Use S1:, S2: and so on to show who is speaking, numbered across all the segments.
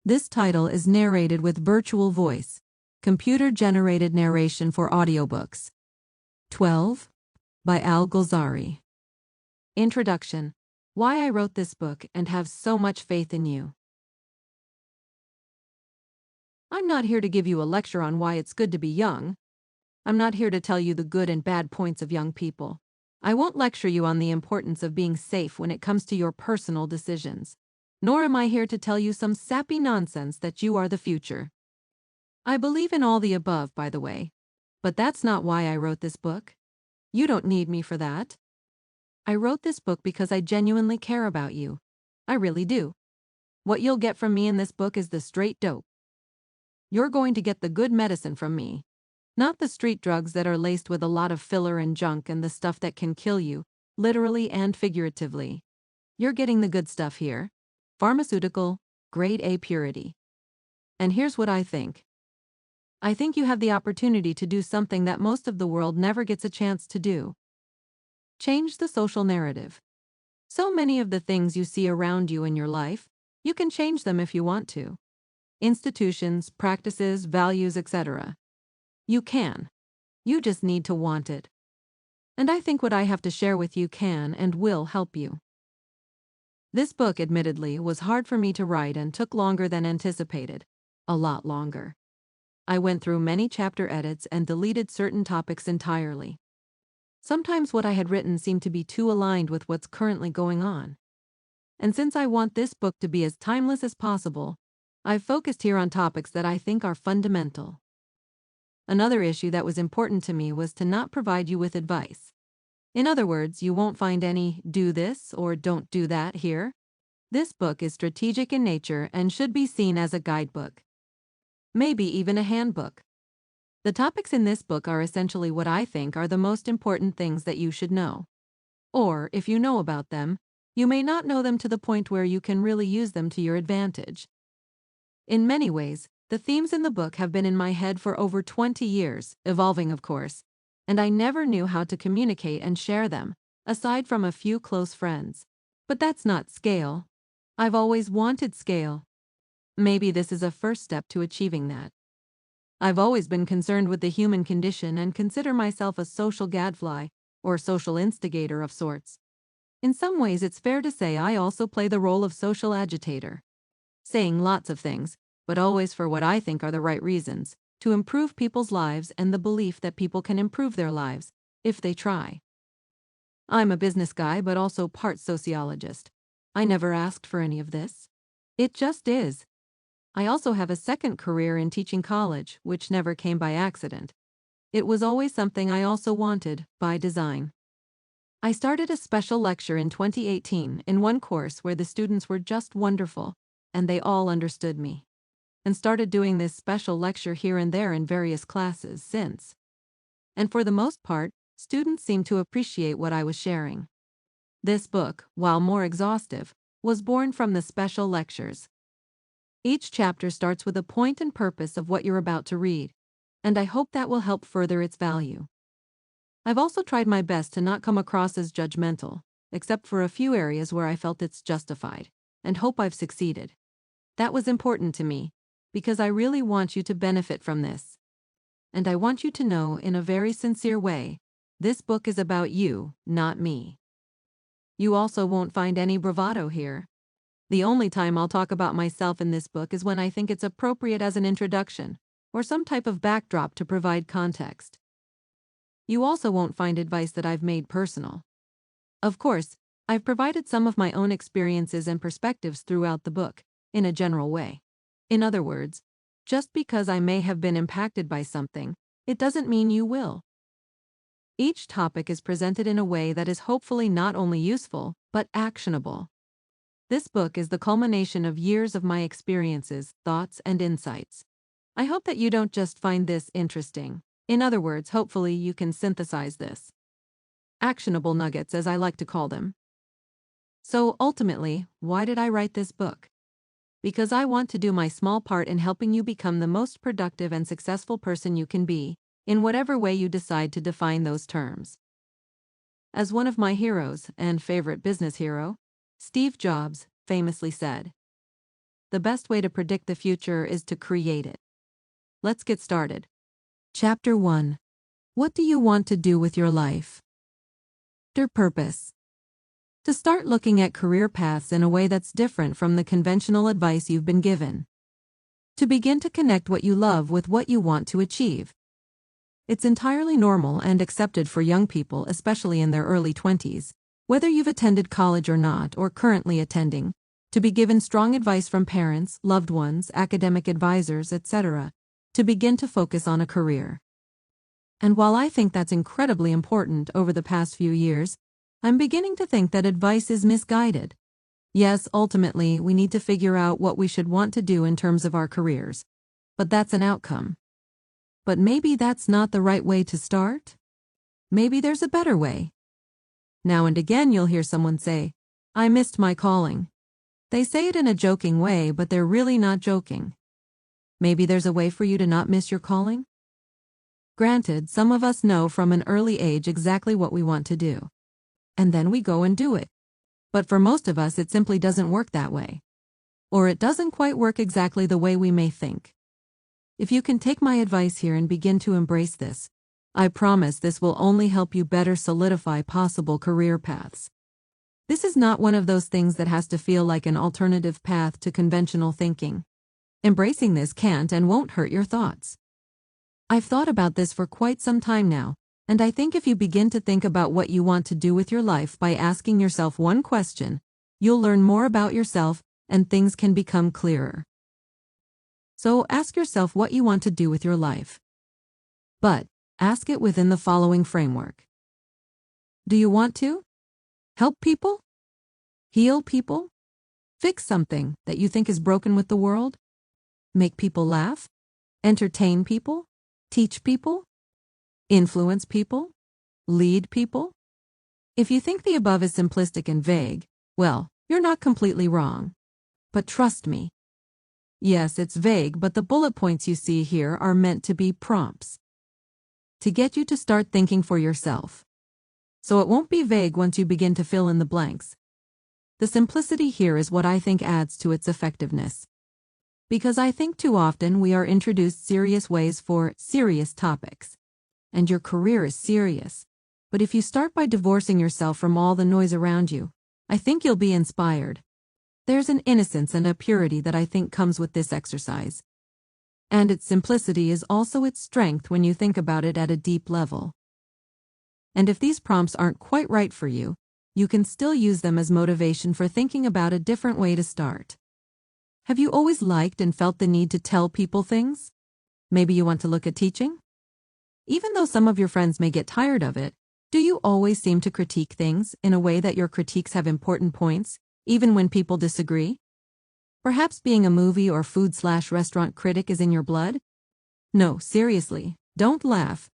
S1: This title is narrated with virtual voice, computer-generated narration for audiobooks. 12 by GOLZARI. Introduction. Why I wrote this book and have so much faith in you. I'm not here to give you a lecture on why it's good to be young. I'm not here to tell you the good and bad points of young people. I won't lecture you on the importance of being safe when it comes to your personal decisions. Nor am I here to tell you some sappy nonsense that you are the future. I believe in all the above, by the way. But that's not why I wrote this book. You don't need me for that. I wrote this book because I genuinely care about you. I really do. What you'll get from me in this book is the straight dope. You're going to get the good medicine from me. Not the street drugs that are laced with a lot of filler and junk and the stuff that can kill you, literally and figuratively. You're getting the good stuff here. Pharmaceutical, grade A purity. And here's what I think. I think you have the opportunity to do something that most of the world never gets a chance to do. Change the social narrative. So many of the things you see around you in your life, you can change them if you want to. Institutions, practices, values, etc. You can. You just need to want it. And I think what I have to share with you can and will help you. This book, admittedly, was hard for me to write and took longer than anticipated. A lot longer. I went through many chapter edits and deleted certain topics entirely. Sometimes what I had written seemed to be too aligned with what's currently going on. And since I want this book to be as timeless as possible, I've focused here on topics that I think are fundamental. Another issue that was important to me was to not provide you with advice. In other words, you won't find any do this or don't do that here. This book is strategic in nature and should be seen as a guidebook. Maybe even a handbook. The topics in this book are essentially what I think are the most important things that you should know. Or, if you know about them, you may not know them to the point where you can really use them to your advantage. In many ways, the themes in the book have been in my head for over 20 years, evolving of course, and I never knew how to communicate and share them, aside from a few close friends. But that's not scale. I've always wanted scale. Maybe this is a first step to achieving that. I've always been concerned with the human condition and consider myself a social gadfly, or social instigator of sorts. In some ways, it's fair to say I also play the role of social agitator. Saying lots of things, but always for what I think are the right reasons, to improve people's lives and the belief that people can improve their lives, if they try. I'm a business guy but also part sociologist. I never asked for any of this. It just is. I also have a second career in teaching college, which never came by accident. It was always something I also wanted, by design. I started a special lecture in 2018 in one course where the students were just wonderful, and they all understood me. And started doing this special lecture here and there in various classes since. And for the most part, students seemed to appreciate what I was sharing. This book, while more exhaustive, was born from the special lectures. Each chapter starts with a point and purpose of what you're about to read, and I hope that will help further its value. I've also tried my best to not come across as judgmental, except for a few areas where I felt it's justified, and hope I've succeeded. That was important to me, because I really want you to benefit from this. And I want you to know in a very sincere way, this book is about you, not me. You also won't find any bravado here. The only time I'll talk about myself in this book is when I think it's appropriate as an introduction, or some type of backdrop to provide context. You also won't find advice that I've made personal. Of course, I've provided some of my own experiences and perspectives throughout the book, in a general way. In other words, just because I may have been impacted by something, it doesn't mean you will. Each topic is presented in a way that is hopefully not only useful, but actionable. This book is the culmination of years of my experiences, thoughts, and insights. I hope that you don't just find this interesting. In other words, hopefully you can synthesize this. Actionable nuggets, as I like to call them. So ultimately, why did I write this book? Because I want to do my small part in helping you become the most productive and successful person you can be, in whatever way you decide to define those terms. As one of my heroes and favorite business hero, Steve Jobs, famously said, the best way to predict the future is to create it. Let's get started. Chapter 1. What do you want to do with your life? Their purpose. To start looking at career paths in a way that's different from the conventional advice you've been given. To begin to connect what you love with what you want to achieve. It's entirely normal and accepted for young people, especially in their early 20s, whether you've attended college or not or currently attending, to be given strong advice from parents, loved ones, academic advisors, etc., to begin to focus on a career. And while I think that's incredibly important over the past few years, I'm beginning to think that advice is misguided. Yes, ultimately, we need to figure out what we should want to do in terms of our careers. But that's an outcome. But maybe that's not the right way to start? Maybe there's a better way. Now and again you'll hear someone say, "I missed my calling." They say it in a joking way, but they're really not joking. Maybe there's a way for you to not miss your calling? Granted, some of us know from an early age exactly what we want to do. And then we go and do it. But for most of us, it simply doesn't work that way. Or it doesn't quite work exactly the way we may think. If you can take my advice here and begin to embrace this, I promise this will only help you better solidify possible career paths. This is not one of those things that has to feel like an alternative path to conventional thinking. Embracing this can't and won't hurt your thoughts. I've thought about this for quite some time now, and I think if you begin to think about what you want to do with your life by asking yourself one question, you'll learn more about yourself and things can become clearer. So ask yourself what you want to do with your life. But ask it within the following framework. Do you want to help people? Heal people? Fix something that you think is broken with the world? Make people laugh? Entertain people? Teach people? Influence people? Lead people? If you think the above is simplistic and vague, well, you're not completely wrong. But trust me. Yes, it's vague, but the bullet points you see here are meant to be prompts. To get you to start thinking for yourself. So it won't be vague once you begin to fill in the blanks. The simplicity here is what I think adds to its effectiveness. Because I think too often we are introduced serious ways for serious topics. And your career is serious. But if you start by divorcing yourself from all the noise around you, I think you'll be inspired. There's an innocence and a purity that I think comes with this exercise. And its simplicity is also its strength when you think about it at a deep level. And if these prompts aren't quite right for you, you can still use them as motivation for thinking about a different way to start. Have you always liked and felt the need to tell people things? Maybe you want to look at teaching? Even though some of your friends may get tired of it, do you always seem to critique things in a way that your critiques have important points, even when people disagree? Perhaps being a movie or food/restaurant critic is in your blood? No, seriously, don't laugh.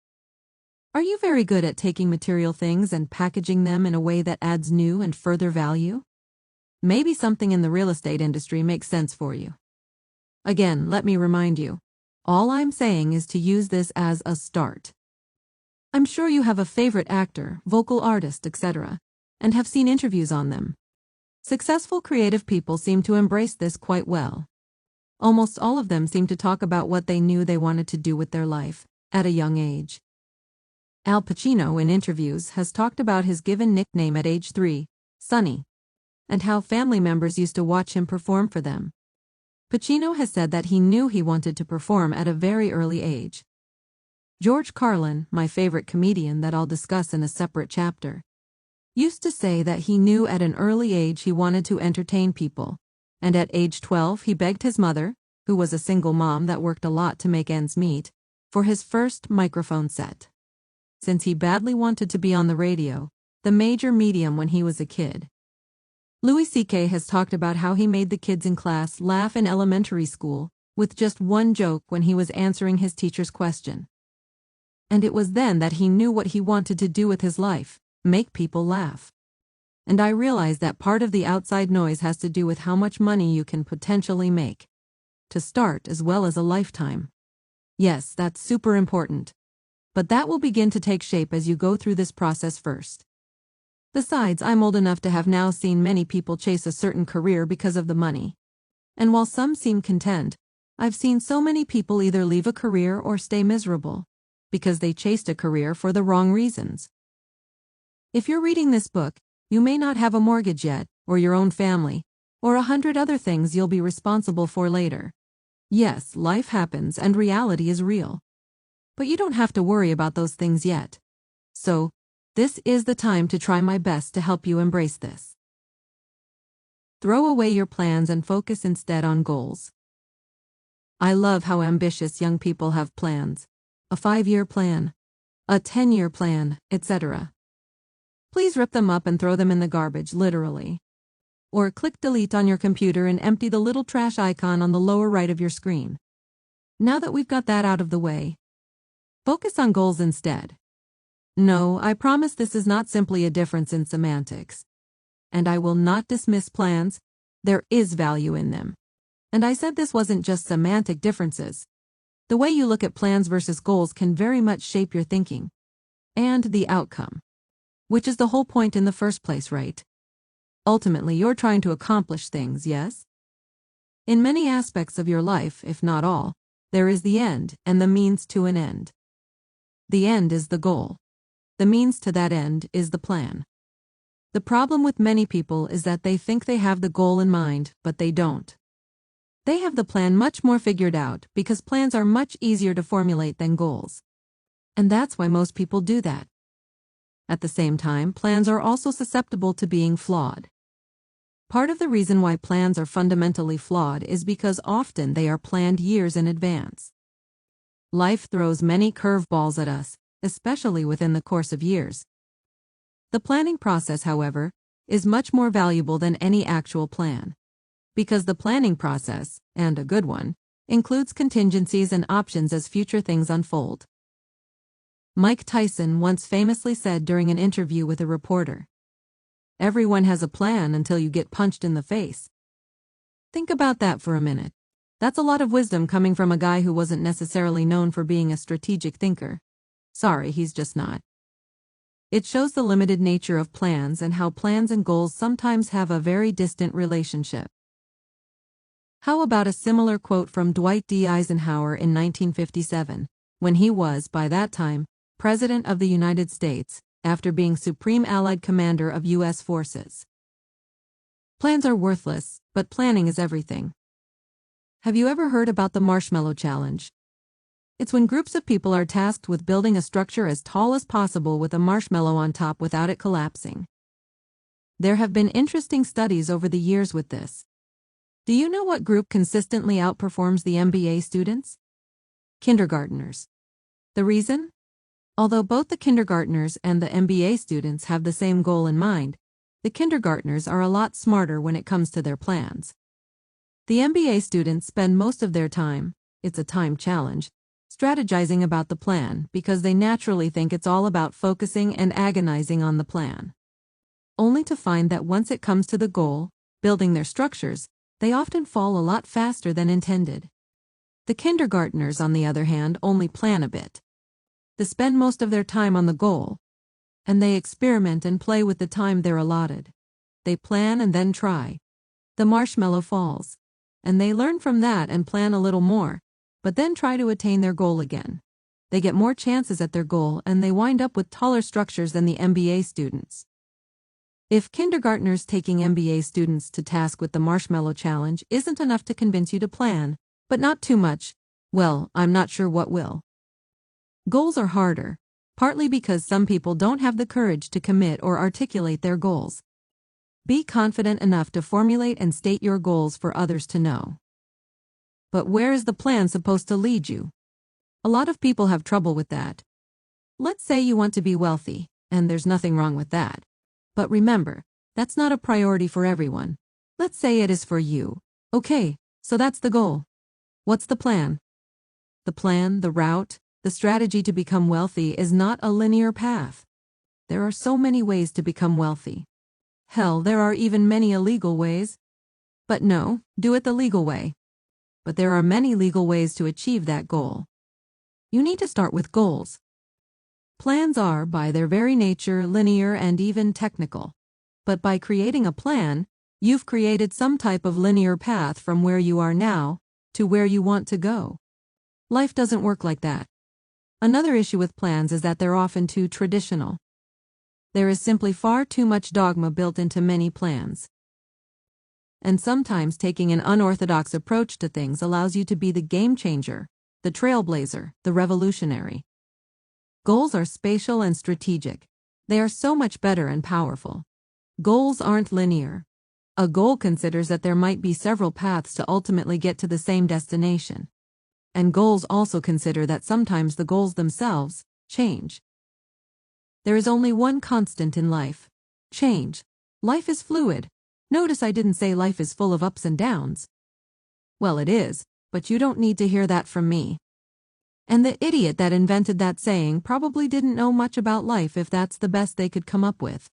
S1: Are you very good at taking material things and packaging them in a way that adds new and further value? Maybe something in the real estate industry makes sense for you. Again, let me remind you, all I'm saying is to use this as a start. I'm sure you have a favorite actor, vocal artist, etc., and have seen interviews on them. Successful creative people seem to embrace this quite well. Almost all of them seem to talk about what they knew they wanted to do with their life, at a young age. Al Pacino, in interviews, has talked about his given nickname at age 3, Sonny, and how family members used to watch him perform for them. Pacino has said that he knew he wanted to perform at a very early age. George Carlin, my favorite comedian that I'll discuss in a separate chapter, used to say that he knew at an early age he wanted to entertain people, and at age 12 he begged his mother, who was a single mom that worked a lot to make ends meet, for his first microphone set. Since he badly wanted to be on the radio, the major medium when he was a kid. Louis C.K. has talked about how he made the kids in class laugh in elementary school with just one joke when he was answering his teacher's question. And it was then that he knew what he wanted to do with his life, make people laugh. And I realize that part of the outside noise has to do with how much money you can potentially make. To start as well as a lifetime. Yes, that's super important. But that will begin to take shape as you go through this process first. Besides, I'm old enough to have now seen many people chase a certain career because of the money. And while some seem content, I've seen so many people either leave a career or stay miserable because they chased a career for the wrong reasons. If you're reading this book, you may not have a mortgage yet, or your own family, or 100 other things you'll be responsible for later. Yes, life happens and reality is real. But you don't have to worry about those things yet. So, this is the time to try my best to help you embrace this. Throw away your plans and focus instead on goals. I love how ambitious young people have plans. A 5-year plan, a 10-year plan, etc. Please rip them up and throw them in the garbage, literally. Or click delete on your computer and empty the little trash icon on the lower right of your screen. Now that we've got that out of the way, focus on goals instead. No, I promise this is not simply a difference in semantics. And I will not dismiss plans. There is value in them. And I said this wasn't just semantic differences. The way you look at plans versus goals can very much shape your thinking and the outcome, which is the whole point in the first place, right? Ultimately, you're trying to accomplish things, yes? In many aspects of your life, if not all, there is the end and the means to an end. The end is the goal. The means to that end is the plan. The problem with many people is that they think they have the goal in mind, but they don't. They have the plan much more figured out because plans are much easier to formulate than goals. And that's why most people do that. At the same time, plans are also susceptible to being flawed. Part of the reason why plans are fundamentally flawed is because often they are planned years in advance. Life throws many curveballs at us, especially within the course of years. The planning process, however, is much more valuable than any actual plan. Because the planning process, and a good one, includes contingencies and options as future things unfold. Mike Tyson once famously said during an interview with a reporter, "Everyone has a plan until you get punched in the face." Think about that for a minute. That's a lot of wisdom coming from a guy who wasn't necessarily known for being a strategic thinker. Sorry, he's just not. It shows the limited nature of plans and how plans and goals sometimes have a very distant relationship. How about a similar quote from Dwight D. Eisenhower in 1957, when he was, by that time, President of the United States, after being Supreme Allied Commander of U.S. forces? Plans are worthless, but planning is everything. Have you ever heard about the Marshmallow Challenge? It's when groups of people are tasked with building a structure as tall as possible with a marshmallow on top without it collapsing. There have been interesting studies over the years with this. Do you know what group consistently outperforms the MBA students? Kindergartners. The reason? Although both the kindergartners and the MBA students have the same goal in mind, the kindergartners are a lot smarter when it comes to their plans. The MBA students spend most of their time, it's a time challenge, strategizing about the plan because they naturally think it's all about focusing and agonizing on the plan. Only to find that once it comes to the goal, building their structures, they often fall a lot faster than intended. The kindergartners, on the other hand, only plan a bit. They spend most of their time on the goal, and they experiment and play with the time they're allotted. They plan and then try. The marshmallow falls, and they learn from that and plan a little more, but then try to attain their goal again. They get more chances at their goal and they wind up with taller structures than the MBA students. If kindergartners taking MBA students to task with the Marshmallow Challenge isn't enough to convince you to plan, but not too much, well, I'm not sure what will. Goals are harder, partly because some people don't have the courage to commit or articulate their goals. Be confident enough to formulate and state your goals for others to know. But where is the plan supposed to lead you? A lot of people have trouble with that. Let's say you want to be wealthy, and there's nothing wrong with that. But remember, that's not a priority for everyone. Let's say it is for you. Okay, so that's the goal. What's the plan? The plan, the route, the strategy to become wealthy is not a linear path. There are so many ways to become wealthy. Hell, there are even many illegal ways. But no, do it the legal way. But there are many legal ways to achieve that goal. You need to start with goals. Plans are, by their very nature, linear and even technical. But by creating a plan, You've created some type of linear path from where you are now to where you want to go. Life doesn't work like that. Another issue with plans is that they're often too traditional. There is simply far too much dogma built into many plans. And sometimes taking an unorthodox approach to things allows you to be the game changer, the trailblazer, the revolutionary. Goals are spatial and strategic. They are so much better and powerful. Goals aren't linear. A goal considers that there might be several paths to ultimately get to the same destination. And goals also consider that sometimes the goals themselves change. There is only one constant in life: change. Life is fluid. Notice I didn't say life is full of ups and downs. Well, it is, but you don't need to hear that from me. And the idiot that invented that saying probably didn't know much about life if that's the best they could come up with.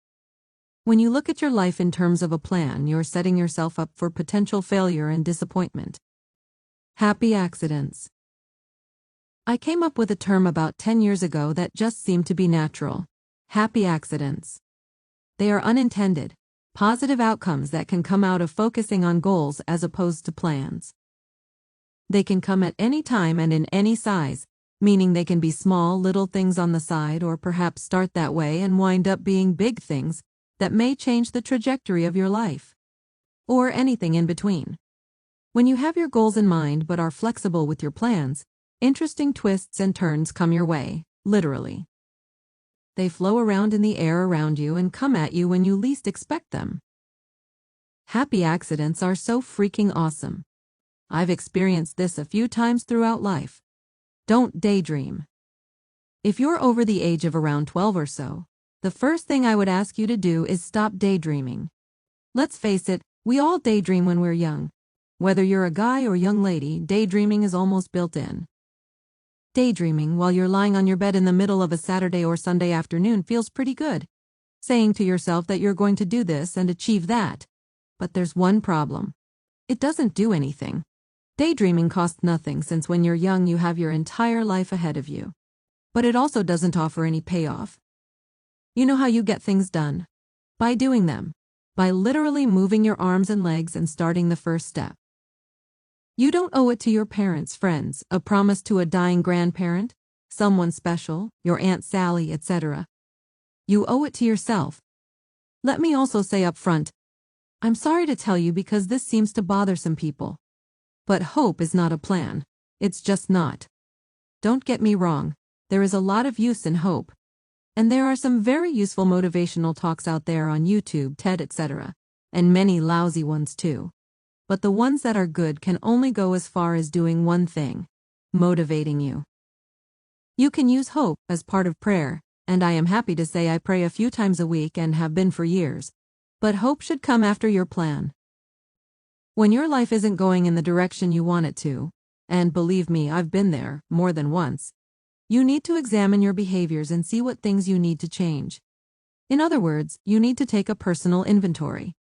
S1: When you look at your life in terms of a plan, you're setting yourself up for potential failure and disappointment. Happy accidents. I came up with a term about 10 years ago that just seemed to be natural. Happy accidents. They are unintended, positive outcomes that can come out of focusing on goals as opposed to plans. They can come at any time and in any size, meaning they can be small, little things on the side, or perhaps start that way and wind up being big things that may change the trajectory of your life. Or anything in between. When you have your goals in mind but are flexible with your plans, interesting twists and turns come your way, literally. They flow around in the air around you and come at you when you least expect them. Happy accidents are so freaking awesome. I've experienced this a few times throughout life. Don't daydream. If you're over the age of around 12 or so, the first thing I would ask you to do is stop daydreaming. Let's face it, we all daydream when we're young. Whether you're a guy or young lady, daydreaming is almost built in. Daydreaming while you're lying on your bed in the middle of a Saturday or Sunday afternoon feels pretty good, saying to yourself that you're going to do this and achieve that. But there's one problem. It doesn't do anything. Daydreaming costs nothing since when you're young you have your entire life ahead of you. But it also doesn't offer any payoff. You know how you get things done? By doing them. By literally moving your arms and legs and starting the first step. You don't owe it to your parents, friends, a promise to a dying grandparent, someone special, your Aunt Sally, etc. You owe it to yourself. Let me also say up front, I'm sorry to tell you because this seems to bother some people. But hope is not a plan. It's just not. Don't get me wrong, there is a lot of use in hope. And there are some very useful motivational talks out there on YouTube, TED, etc. And many lousy ones too. But the ones that are good can only go as far as doing one thing: motivating you. You can use hope as part of prayer, and I am happy to say I pray a few times a week and have been for years. But hope should come after your plan. When your life isn't going in the direction you want it to, and believe me, I've been there more than once, you need to examine your behaviors and see what things you need to change. In other words, you need to take a personal inventory.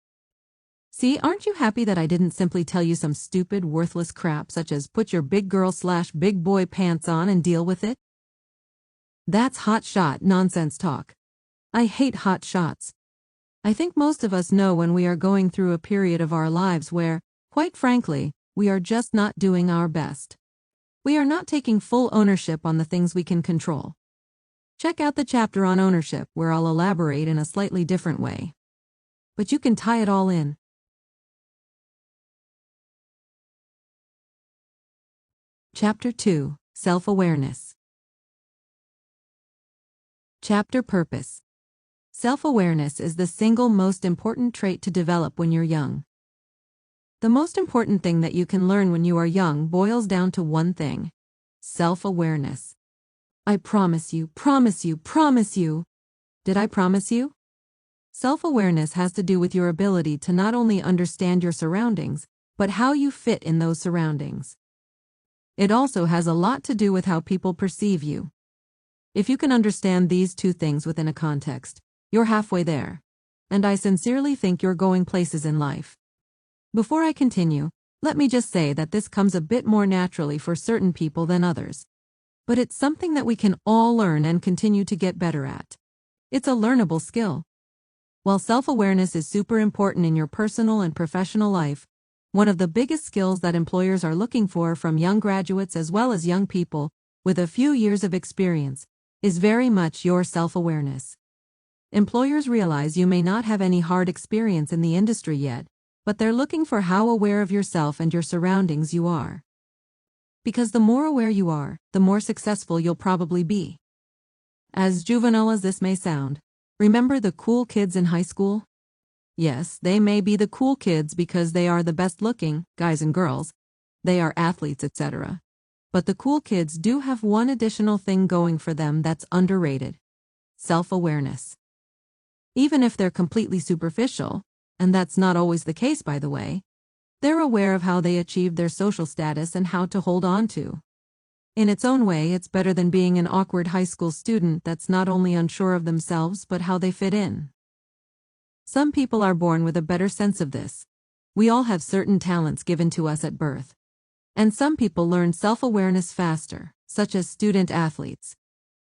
S1: See, aren't you happy that I didn't simply tell you some stupid, worthless crap such as put your big girl/big boy pants on and deal with it? That's hotshot nonsense talk. I hate hot shots. I think most of us know when we are going through a period of our lives where, quite frankly, we are just not doing our best. We are not taking full ownership on the things we can control. Check out the chapter on ownership where I'll elaborate in a slightly different way. But you can tie it all in. Chapter 2: Self-Awareness. Chapter Purpose. Self-awareness is the single most important trait to develop when you're young. The most important thing that you can learn when you are young boils down to one thing: self-awareness. I promise you, promise you, promise you. Did I promise you? Self-awareness has to do with your ability to not only understand your surroundings, but how you fit in those surroundings. It also has a lot to do with how people perceive you. If you can understand these two things within a context, you're halfway there. And I sincerely think you're going places in life. Before I continue, let me just say that this comes a bit more naturally for certain people than others. But it's something that we can all learn and continue to get better at. It's a learnable skill. While self-awareness is super important in your personal and professional life, one of the biggest skills that employers are looking for from young graduates as well as young people with a few years of experience is very much your self-awareness. Employers realize you may not have any hard experience in the industry yet, but they're looking for how aware of yourself and your surroundings you are. Because the more aware you are, the more successful you'll probably be. As juvenile as this may sound, remember the cool kids in high school? Yes, they may be the cool kids because they are the best-looking, guys and girls, they are athletes, etc. But the cool kids do have one additional thing going for them that's underrated: self-awareness. Even if they're completely superficial, and that's not always the case by the way, they're aware of how they achieved their social status and how to hold on to. In its own way, it's better than being an awkward high school student that's not only unsure of themselves but how they fit in. Some people are born with a better sense of this. We all have certain talents given to us at birth. And some people learn self-awareness faster, such as student athletes.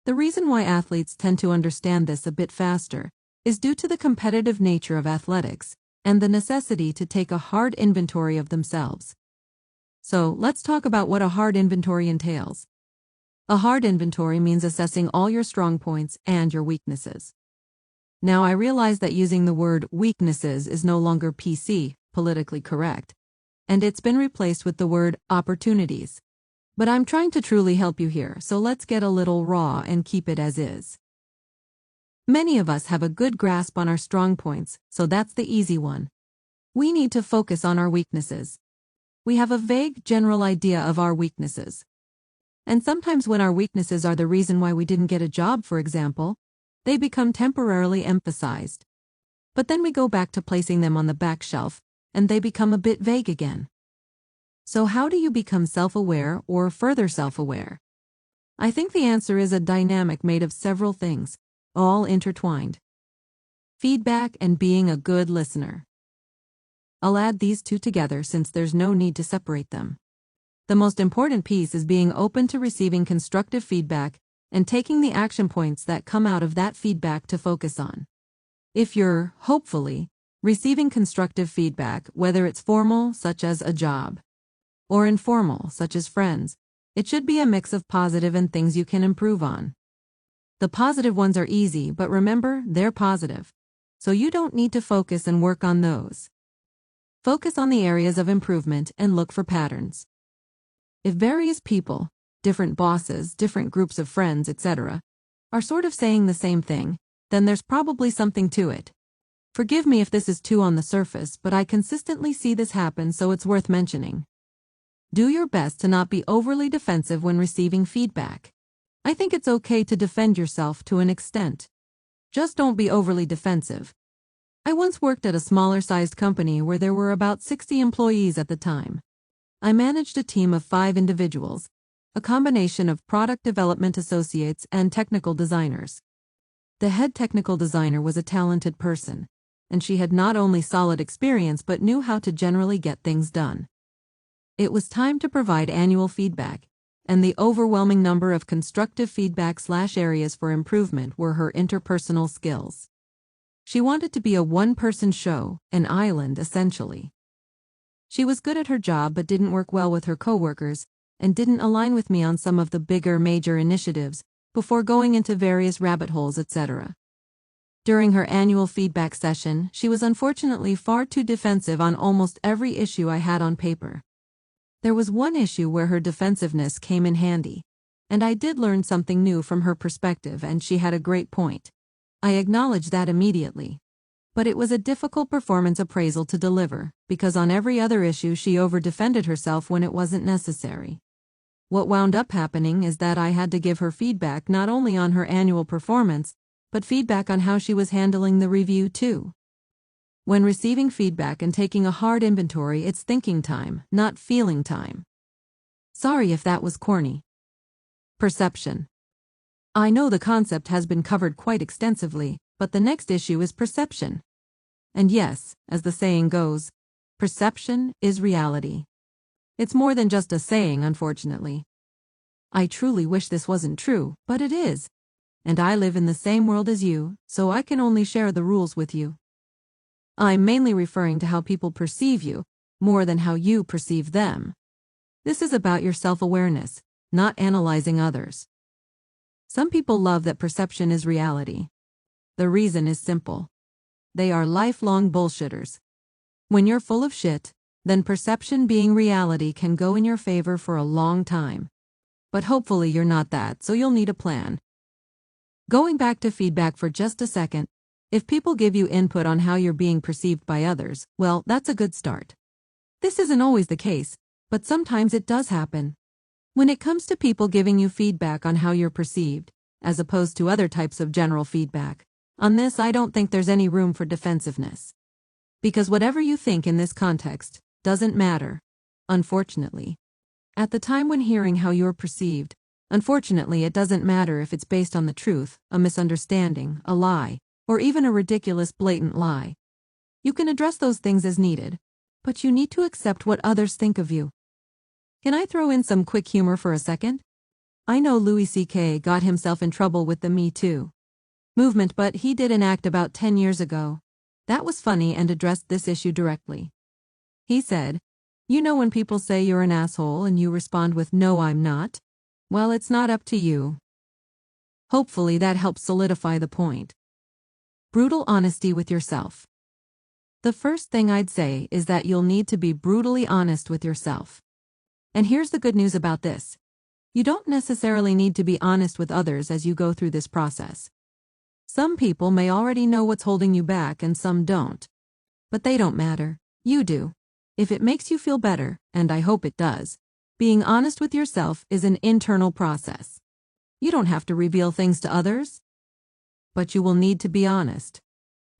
S1: The reason why athletes tend to understand this a bit faster is due to the competitive nature of athletics and the necessity to take a hard inventory of themselves. So, let's talk about what a hard inventory entails. A hard inventory means assessing all your strong points and your weaknesses. Now, I realize that using the word weaknesses is no longer PC, politically correct, and it's been replaced with the word opportunities. But I'm trying to truly help you here, so let's get a little raw and keep it as is. Many of us have a good grasp on our strong points, so that's the easy one. We need to focus on our weaknesses. We have a vague general idea of our weaknesses. And sometimes when our weaknesses are the reason why we didn't get a job, for example, they become temporarily emphasized. But then we go back to placing them on the back shelf, and they become a bit vague again. So how do you become self-aware or further self-aware? I think the answer is a dynamic made of several things, all intertwined. Feedback and being a good listener. I'll add these two together since there's no need to separate them. The most important piece is being open to receiving constructive feedback and taking the action points that come out of that feedback to focus on. If you're, hopefully, receiving constructive feedback, whether it's formal, such as a job, or informal, such as friends, it should be a mix of positive and things you can improve on. The positive ones are easy, but remember, they're positive. So you don't need to focus and work on those. Focus on the areas of improvement and look for patterns. If various people, different bosses, different groups of friends, etc., are sort of saying the same thing, then there's probably something to it. Forgive me if this is too on the surface, but I consistently see this happen, so it's worth mentioning. Do your best to not be overly defensive when receiving feedback. I think it's okay to defend yourself to an extent. Just don't be overly defensive. I once worked at a smaller-sized company where there were about 60 employees at the time. I managed a team of 5 individuals, a combination of product development associates and technical designers. The head technical designer was a talented person, and she had not only solid experience but knew how to generally get things done. It was time to provide annual feedback, and the overwhelming number of constructive feedback/areas for improvement were her interpersonal skills. She wanted to be a one-person show, an island essentially. She was good at her job but didn't work well with her coworkers, and didn't align with me on some of the bigger major initiatives, before going into various rabbit holes, etc. During her annual feedback session, she was unfortunately far too defensive on almost every issue I had on paper. There was one issue where her defensiveness came in handy, and I did learn something new from her perspective, and she had a great point. I acknowledged that immediately. But it was a difficult performance appraisal to deliver, because on every other issue she over-defended herself when it wasn't necessary. What wound up happening is that I had to give her feedback not only on her annual performance, but feedback on how she was handling the review too. When receiving feedback and taking a hard inventory, it's thinking time, not feeling time. Sorry if that was corny. Perception. I know the concept has been covered quite extensively, but the next issue is perception. And yes, as the saying goes, perception is reality. It's more than just a saying, unfortunately. I truly wish this wasn't true, but it is. And I live in the same world as you, so I can only share the rules with you. I'm mainly referring to how people perceive you, more than how you perceive them. This is about your self-awareness, not analyzing others. Some people love that perception is reality. The reason is simple. They are lifelong bullshitters. When you're full of shit, then perception being reality can go in your favor for a long time. But hopefully you're not that, so you'll need a plan. Going back to feedback for just a second, if people give you input on how you're being perceived by others, well, that's a good start. This isn't always the case, but sometimes it does happen. When it comes to people giving you feedback on how you're perceived, as opposed to other types of general feedback, on this I don't think there's any room for defensiveness. Because whatever you think in this context doesn't matter, unfortunately. At the time when hearing how you're perceived, unfortunately it doesn't matter if it's based on the truth, a misunderstanding, a lie, or even a ridiculous blatant lie. You can address those things as needed, but you need to accept what others think of you. Can I throw in some quick humor for a second? I know Louis C.K. got himself in trouble with the Me Too movement, but he did an act about 10 years ago that was funny and addressed this issue directly. He said, "You know when people say you're an asshole and you respond with, 'No, I'm not'? Well, it's not up to you." Hopefully that helps solidify the point. Brutal honesty with yourself. The first thing I'd say is that you'll need to be brutally honest with yourself. And here's the good news about this. You don't necessarily need to be honest with others as you go through this process. Some people may already know what's holding you back and some don't. But they don't matter. You do. If it makes you feel better, and I hope it does, being honest with yourself is an internal process. You don't have to reveal things to others. But you will need to be honest.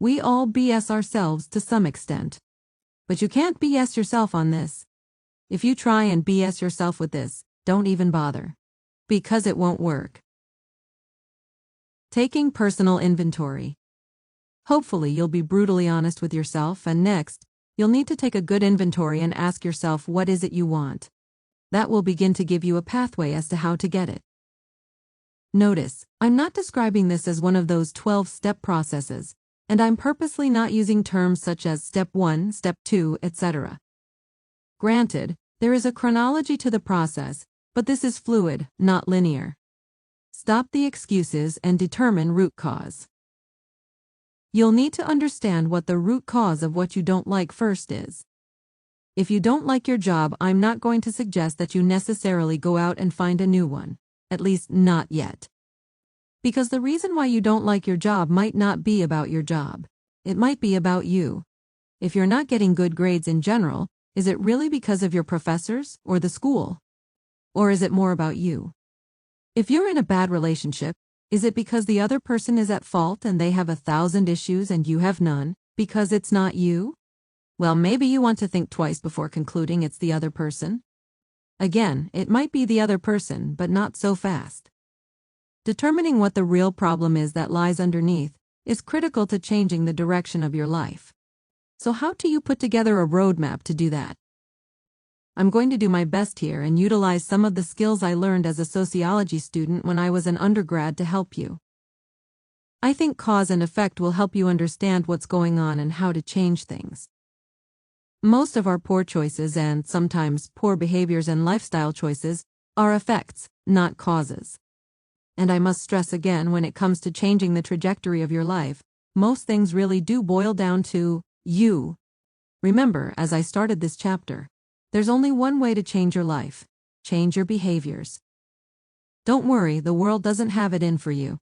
S1: We all BS ourselves to some extent. But you can't BS yourself on this. If you try and BS yourself with this, don't even bother. Because it won't work. Taking personal inventory. Hopefully you'll be brutally honest with yourself, and next, you'll need to take a good inventory and ask yourself what is it you want. That will begin to give you a pathway as to how to get it. Notice, I'm not describing this as one of those 12-step processes, and I'm purposely not using terms such as step 1, step 2, etc. Granted, there is a chronology to the process, but this is fluid, not linear. Stop the excuses and determine root cause. You'll need to understand what the root cause of what you don't like first is. If you don't like your job, I'm not going to suggest that you necessarily go out and find a new one, at least not yet. Because the reason why you don't like your job might not be about your job. It might be about you. If you're not getting good grades in general, is it really because of your professors or the school? Or is it more about you? If you're in a bad relationship, is it because the other person is at fault and they have 1,000 issues and you have none, because it's not you? Well, maybe you want to think twice before concluding it's the other person. Again, it might be the other person, but not so fast. Determining what the real problem is that lies underneath is critical to changing the direction of your life. So how do you put together a roadmap to do that? I'm going to do my best here and utilize some of the skills I learned as a sociology student when I was an undergrad to help you. I think cause and effect will help you understand what's going on and how to change things. Most of our poor choices and sometimes poor behaviors and lifestyle choices are effects, not causes. And I must stress again, when it comes to changing the trajectory of your life, most things really do boil down to you. Remember, as I started this chapter, there's only one way to change your life. Change your behaviors. Don't worry, the world doesn't have it in for you.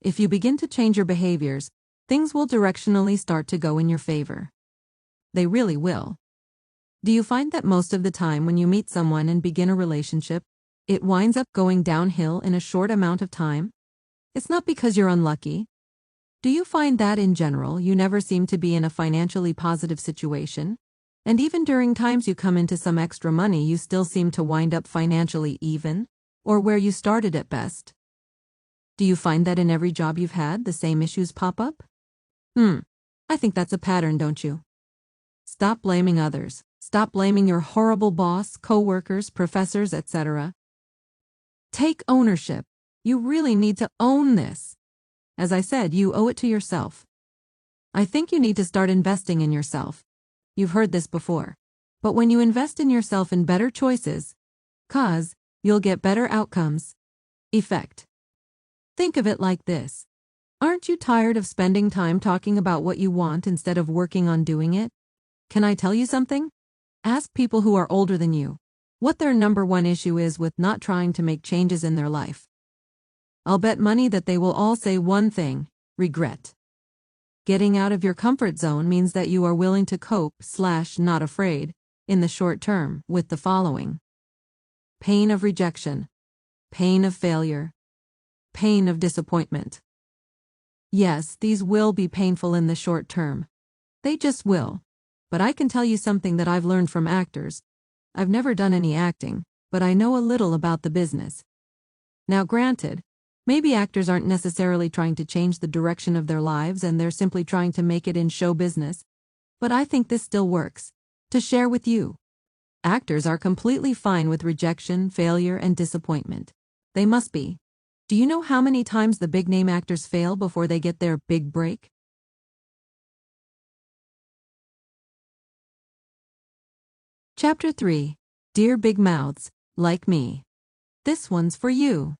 S1: If you begin to change your behaviors, things will directionally start to go in your favor. They really will. Do you find that most of the time when you meet someone and begin a relationship, it winds up going downhill in a short amount of time? It's not because you're unlucky. Do you find that in general you never seem to be in a financially positive situation? And even during times you come into some extra money, you still seem to wind up financially even, or where you started at best? Do you find that in every job you've had, the same issues pop up? I think that's a pattern, don't you? Stop blaming others. Stop blaming your horrible boss, co-workers, professors, etc. Take ownership. You really need to own this. As I said, you owe it to yourself. I think you need to start investing in yourself. You've heard this before. But when you invest in yourself in better choices, you'll get better outcomes. Effect. Think of it like this. Aren't you tired of spending time talking about what you want instead of working on doing it? Can I tell you something? Ask people who are older than you what their number one issue is with not trying to make changes in their life. I'll bet money that they will all say one thing: regret. Getting out of your comfort zone means that you are willing to cope/not afraid, in the short term, with the following: pain of rejection, pain of failure, pain of disappointment. Yes, these will be painful in the short term. They just will. But I can tell you something that I've learned from actors. I've never done any acting, but I know a little about the business. Now granted, maybe actors aren't necessarily trying to change the direction of their lives and they're simply trying to make it in show business. But I think this still works. To share with you. Actors are completely fine with rejection, failure, and disappointment. They must be. Do you know how many times the big-name actors fail before they get their big break? Chapter 3. Dear Big Mouths, like me. This one's for you.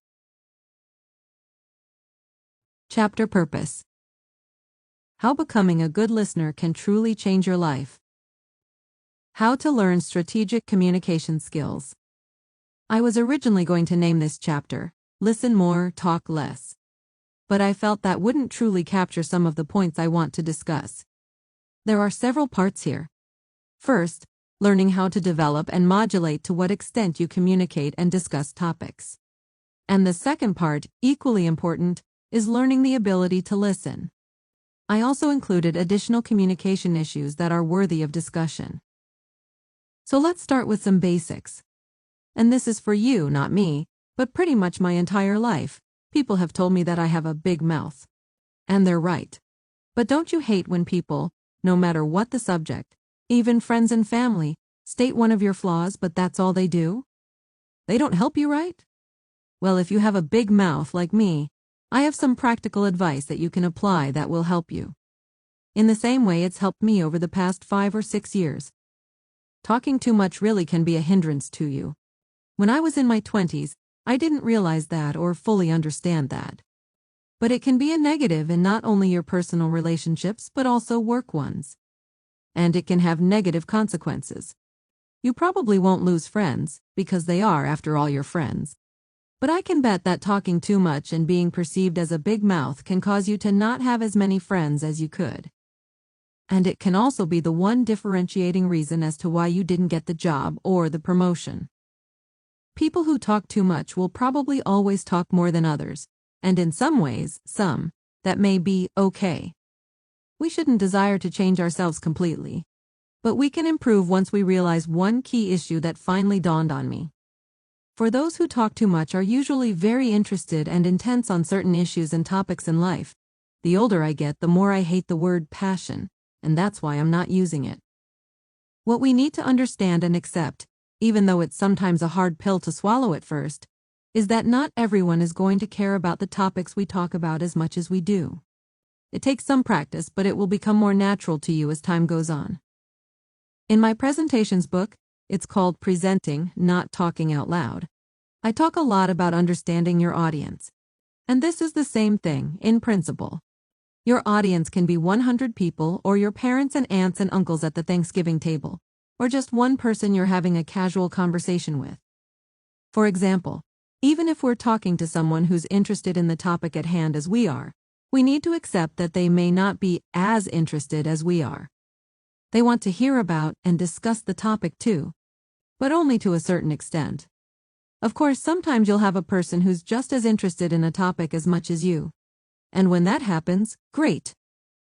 S1: Chapter Purpose. How becoming a good listener can truly change your life. How to learn strategic communication skills. I was originally going to name this chapter, Listen More, Talk Less. But I felt that wouldn't truly capture some of the points I want to discuss. There are several parts here. First, learning how to develop and modulate to what extent you communicate and discuss topics. And the second part, equally important, is learning the ability to listen. I also included additional communication issues that are worthy of discussion. So let's start with some basics. And this is for you, not me, but pretty much my entire life. People have told me that I have a big mouth. And they're right. But don't you hate when people, no matter what the subject, even friends and family, state one of your flaws, but that's all they do? They don't help you, right? Well, if you have a big mouth like me, I have some practical advice that you can apply that will help you. In the same way it's helped me over the past 5 or 6 years. Talking too much really can be a hindrance to you. When I was in my 20s, I didn't realize that or fully understand that. But it can be a negative in not only your personal relationships but also work ones. And it can have negative consequences. You probably won't lose friends, because they are, after all, your friends. But I can bet that talking too much and being perceived as a big mouth can cause you to not have as many friends as you could. And it can also be the one differentiating reason as to why you didn't get the job or the promotion. People who talk too much will probably always talk more than others, and in some ways, that may be okay. We shouldn't desire to change ourselves completely. But we can improve once we realize one key issue that finally dawned on me. For those who talk too much are usually very interested and intense on certain issues and topics in life. The older I get, the more I hate the word passion, and that's why I'm not using it. What we need to understand and accept, even though it's sometimes a hard pill to swallow at first, is that not everyone is going to care about the topics we talk about as much as we do. It takes some practice, but it will become more natural to you as time goes on. In my presentations book, it's called Presenting, Not Talking Out Loud. I talk a lot about understanding your audience. And this is the same thing, in principle. Your audience can be 100 people, or your parents and aunts and uncles at the Thanksgiving table, or just one person you're having a casual conversation with. For example, even if we're talking to someone who's interested in the topic at hand as we are, we need to accept that they may not be as interested as we are. They want to hear about and discuss the topic too, but only to a certain extent. Of course, sometimes you'll have a person who's just as interested in a topic as much as you. And when that happens, great.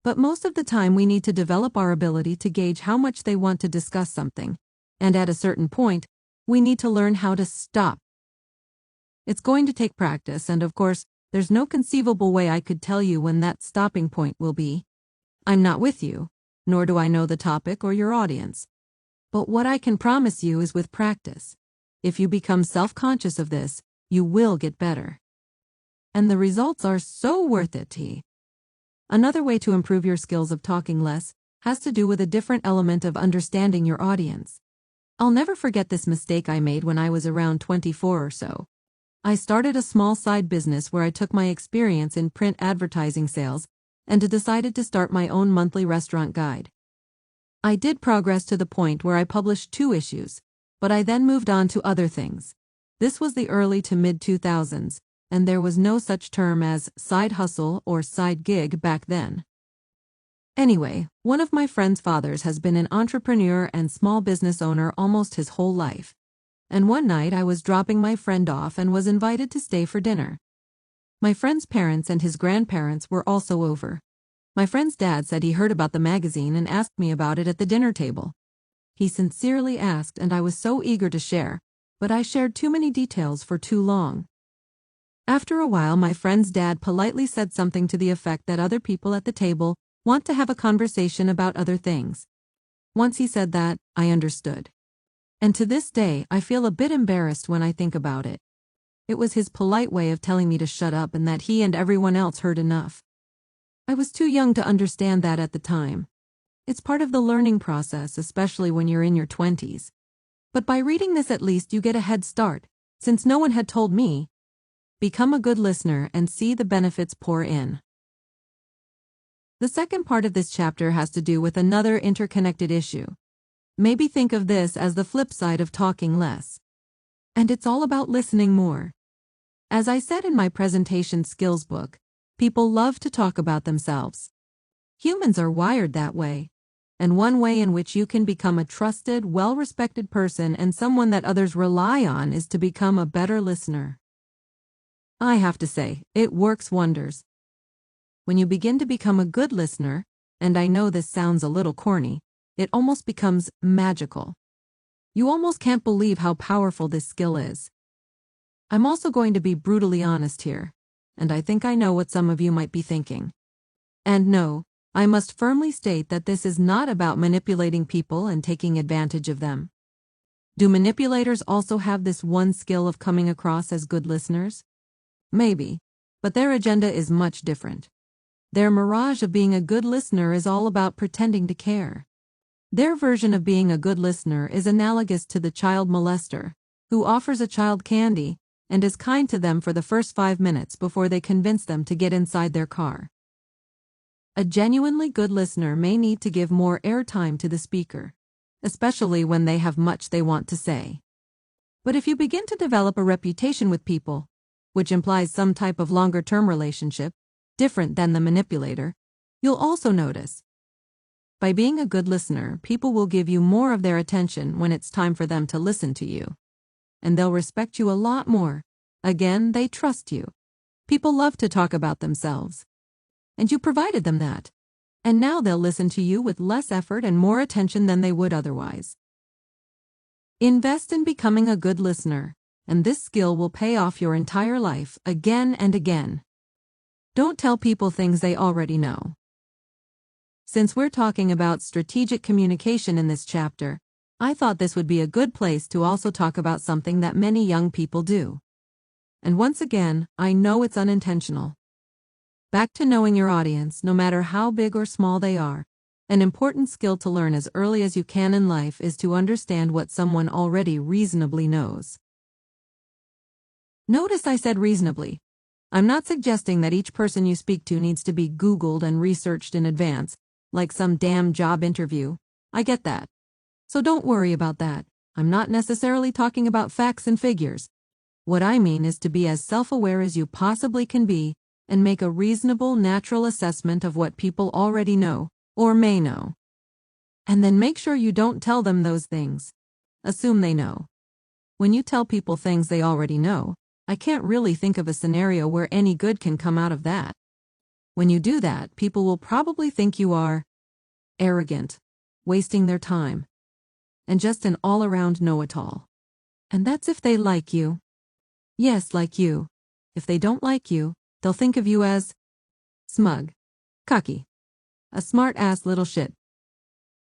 S1: But most of the time we need to develop our ability to gauge how much they want to discuss something, and at a certain point, we need to learn how to stop. It's going to take practice, and of course, there's no conceivable way I could tell you when that stopping point will be. I'm not with you, nor do I know the topic or your audience. But what I can promise you is with practice, if you become self-conscious of this, you will get better. And the results are so worth it. Another way to improve your skills of talking less has to do with a different element of understanding your audience. I'll never forget this mistake I made when I was around 24 or so. I started a small side business where I took my experience in print advertising sales and decided to start my own monthly restaurant guide. I did progress to the point where I published 2 issues, but I then moved on to other things. This was the early to mid-2000s, and there was no such term as side hustle or side gig back then. Anyway, one of my friend's fathers has been an entrepreneur and small business owner almost his whole life. And one night I was dropping my friend off and was invited to stay for dinner. My friend's parents and his grandparents were also over. My friend's dad said he heard about the magazine and asked me about it at the dinner table. He sincerely asked, and I was so eager to share, but I shared too many details for too long. After a while, my friend's dad politely said something to the effect that other people at the table want to have a conversation about other things. Once he said that, I understood. And to this day, I feel a bit embarrassed when I think about it. It was his polite way of telling me to shut up and that he and everyone else heard enough. I was too young to understand that at the time. It's part of the learning process, especially when you're in your 20s. But by reading this, at least you get a head start, since no one had told me. Become a good listener and see the benefits pour in. The second part of this chapter has to do with another interconnected issue. Maybe think of this as the flip side of talking less. And it's all about listening more. As I said in my presentation skills book, people love to talk about themselves. Humans are wired that way. And one way in which you can become a trusted, well-respected person and someone that others rely on is to become a better listener. I have to say, it works wonders. When you begin to become a good listener, and I know this sounds a little corny, it almost becomes magical. You almost can't believe how powerful this skill is. I'm also going to be brutally honest here, and I think I know what some of you might be thinking. And no, I must firmly state that this is not about manipulating people and taking advantage of them. Do manipulators also have this one skill of coming across as good listeners? Maybe, but their agenda is much different. Their mirage of being a good listener is all about pretending to care. Their version of being a good listener is analogous to the child molester, who offers a child candy and is kind to them for the first 5 minutes before they convince them to get inside their car. A genuinely good listener may need to give more airtime to the speaker, especially when they have much they want to say. But if you begin to develop a reputation with people, which implies some type of longer-term relationship, different than the manipulator, you'll also notice. By being a good listener, people will give you more of their attention when it's time for them to listen to you. And they'll respect you a lot more. Again, they trust you. People love to talk about themselves. And you provided them that. And now they'll listen to you with less effort and more attention than they would otherwise. Invest in becoming a good listener, and this skill will pay off your entire life again and again. Don't tell people things they already know. Since we're talking about strategic communication in this chapter, I thought this would be a good place to also talk about something that many young people do. And once again, I know it's unintentional. Back to knowing your audience, no matter how big or small they are. An important skill to learn as early as you can in life is to understand what someone already reasonably knows. Notice I said reasonably. I'm not suggesting that each person you speak to needs to be Googled and researched in advance, like some damn job interview. I get that. So don't worry about that. I'm not necessarily talking about facts and figures. What I mean is to be as self-aware as you possibly can be and make a reasonable, natural assessment of what people already know, or may know. And then make sure you don't tell them those things. Assume they know. When you tell people things they already know, I can't really think of a scenario where any good can come out of that. When you do that, people will probably think you are arrogant, wasting their time, and just an all-around know-it-all. And that's if they like you. Yes, like you. If they don't like you, they'll think of you as smug, cocky, a smart-ass little shit.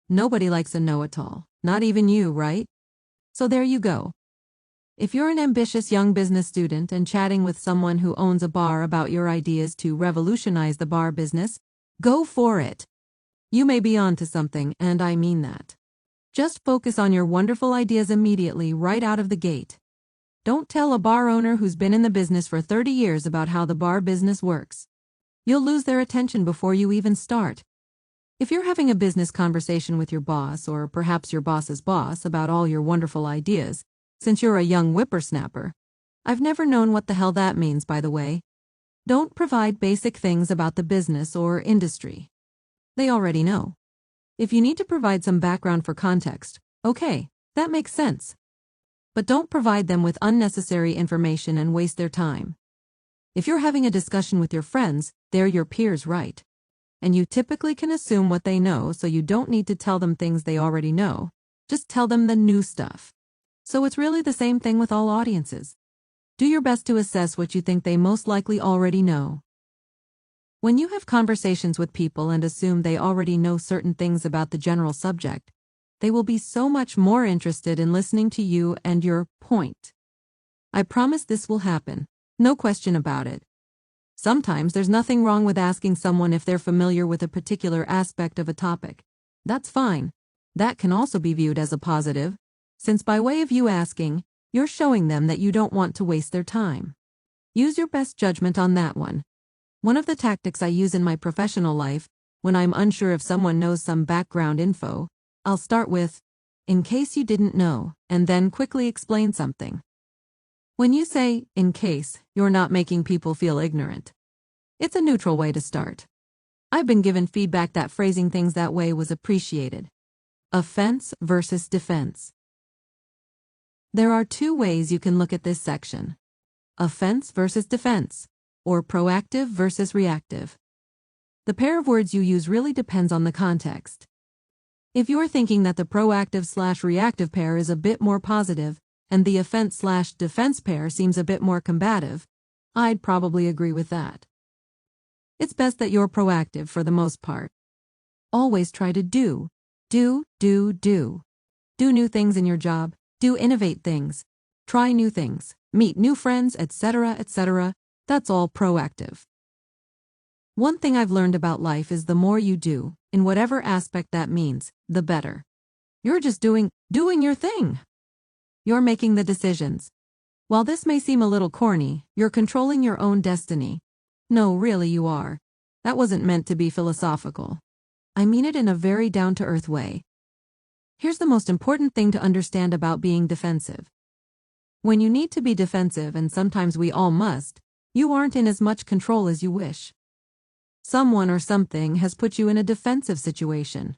S1: Nobody likes a know-it-all, not even you, right? So there you go. If you're an ambitious young business student and chatting with someone who owns a bar about your ideas to revolutionize the bar business, Go for it. You may be onto something, and I mean that. Just focus on your wonderful ideas immediately, right out of the gate. Don't tell a bar owner who's been in the business for 30 years about how the bar business works. You'll lose their attention before you even start. If you're having a business conversation with your boss, or perhaps your boss's boss, about all your wonderful ideas, since you're a young whippersnapper, I've never known what the hell that means, by the way. Don't provide basic things about the business or industry. They already know. If you need to provide some background for context, okay, that makes sense. But don't provide them with unnecessary information and waste their time. If you're having a discussion with your friends, they're your peers, right? And you typically can assume what they know, so you don't need to tell them things they already know. Just tell them the new stuff. So it's really the same thing with all audiences. Do your best to assess what you think they most likely already know. When you have conversations with people and assume they already know certain things about the general subject, they will be so much more interested in listening to you and your point. I promise this will happen, no question about it. Sometimes there's nothing wrong with asking someone if they're familiar with a particular aspect of a topic. That's fine. That can also be viewed as a positive, since by way of you asking, you're showing them that you don't want to waste their time. Use your best judgment on that one. One of the tactics I use in my professional life, when I'm unsure if someone knows some background info, I'll start with, "In case you didn't know," and then quickly explain something. When you say, "in case," you're not making people feel ignorant. It's a neutral way to start. I've been given feedback that phrasing things that way was appreciated. Offense versus defense. There are two ways you can look at this section. Offense versus defense, or proactive versus reactive. The pair of words you use really depends on the context. If you're thinking that the proactive/reactive pair is a bit more positive, and the offense/defense pair seems a bit more combative, I'd probably agree with that. It's best that you're proactive for the most part. Always try to do new things in your job, do innovate things, try new things, meet new friends, etc., etc. That's all proactive. One thing I've learned about life is the more you do, in whatever aspect that means, the better. You're just doing your thing. You're making the decisions. While this may seem a little corny, you're controlling your own destiny. No, really you are. That wasn't meant to be philosophical. I mean it in a very down-to-earth way. Here's the most important thing to understand about being defensive. When you need to be defensive, and sometimes we all must, you aren't in as much control as you wish. Someone or something has put you in a defensive situation.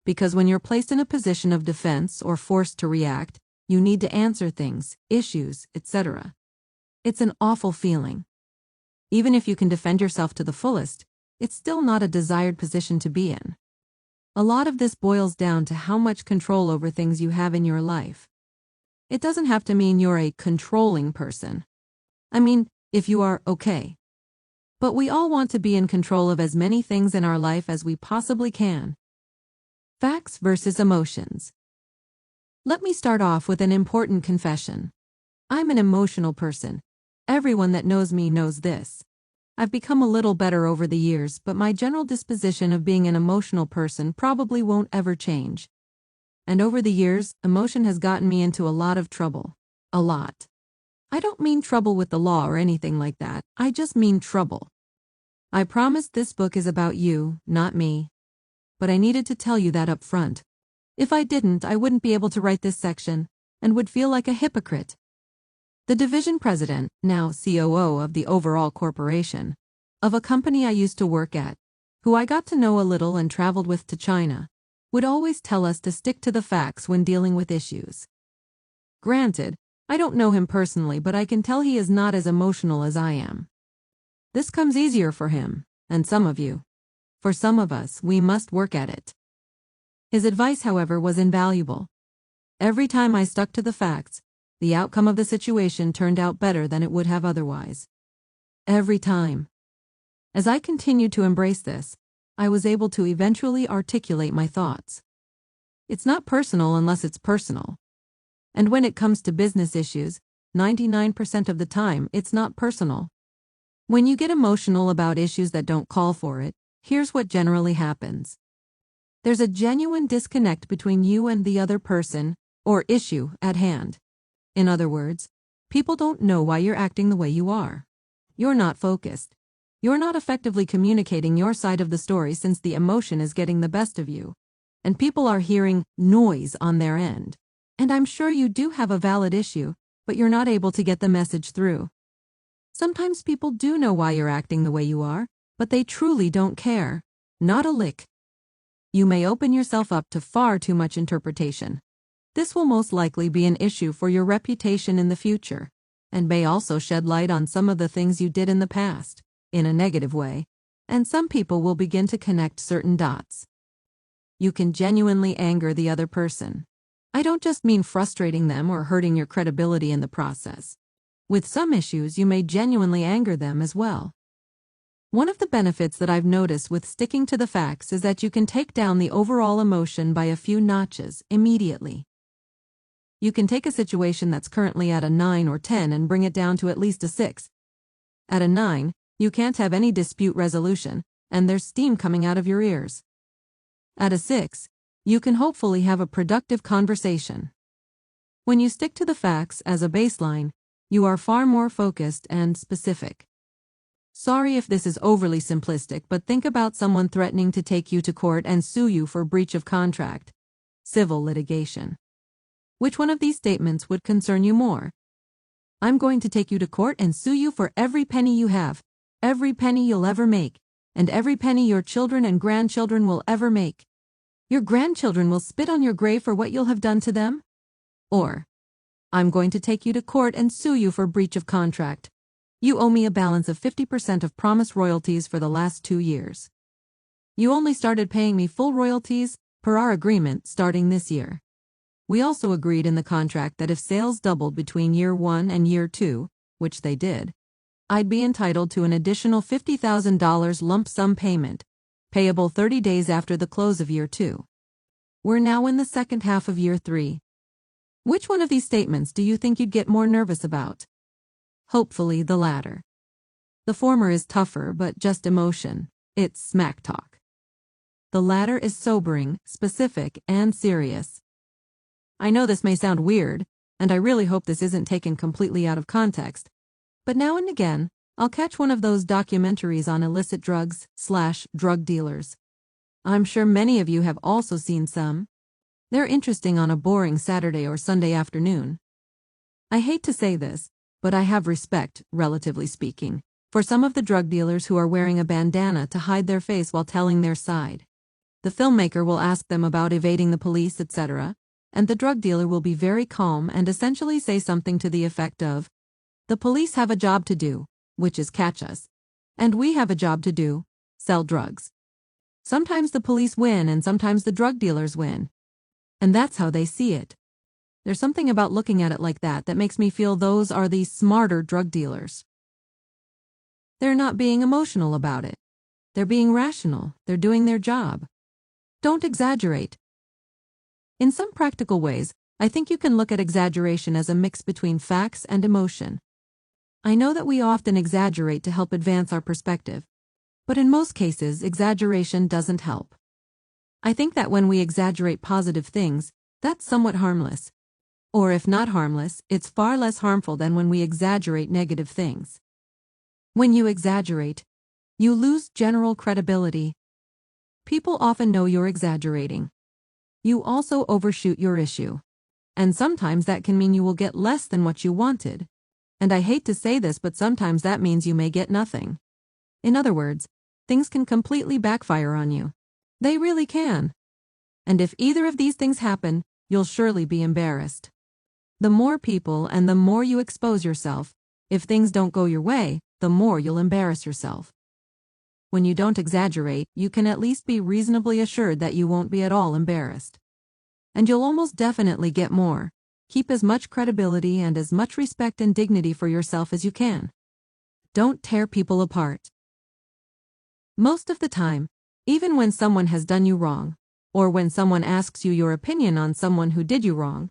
S1: Because when you're placed in a position of defense or forced to react, you need to answer things, issues, etc. It's an awful feeling. Even if you can defend yourself to the fullest, it's still not a desired position to be in. A lot of this boils down to how much control over things you have in your life. It doesn't have to mean you're a controlling person. I mean, if you are, okay. But we all want to be in control of as many things in our life as we possibly can. Facts versus emotions. Let me start off with an important confession. I'm an emotional person. Everyone that knows me knows this. I've become a little better over the years, but my general disposition of being an emotional person probably won't ever change. And over the years, emotion has gotten me into a lot of trouble. A lot. I don't mean trouble with the law or anything like that, I just mean trouble. I promise this book is about you, not me. But I needed to tell you that up front. If I didn't, I wouldn't be able to write this section, and would feel like a hypocrite. The division president, now COO of the overall corporation, of a company I used to work at, who I got to know a little and traveled with to China, would always tell us to stick to the facts when dealing with issues. Granted, I don't know him personally, but I can tell he is not as emotional as I am. This comes easier for him, and some of you. For some of us, we must work at it. His advice, however, was invaluable. Every time I stuck to the facts, the outcome of the situation turned out better than it would have otherwise. Every time. As I continued to embrace this, I was able to eventually articulate my thoughts. It's not personal unless it's personal. And when it comes to business issues, 99% of the time, it's not personal. When you get emotional about issues that don't call for it, Here's what generally happens. There's a genuine disconnect between you and the other person, or issue, at hand. In other words, people don't know why you're acting the way you are. You're not focused. You're not effectively communicating your side of the story since the emotion is getting the best of you. And people are hearing noise on their end. And I'm sure you do have a valid issue, but you're not able to get the message through. Sometimes people do know why you're acting the way you are, but they truly don't care. Not a lick. You may open yourself up to far too much interpretation. This will most likely be an issue for your reputation in the future, and may also shed light on some of the things you did in the past, in a negative way, and some people will begin to connect certain dots. You can genuinely anger the other person. I don't just mean frustrating them or hurting your credibility in the process. With some issues, you may genuinely anger them as well. One of the benefits that I've noticed with sticking to the facts is that you can take down the overall emotion by a few notches immediately. You can take a situation that's currently at a 9 or 10 and bring it down to at least a 6. At a 9, you can't have any dispute resolution, and there's steam coming out of your ears. At a 6, you can hopefully have a productive conversation. When you stick to the facts as a baseline, you are far more focused and specific. Sorry if this is overly simplistic, but think about someone threatening to take you to court and sue you for breach of contract, civil litigation. Which one of these statements would concern you more? I'm going to take you to court and sue you for every penny you have, every penny you'll ever make, and every penny your children and grandchildren will ever make. Your grandchildren will spit on your grave for what you'll have done to them? Or, I'm going to take you to court and sue you for breach of contract. You owe me a balance of 50% of promised royalties for the last 2 years. You only started paying me full royalties, per our agreement, starting this year. We also agreed in the contract that if sales doubled between year 1 and year 2, which they did, I'd be entitled to an additional $50,000 lump sum payment, payable 30 days after the close of year 2. We're now in the second half of year 3. Which one of these statements do you think you'd get more nervous about? Hopefully the latter. The former is tougher, but just emotion. It's smack talk. The latter is sobering, specific, and serious. I know this may sound weird, and I really hope this isn't taken completely out of context, but now and again, I'll catch one of those documentaries on illicit drugs/drug dealers. I'm sure many of you have also seen some. They're interesting on a boring Saturday or Sunday afternoon. I hate to say this, but I have respect, relatively speaking, for some of the drug dealers who are wearing a bandana to hide their face while telling their side. The filmmaker will ask them about evading the police, etc., and the drug dealer will be very calm and essentially say something to the effect of, "The police have a job to do, which is catch us, and we have a job to do, sell drugs." Sometimes the police win and sometimes the drug dealers win. And that's how they see it. There's something about looking at it like that that makes me feel those are the smarter drug dealers. They're not being emotional about it. They're being rational. They're doing their job. Don't exaggerate. In some practical ways, I think you can look at exaggeration as a mix between facts and emotion. I know that we often exaggerate to help advance our perspective, but in most cases, exaggeration doesn't help. I think that when we exaggerate positive things, that's somewhat harmless. Or if not harmless, it's far less harmful than when we exaggerate negative things. When you exaggerate, you lose general credibility. People often know you're exaggerating. You also overshoot your issue. And sometimes that can mean you will get less than what you wanted. And I hate to say this, but sometimes that means you may get nothing. In other words, things can completely backfire on you. They really can. And if either of these things happen, you'll surely be embarrassed. The more people and the more you expose yourself, if things don't go your way, the more you'll embarrass yourself. When you don't exaggerate, you can at least be reasonably assured that you won't be at all embarrassed. And you'll almost definitely get more. Keep as much credibility and as much respect and dignity for yourself as you can. Don't tear people apart. Most of the time, even when someone has done you wrong, or when someone asks you your opinion on someone who did you wrong,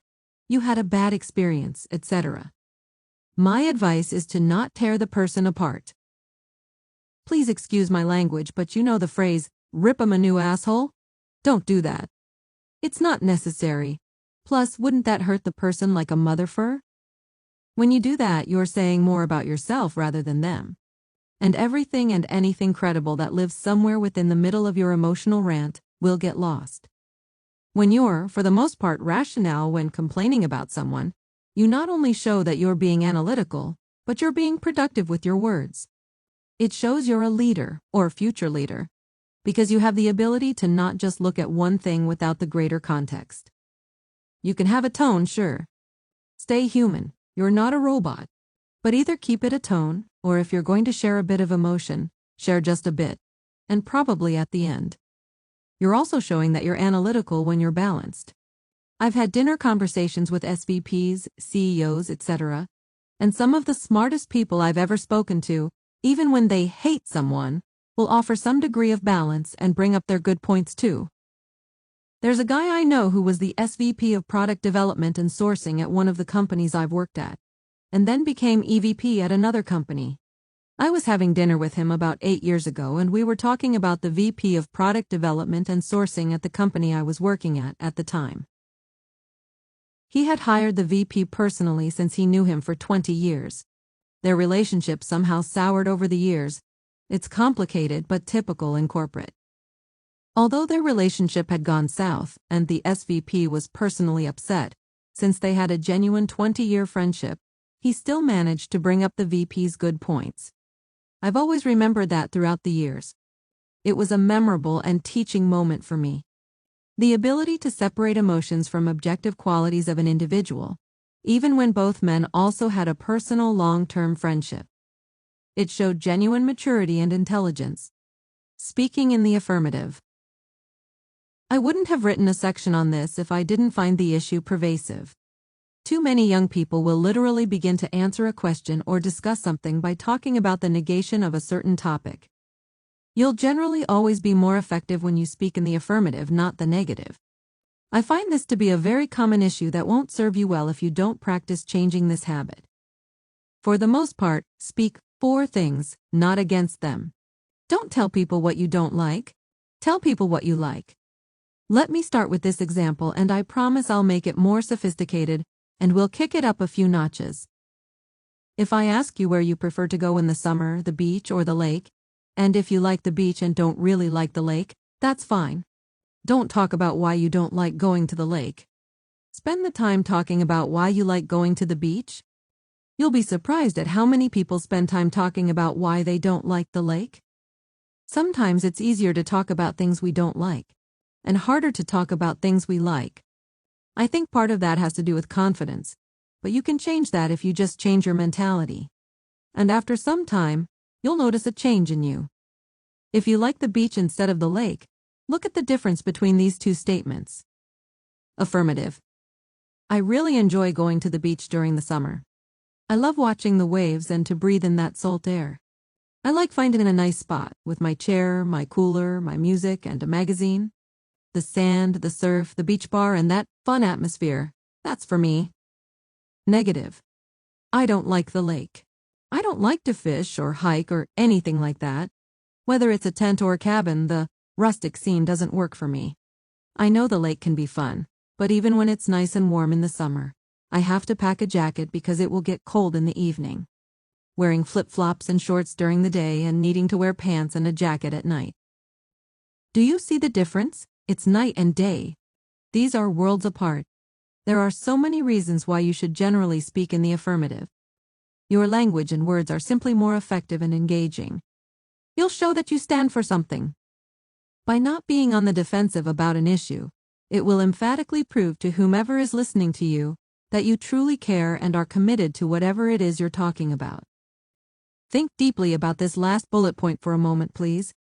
S1: you had a bad experience, etc., my advice is to not tear the person apart. Please excuse my language, but you know the phrase, rip 'em a new asshole? Don't do that. It's not necessary. Plus, wouldn't that hurt the person like a mother fur? When you do that, you're saying more about yourself rather than them. And everything and anything credible that lives somewhere within the middle of your emotional rant will get lost. When you're, for the most part, rational when complaining about someone, you not only show that you're being analytical, but you're being productive with your words. It shows you're a leader, or future leader, because you have the ability to not just look at one thing without the greater context. You can have a tone, sure. Stay human, you're not a robot. But either keep it a tone, or if you're going to share a bit of emotion, share just a bit, and probably at the end. You're also showing that you're analytical when you're balanced. I've had dinner conversations with SVPs, CEOs, etc., and some of the smartest people I've ever spoken to, even when they hate someone, will offer some degree of balance and bring up their good points too. There's a guy I know who was the SVP of product development and sourcing at one of the companies I've worked at, and then became EVP at another company. I was having dinner with him about 8 years ago, and we were talking about the VP of product development and sourcing at the company I was working at the time. He had hired the VP personally since he knew him for 20 years. Their relationship somehow soured over the years. It's complicated but typical in corporate. Although their relationship had gone south, and the SVP was personally upset, since they had a genuine 20-year friendship, he still managed to bring up the VP's good points. I've always remembered that throughout the years. It was a memorable and teaching moment for me. The ability to separate emotions from objective qualities of an individual, even when both men also had a personal long-term friendship. It showed genuine maturity and intelligence. Speaking in the affirmative. I wouldn't have written a section on this if I didn't find the issue pervasive. Too many young people will literally begin to answer a question or discuss something by talking about the negation of a certain topic. You'll generally always be more effective when you speak in the affirmative, not the negative. I find this to be a very common issue that won't serve you well if you don't practice changing this habit. For the most part, speak for things, not against them. Don't tell people what you don't like. Tell people what you like. Let me start with this example, and I promise I'll make it more sophisticated, and we'll kick it up a few notches. If I ask you where you prefer to go in the summer, the beach or the lake, and if you like the beach and don't really like the lake, that's fine. Don't talk about why you don't like going to the lake. Spend the time talking about why you like going to the beach. You'll be surprised at how many people spend time talking about why they don't like the lake. Sometimes it's easier to talk about things we don't like, and harder to talk about things we like. I think part of that has to do with confidence, but you can change that if you just change your mentality. And after some time, you'll notice a change in you. If you like the beach instead of the lake, look at the difference between these two statements. Affirmative. I really enjoy going to the beach during the summer. I love watching the waves and to breathe in that salt air. I like finding a nice spot with my chair, my cooler, my music, and a magazine. The sand, the surf, the beach bar, and that fun atmosphere, that's for me. Negative. I don't like the lake. I don't like to fish or hike or anything like that. Whether it's a tent or a cabin, the rustic scene doesn't work for me. I know the lake can be fun, but even when it's nice and warm in the summer, I have to pack a jacket because it will get cold in the evening. Wearing flip-flops and shorts during the day and needing to wear pants and a jacket at night. Do you see the difference? It's night and day. These are worlds apart. There are so many reasons why you should generally speak in the affirmative. Your language and words are simply more effective and engaging. You'll show that you stand for something. By not being on the defensive about an issue, it will emphatically prove to whomever is listening to you that you truly care and are committed to whatever it is you're talking about. Think deeply about this last bullet point for a moment, please.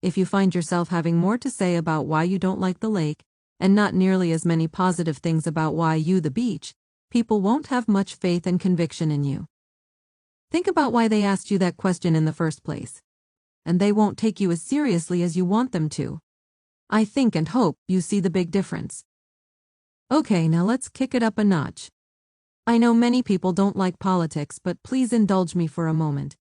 S1: If you find yourself having more to say about why you don't like the lake, and not nearly as many positive things about why you the beach, people won't have much faith and conviction in you. Think about why they asked you that question in the first place. And they won't take you as seriously as you want them to. I think and hope you see the big difference. Okay, now let's kick it up a notch. I know many people don't like politics, but please indulge me for a moment.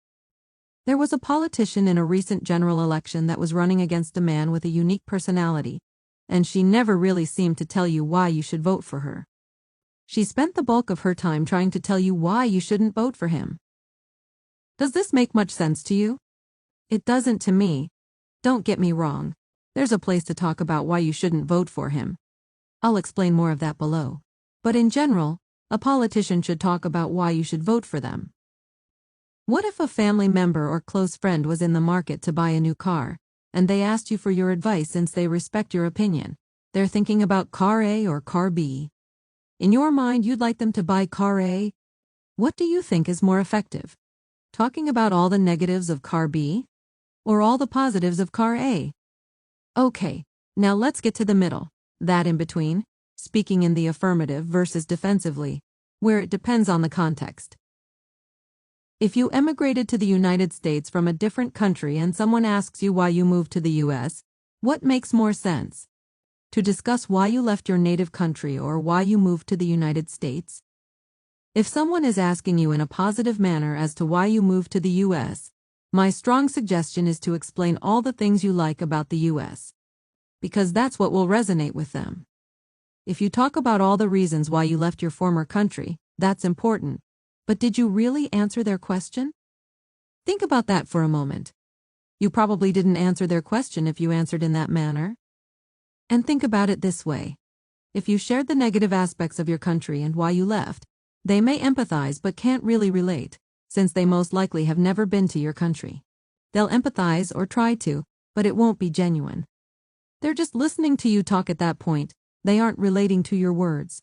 S1: There was a politician in a recent general election that was running against a man with a unique personality, and she never really seemed to tell you why you should vote for her. She spent the bulk of her time trying to tell you why you shouldn't vote for him. Does this make much sense to you? It doesn't to me. Don't get me wrong. There's a place to talk about why you shouldn't vote for him. I'll explain more of that below. But in general, a politician should talk about why you should vote for them. What if a family member or close friend was in the market to buy a new car, and they asked you for your advice since they respect your opinion? They're thinking about car A or car B. In your mind, you'd like them to buy car A. What do you think is more effective? Talking about all the negatives of car B? Or all the positives of car A? Okay, now let's get to the middle, that in between, speaking in the affirmative versus defensively, where it depends on the context. If you emigrated to the United States from a different country and someone asks you why you moved to the US, what makes more sense? To discuss why you left your native country or why you moved to the United States? If someone is asking you in a positive manner as to why you moved to the US, my strong suggestion is to explain all the things you like about the US. Because that's what will resonate with them. If you talk about all the reasons why you left your former country, that's important. But did you really answer their question? Think about that for a moment. You probably didn't answer their question if you answered in that manner. And think about it this way. If you shared the negative aspects of your country and why you left, they may empathize but can't really relate, since they most likely have never been to your country. They'll empathize or try to, but it won't be genuine. They're just listening to you talk at that point. They aren't relating to your words.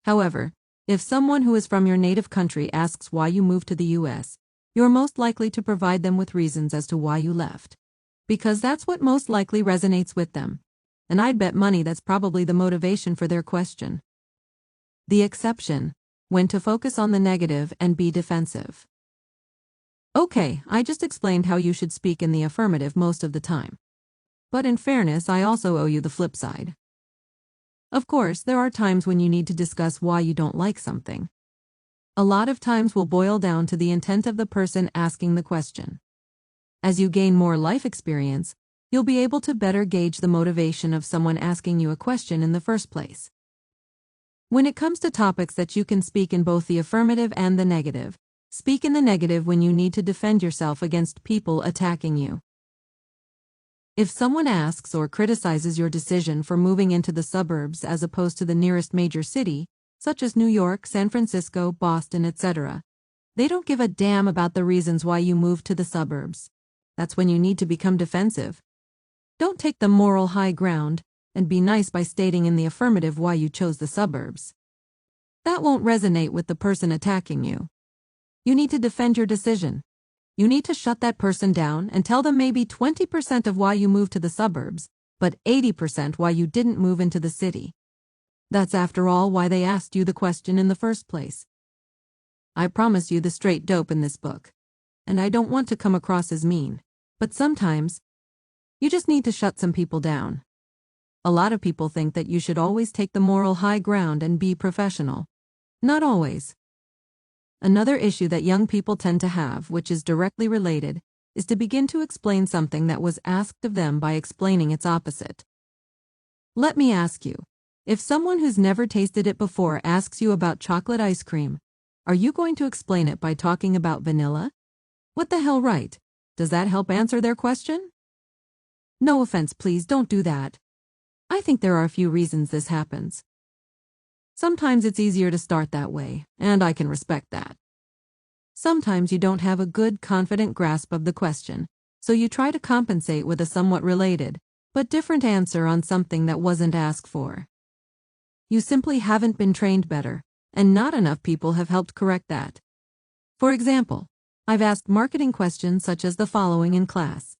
S1: However, if someone who is from your native country asks why you moved to the US, you're most likely to provide them with reasons as to why you left. Because that's what most likely resonates with them. And I'd bet money that's probably the motivation for their question. The exception, when to focus on the negative and be defensive. Okay, I just explained how you should speak in the affirmative most of the time. But in fairness, I also owe you the flip side. Of course, there are times when you need to discuss why you don't like something. A lot of times will boil down to the intent of the person asking the question. As you gain more life experience, you'll be able to better gauge the motivation of someone asking you a question in the first place. When it comes to topics that you can speak in both the affirmative and the negative, speak in the negative when you need to defend yourself against people attacking you. If someone asks or criticizes your decision for moving into the suburbs as opposed to the nearest major city, such as New York, San Francisco, Boston, etc., they don't give a damn about the reasons why you moved to the suburbs. That's when you need to become defensive. Don't take the moral high ground and be nice by stating in the affirmative why you chose the suburbs. That won't resonate with the person attacking you. You need to defend your decision. You need to shut that person down and tell them maybe 20% of why you moved to the suburbs, but 80% why you didn't move into the city. That's after all why they asked you the question in the first place. I promise you the straight dope in this book. And I don't want to come across as mean, but sometimes you just need to shut some people down. A lot of people think that you should always take the moral high ground and be professional. Not always. Another issue that young people tend to have, which is directly related, is to begin to explain something that was asked of them by explaining its opposite. Let me ask you, if someone who's never tasted it before asks you about chocolate ice cream, are you going to explain it by talking about vanilla? What the hell, right? Does that help answer their question? No offense, please don't do that. I think there are a few reasons this happens. Sometimes it's easier to start that way, and I can respect that. Sometimes you don't have a good, confident grasp of the question, so you try to compensate with a somewhat related, but different answer on something that wasn't asked for. You simply haven't been trained better, and not enough people have helped correct that. For example, I've asked marketing questions such as the following in class.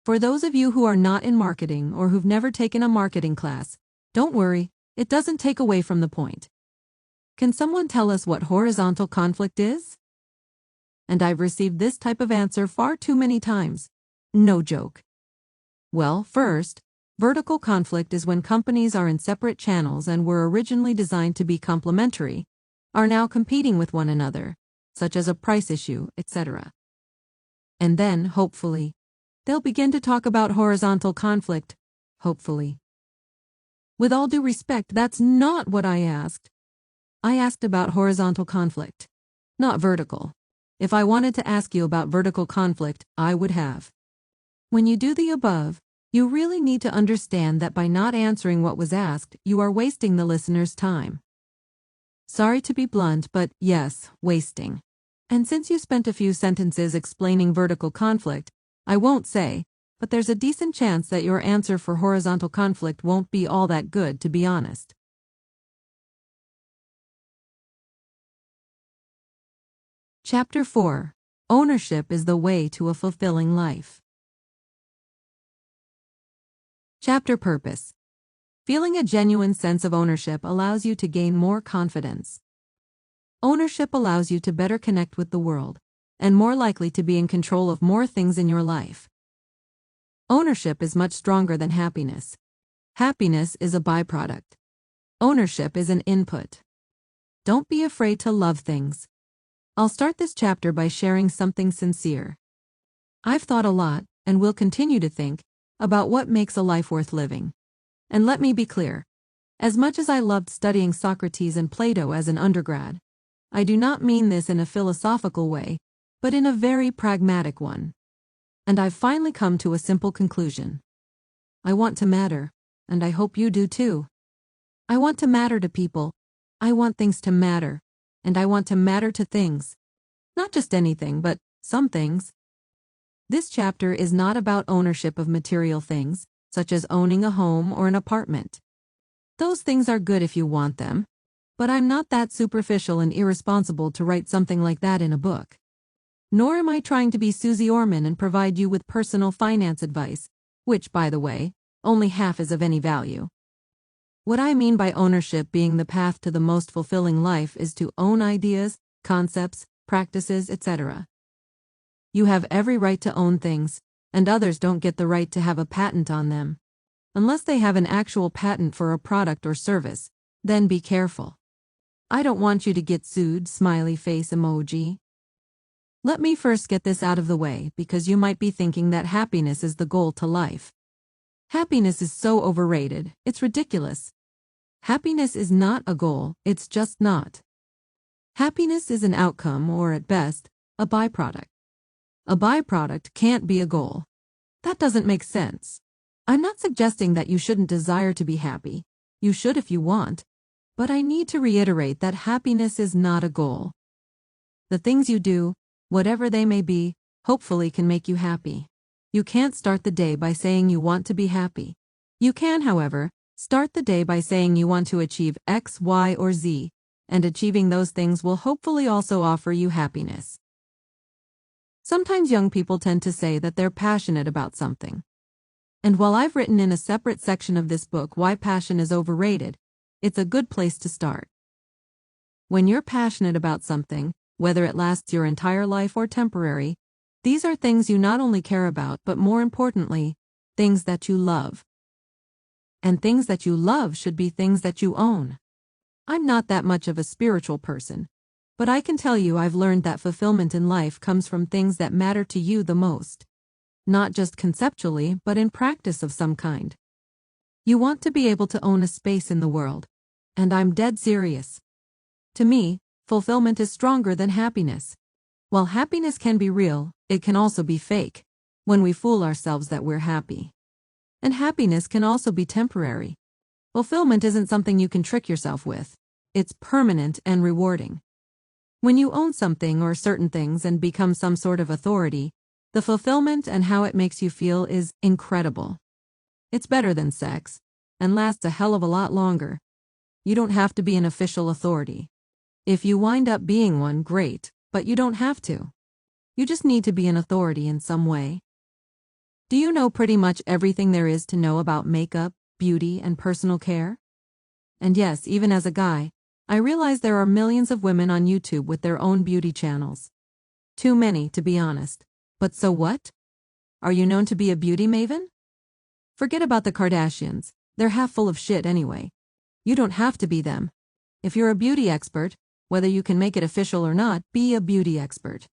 S1: For those of you who are not in marketing or who've never taken a marketing class, don't worry. It doesn't take away from the point. Can someone tell us what horizontal conflict is? And I've received this type of answer far too many times. No joke. Well, first, vertical conflict is when companies are in separate channels and were originally designed to be complementary, are now competing with one another, such as a price issue, etc. And then, hopefully, they'll begin to talk about horizontal conflict. Hopefully. With all due respect, that's not what I asked. I asked about horizontal conflict, not vertical. If I wanted to ask you about vertical conflict, I would have. When you do the above, you really need to understand that by not answering what was asked, you are wasting the listener's time. Sorry to be blunt, but yes, wasting. And since you spent a few sentences explaining vertical conflict, I won't say, but there's a decent chance that your answer for horizontal conflict won't be all that good, to be honest. Chapter 4. Ownership is the way to a fulfilling life. Chapter Purpose. Feeling a genuine sense of ownership allows you to gain more confidence. Ownership allows you to better connect with the world, and more likely to be in control of more things in your life. Ownership is much stronger than happiness. Happiness is a byproduct. Ownership is an input. Don't be afraid to love things. I'll start this chapter by sharing something sincere. I've thought a lot, and will continue to think, about what makes a life worth living. And let me be clear. As much as I loved studying Socrates and Plato as an undergrad, I do not mean this in a philosophical way, but in a very pragmatic one. And I've finally come to a simple conclusion. I want to matter, and I hope you do too. I want to matter to people. I want things to matter, and I want to matter to things. Not just anything, but some things. This chapter is not about ownership of material things, such as owning a home or an apartment. Those things are good if you want them, but I'm not that superficial and irresponsible to write something like that in a book. Nor am I trying to be Susie Orman and provide you with personal finance advice, which, by the way, only half is of any value. What I mean by ownership being the path to the most fulfilling life is to own ideas, concepts, practices, etc. You have every right to own things, and others don't get the right to have a patent on them. Unless they have an actual patent for a product or service, then be careful. I don't want you to get sued, smiley face emoji. Let me first get this out of the way, because you might be thinking that happiness is the goal to life. Happiness is so overrated, it's ridiculous. Happiness is not a goal, it's just not. Happiness is an outcome, or at best, a byproduct. A byproduct can't be a goal. That doesn't make sense. I'm not suggesting that you shouldn't desire to be happy. You should if you want. But I need to reiterate that happiness is not a goal. The things you do, whatever they may be, hopefully can make you happy. You can't start the day by saying you want to be happy. You can, however, start the day by saying you want to achieve X, Y, or Z, and achieving those things will hopefully also offer you happiness. Sometimes young people tend to say that they're passionate about something. And while I've written in a separate section of this book why passion is overrated, it's a good place to start. When you're passionate about something, whether it lasts your entire life or temporary, these are things you not only care about, but more importantly, things that you love. And things that you love should be things that you own. I'm not that much of a spiritual person, but I can tell you I've learned that fulfillment in life comes from things that matter to you the most. Not just conceptually, but in practice of some kind. You want to be able to own a space in the world. And I'm dead serious. To me, fulfillment is stronger than happiness. While happiness can be real, it can also be fake, when we fool ourselves that we're happy. And happiness can also be temporary. Fulfillment isn't something you can trick yourself with. It's permanent and rewarding. When you own something or certain things and become some sort of authority, the fulfillment and how it makes you feel is incredible. It's better than sex, and lasts a hell of a lot longer. You don't have to be an official authority. If you wind up being one, great, but you don't have to. You just need to be an authority in some way. Do you know pretty much everything there is to know about makeup, beauty, and personal care? And yes, even as a guy, I realize there are millions of women on YouTube with their own beauty channels. Too many, to be honest. But so what? Are you known to be a beauty maven? Forget about the Kardashians. They're half full of shit anyway. You don't have to be them. If you're a beauty expert, whether you can make it official or not, be a beauty expert.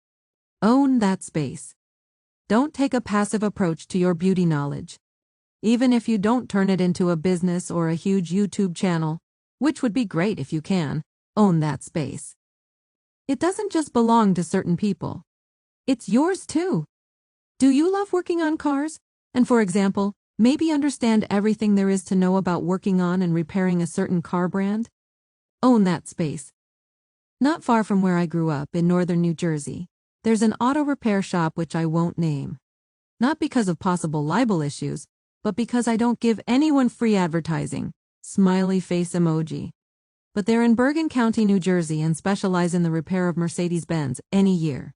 S1: Own that space. Don't take a passive approach to your beauty knowledge. Even if you don't turn it into a business or a huge YouTube channel, which would be great if you can, own that space. It doesn't just belong to certain people. It's yours too. Do you love working on cars? And for example, maybe understand everything there is to know about working on and repairing a certain car brand? Own that space. Not far from where I grew up in northern New Jersey, there's an auto repair shop which I won't name. Not because of possible libel issues, but because I don't give anyone free advertising. Smiley face emoji. But they're in Bergen County, New Jersey and specialize in the repair of Mercedes-Benz any year.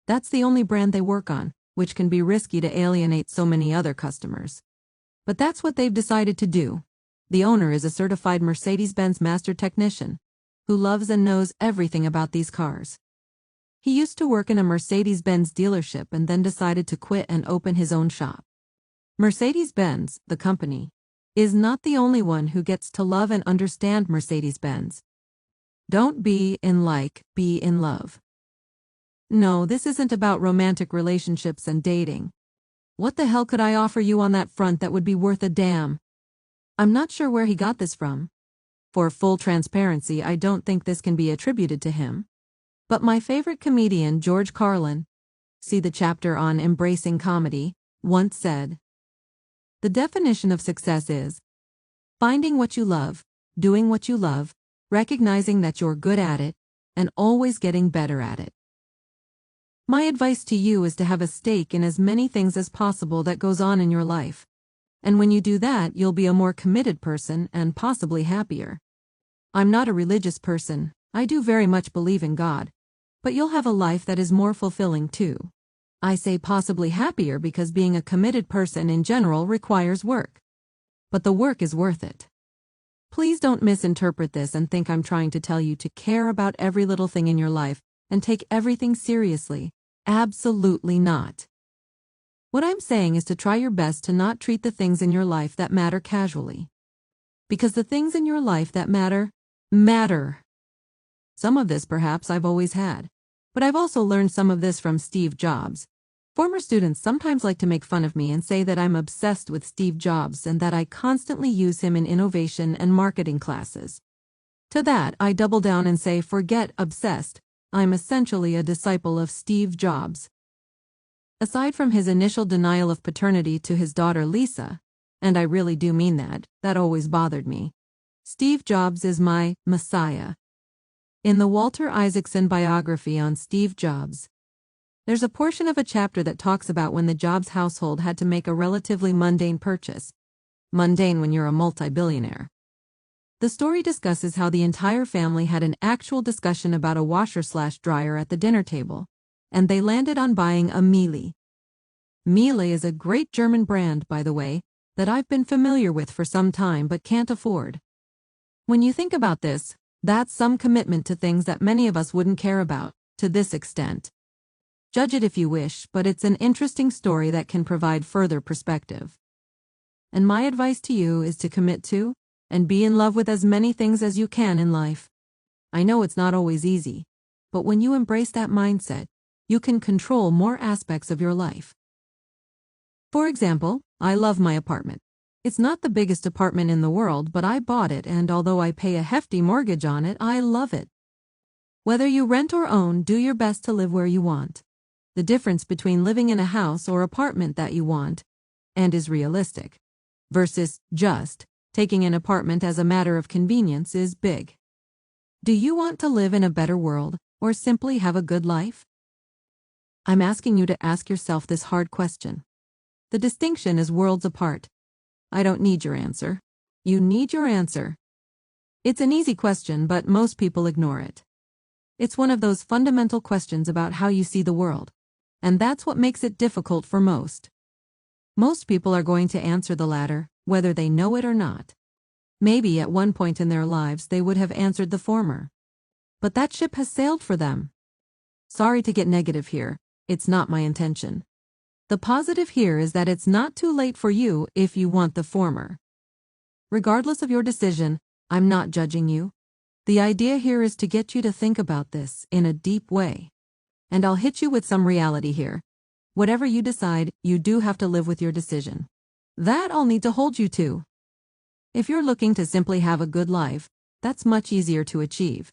S1: That's the only brand they work on, which can be risky to alienate so many other customers. But that's what they've decided to do. The owner is a certified Mercedes-Benz master technician who loves and knows everything about these cars. He used to work in a Mercedes-Benz dealership and then decided to quit and open his own shop. Mercedes-Benz, the company, is not the only one who gets to love and understand Mercedes-Benz. Don't be in like, be in love. No, this isn't about romantic relationships and dating. What the hell could I offer you on that front that would be worth a damn? I'm not sure where he got this from. For full transparency, I don't think this can be attributed to him. But my favorite comedian, George Carlin, see the chapter on embracing comedy, once said, "The definition of success is finding what you love, doing what you love, recognizing that you're good at it, and always getting better at it." My advice to you is to have a stake in as many things as possible that goes on in your life. And when you do that, you'll be a more committed person and possibly happier. I'm not a religious person, I do very much believe in God, but you'll have a life that is more fulfilling too. I say possibly happier because being a committed person in general requires work. But the work is worth it. Please don't misinterpret this and think I'm trying to tell you to care about every little thing in your life and take everything seriously. Absolutely not. What I'm saying is to try your best to not treat the things in your life that matter casually. Because the things in your life that matter. Some of this perhaps I've always had. But I've also learned some of this from Steve Jobs. Former students sometimes like to make fun of me and say that I'm obsessed with Steve Jobs and that I constantly use him in innovation and marketing classes. To that, I double down and say, forget obsessed, I'm essentially a disciple of Steve Jobs. Aside from his initial denial of paternity to his daughter Lisa, and I really do mean that always bothered me, Steve Jobs is my messiah. In the Walter Isaacson biography on Steve Jobs, there's a portion of a chapter that talks about when the Jobs household had to make a relatively mundane purchase. Mundane when you're a multi-billionaire. The story discusses how the entire family had an actual discussion about a washer/dryer at the dinner table, and they landed on buying a Miele. Miele is a great German brand, by the way, that I've been familiar with for some time but can't afford. When you think about this, that's some commitment to things that many of us wouldn't care about, to this extent. Judge it if you wish, but it's an interesting story that can provide further perspective. And my advice to you is to commit to, and be in love with as many things as you can in life. I know it's not always easy, but when you embrace that mindset, you can control more aspects of your life. For example, I love my apartment. It's not the biggest apartment in the world, but I bought it, and although I pay a hefty mortgage on it, I love it. Whether you rent or own, do your best to live where you want. The difference between living in a house or apartment that you want, and is realistic, versus just taking an apartment as a matter of convenience is big. Do you want to live in a better world, or simply have a good life? I'm asking you to ask yourself this hard question. The distinction is worlds apart. I don't need your answer. You need your answer. It's an easy question, but most people ignore it. It's one of those fundamental questions about how you see the world, and that's what makes it difficult for most. Most people are going to answer the latter, whether they know it or not. Maybe at one point in their lives they would have answered the former. But that ship has sailed for them. Sorry to get negative here, it's not my intention. The positive here is that it's not too late for you if you want the former. Regardless of your decision, I'm not judging you. The idea here is to get you to think about this in a deep way. And I'll hit you with some reality here. Whatever you decide, you do have to live with your decision. That I'll need to hold you to. If you're looking to simply have a good life, that's much easier to achieve.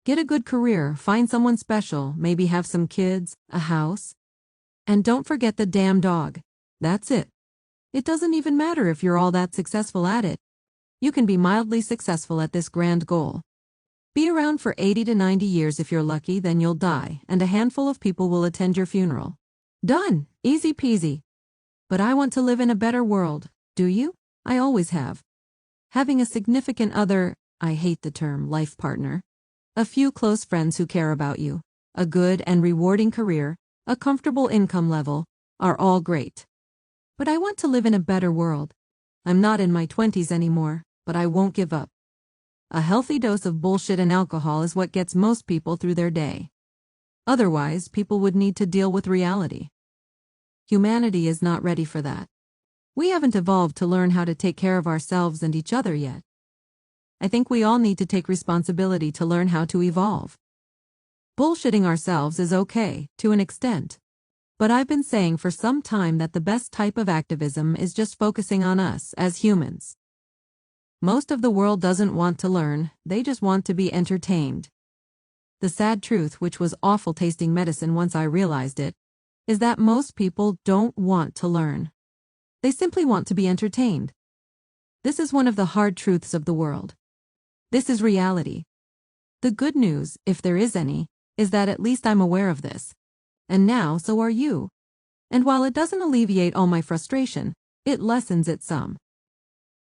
S1: Get a good career, find someone special, maybe have some kids, a house. And don't forget the damn dog. That's it. It doesn't even matter if you're all that successful at it. You can be mildly successful at this grand goal. Be around for 80 to 90 years if you're lucky, then you'll die, and a handful of people will attend your funeral. Done. Easy peasy. But I want to live in a better world. Do you? I always have. Having a significant other, I hate the term life partner, a few close friends who care about you, a good and rewarding career, a comfortable income level, are all great. But I want to live in a better world. I'm not in my 20s anymore, but I won't give up. A healthy dose of bullshit and alcohol is what gets most people through their day. Otherwise, people would need to deal with reality. Humanity is not ready for that. We haven't evolved to learn how to take care of ourselves and each other yet. I think we all need to take responsibility to learn how to evolve. Bullshitting ourselves is okay, to an extent. But I've been saying for some time that the best type of activism is just focusing on us as humans. Most of the world doesn't want to learn, they just want to be entertained. The sad truth, which was awful tasting medicine once I realized it, is that most people don't want to learn. They simply want to be entertained. This is one of the hard truths of the world. This is reality. The good news, if there is any, is that at least I'm aware of this. And now so are you. And while it doesn't alleviate all my frustration, it lessens it some.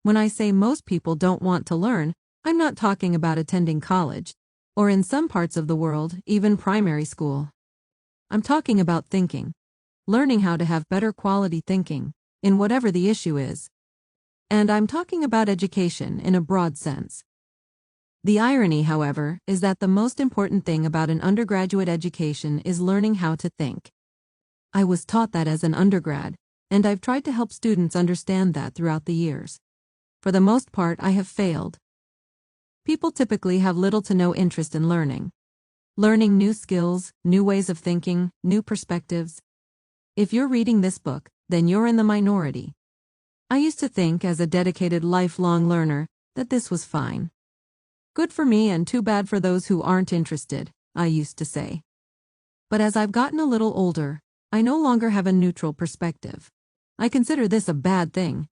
S1: When I say most people don't want to learn, I'm not talking about attending college, or in some parts of the world, even primary school. I'm talking about thinking, learning how to have better quality thinking, in whatever the issue is. And I'm talking about education in a broad sense. The irony, however, is that the most important thing about an undergraduate education is learning how to think. I was taught that as an undergrad, and I've tried to help students understand that throughout the years. For the most part, I have failed. People typically have little to no interest in learning. Learning new skills, new ways of thinking, new perspectives. If you're reading this book, then you're in the minority. I used to think, as a dedicated lifelong learner, that this was fine. Good for me and too bad for those who aren't interested, I used to say. But as I've gotten a little older, I no longer have a neutral perspective. I consider this a bad thing.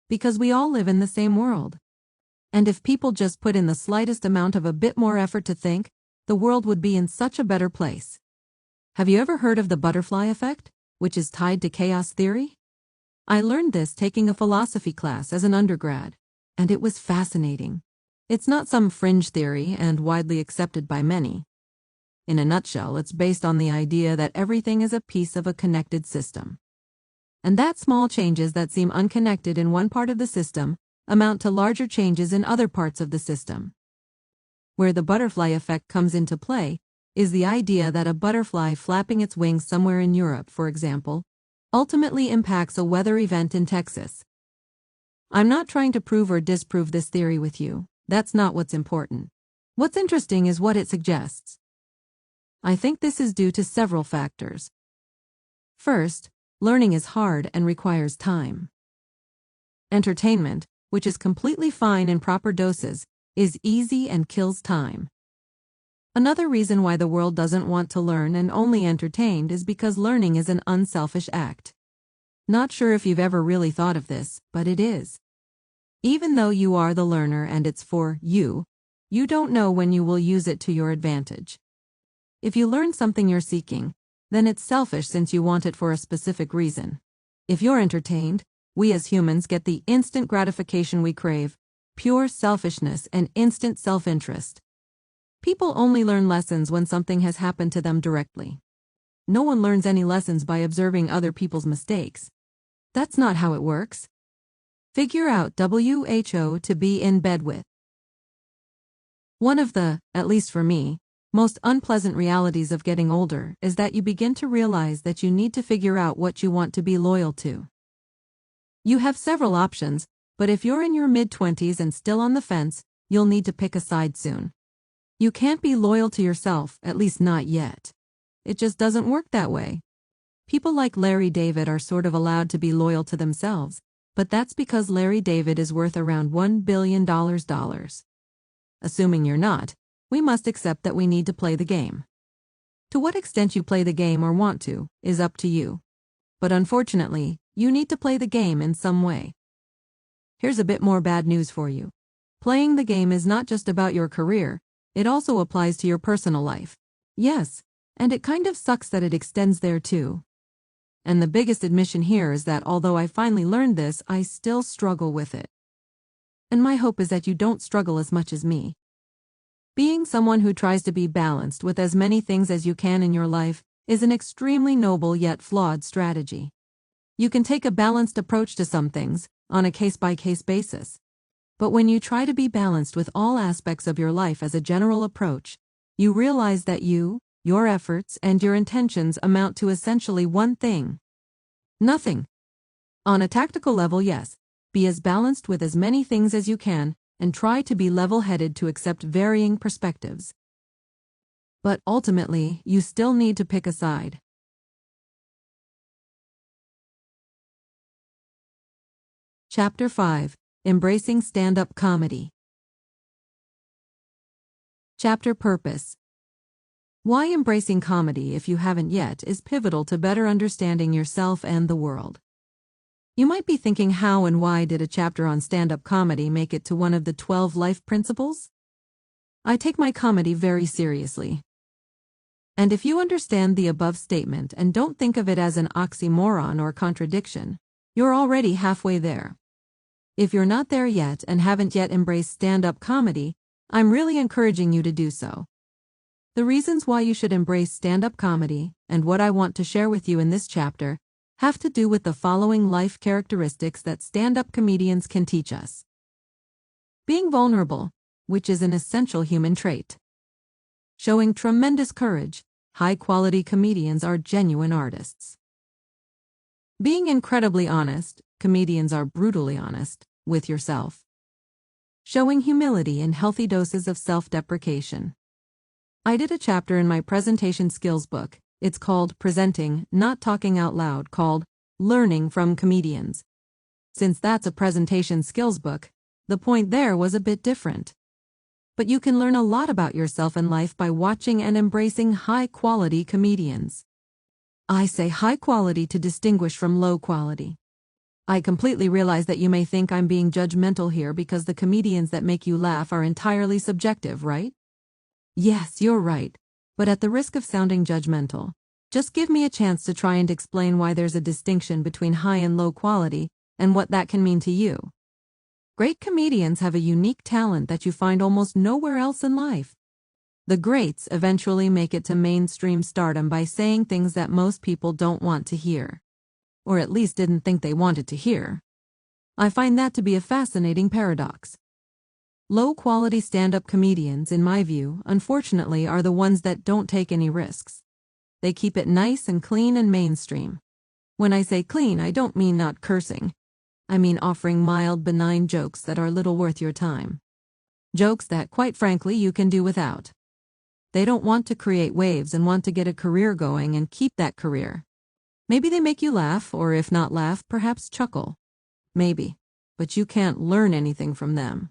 S1: Because we all live in the same world. And if people just put in the slightest amount of a bit more effort to think, the world would be in such a better place. Have you ever heard of the butterfly effect, which is tied to chaos theory? I learned this taking a philosophy class as an undergrad, and it was fascinating. It's not some fringe theory and widely accepted by many. In a nutshell, it's based on the idea that everything is a piece of a connected system. And that small changes that seem unconnected in one part of the system amount to larger changes in other parts of the system. Where the butterfly effect comes into play is the idea that a butterfly flapping its wings somewhere in Europe, for example, ultimately impacts a weather event in Texas. I'm not trying to prove or disprove this theory with you. That's not what's important. What's interesting is what it suggests. I think this is due to several factors. First, learning is hard and requires time. Entertainment, which is completely fine in proper doses, is easy and kills time. Another reason why the world doesn't want to learn and only entertained is because learning is an unselfish act. Not sure if you've ever really thought of this, but it is. Even though you are the learner and it's for you, you don't know when you will use it to your advantage. If you learn something you're seeking, then it's selfish since you want it for a specific reason. If you're entertained, we as humans get the instant gratification we crave, pure selfishness and instant self-interest. People only learn lessons when something has happened to them directly. No one learns any lessons by observing other people's mistakes. That's not how it works. Figure out WHO to be in bed with. One of the, at least for me, most unpleasant realities of getting older is that you begin to realize that you need to figure out what you want to be loyal to. You have several options, but if you're in your mid-20s and still on the fence, you'll need to pick a side soon. You can't be loyal to yourself, at least not yet. It just doesn't work that way. People like Larry David are sort of allowed to be loyal to themselves, but that's because Larry David is worth around $1 billion. Assuming you're not, we must accept that we need to play the game. To what extent you play the game or want to, is up to you. But unfortunately, you need to play the game in some way. Here's a bit more bad news for you. Playing the game is not just about your career, it also applies to your personal life. Yes, and it kind of sucks that it extends there too. And the biggest admission here is that although I finally learned this, I still struggle with it. And my hope is that you don't struggle as much as me. Being someone who tries to be balanced with as many things as you can in your life is an extremely noble yet flawed strategy. You can take a balanced approach to some things, on a case-by-case basis. But when you try to be balanced with all aspects of your life as a general approach, you realize that your efforts and your intentions amount to essentially one thing. Nothing. On a tactical level, yes, be as balanced with as many things as you can, and try to be level-headed to accept varying perspectives. But ultimately, you still need to pick a side. Chapter 5. Embracing Stand-Up Comedy. Chapter Purpose. Why embracing comedy, if you haven't yet, is pivotal to better understanding yourself and the world. You might be thinking, how and why did a chapter on stand-up comedy make it to one of the 12 life principles? I take my comedy very seriously. And if you understand the above statement and don't think of it as an oxymoron or contradiction, you're already halfway there. If you're not there yet and haven't yet embraced stand-up comedy, I'm really encouraging you to do so. The reasons why you should embrace stand-up comedy, and what I want to share with you in this chapter, have to do with the following life characteristics that stand-up comedians can teach us. Being vulnerable, which is an essential human trait. Showing tremendous courage, high-quality comedians are genuine artists. Being incredibly honest, comedians are brutally honest, with yourself. Showing humility and healthy doses of self-deprecation. I did a chapter in my presentation skills book. It's called Presenting, Not Talking Out Loud, called Learning from Comedians. Since that's a presentation skills book, the point there was a bit different. But you can learn a lot about yourself and life by watching and embracing high-quality comedians. I say high quality to distinguish from low quality. I completely realize that you may think I'm being judgmental here because the comedians that make you laugh are entirely subjective, right? Yes, you're right. But at the risk of sounding judgmental, just give me a chance to try and explain why there's a distinction between high and low quality, and what that can mean to you. Great comedians have a unique talent that you find almost nowhere else in life. The greats eventually make it to mainstream stardom by saying things that most people don't want to hear. Or at least didn't think they wanted to hear. I find that to be a fascinating paradox. Low-quality stand-up comedians, in my view, unfortunately, are the ones that don't take any risks. They keep it nice and clean and mainstream. When I say clean, I don't mean not cursing. I mean offering mild, benign jokes that are little worth your time. Jokes that, quite frankly, you can do without. They don't want to create waves and want to get a career going and keep that career. Maybe they make you laugh, or if not laugh, perhaps chuckle. Maybe. But you can't learn anything from them.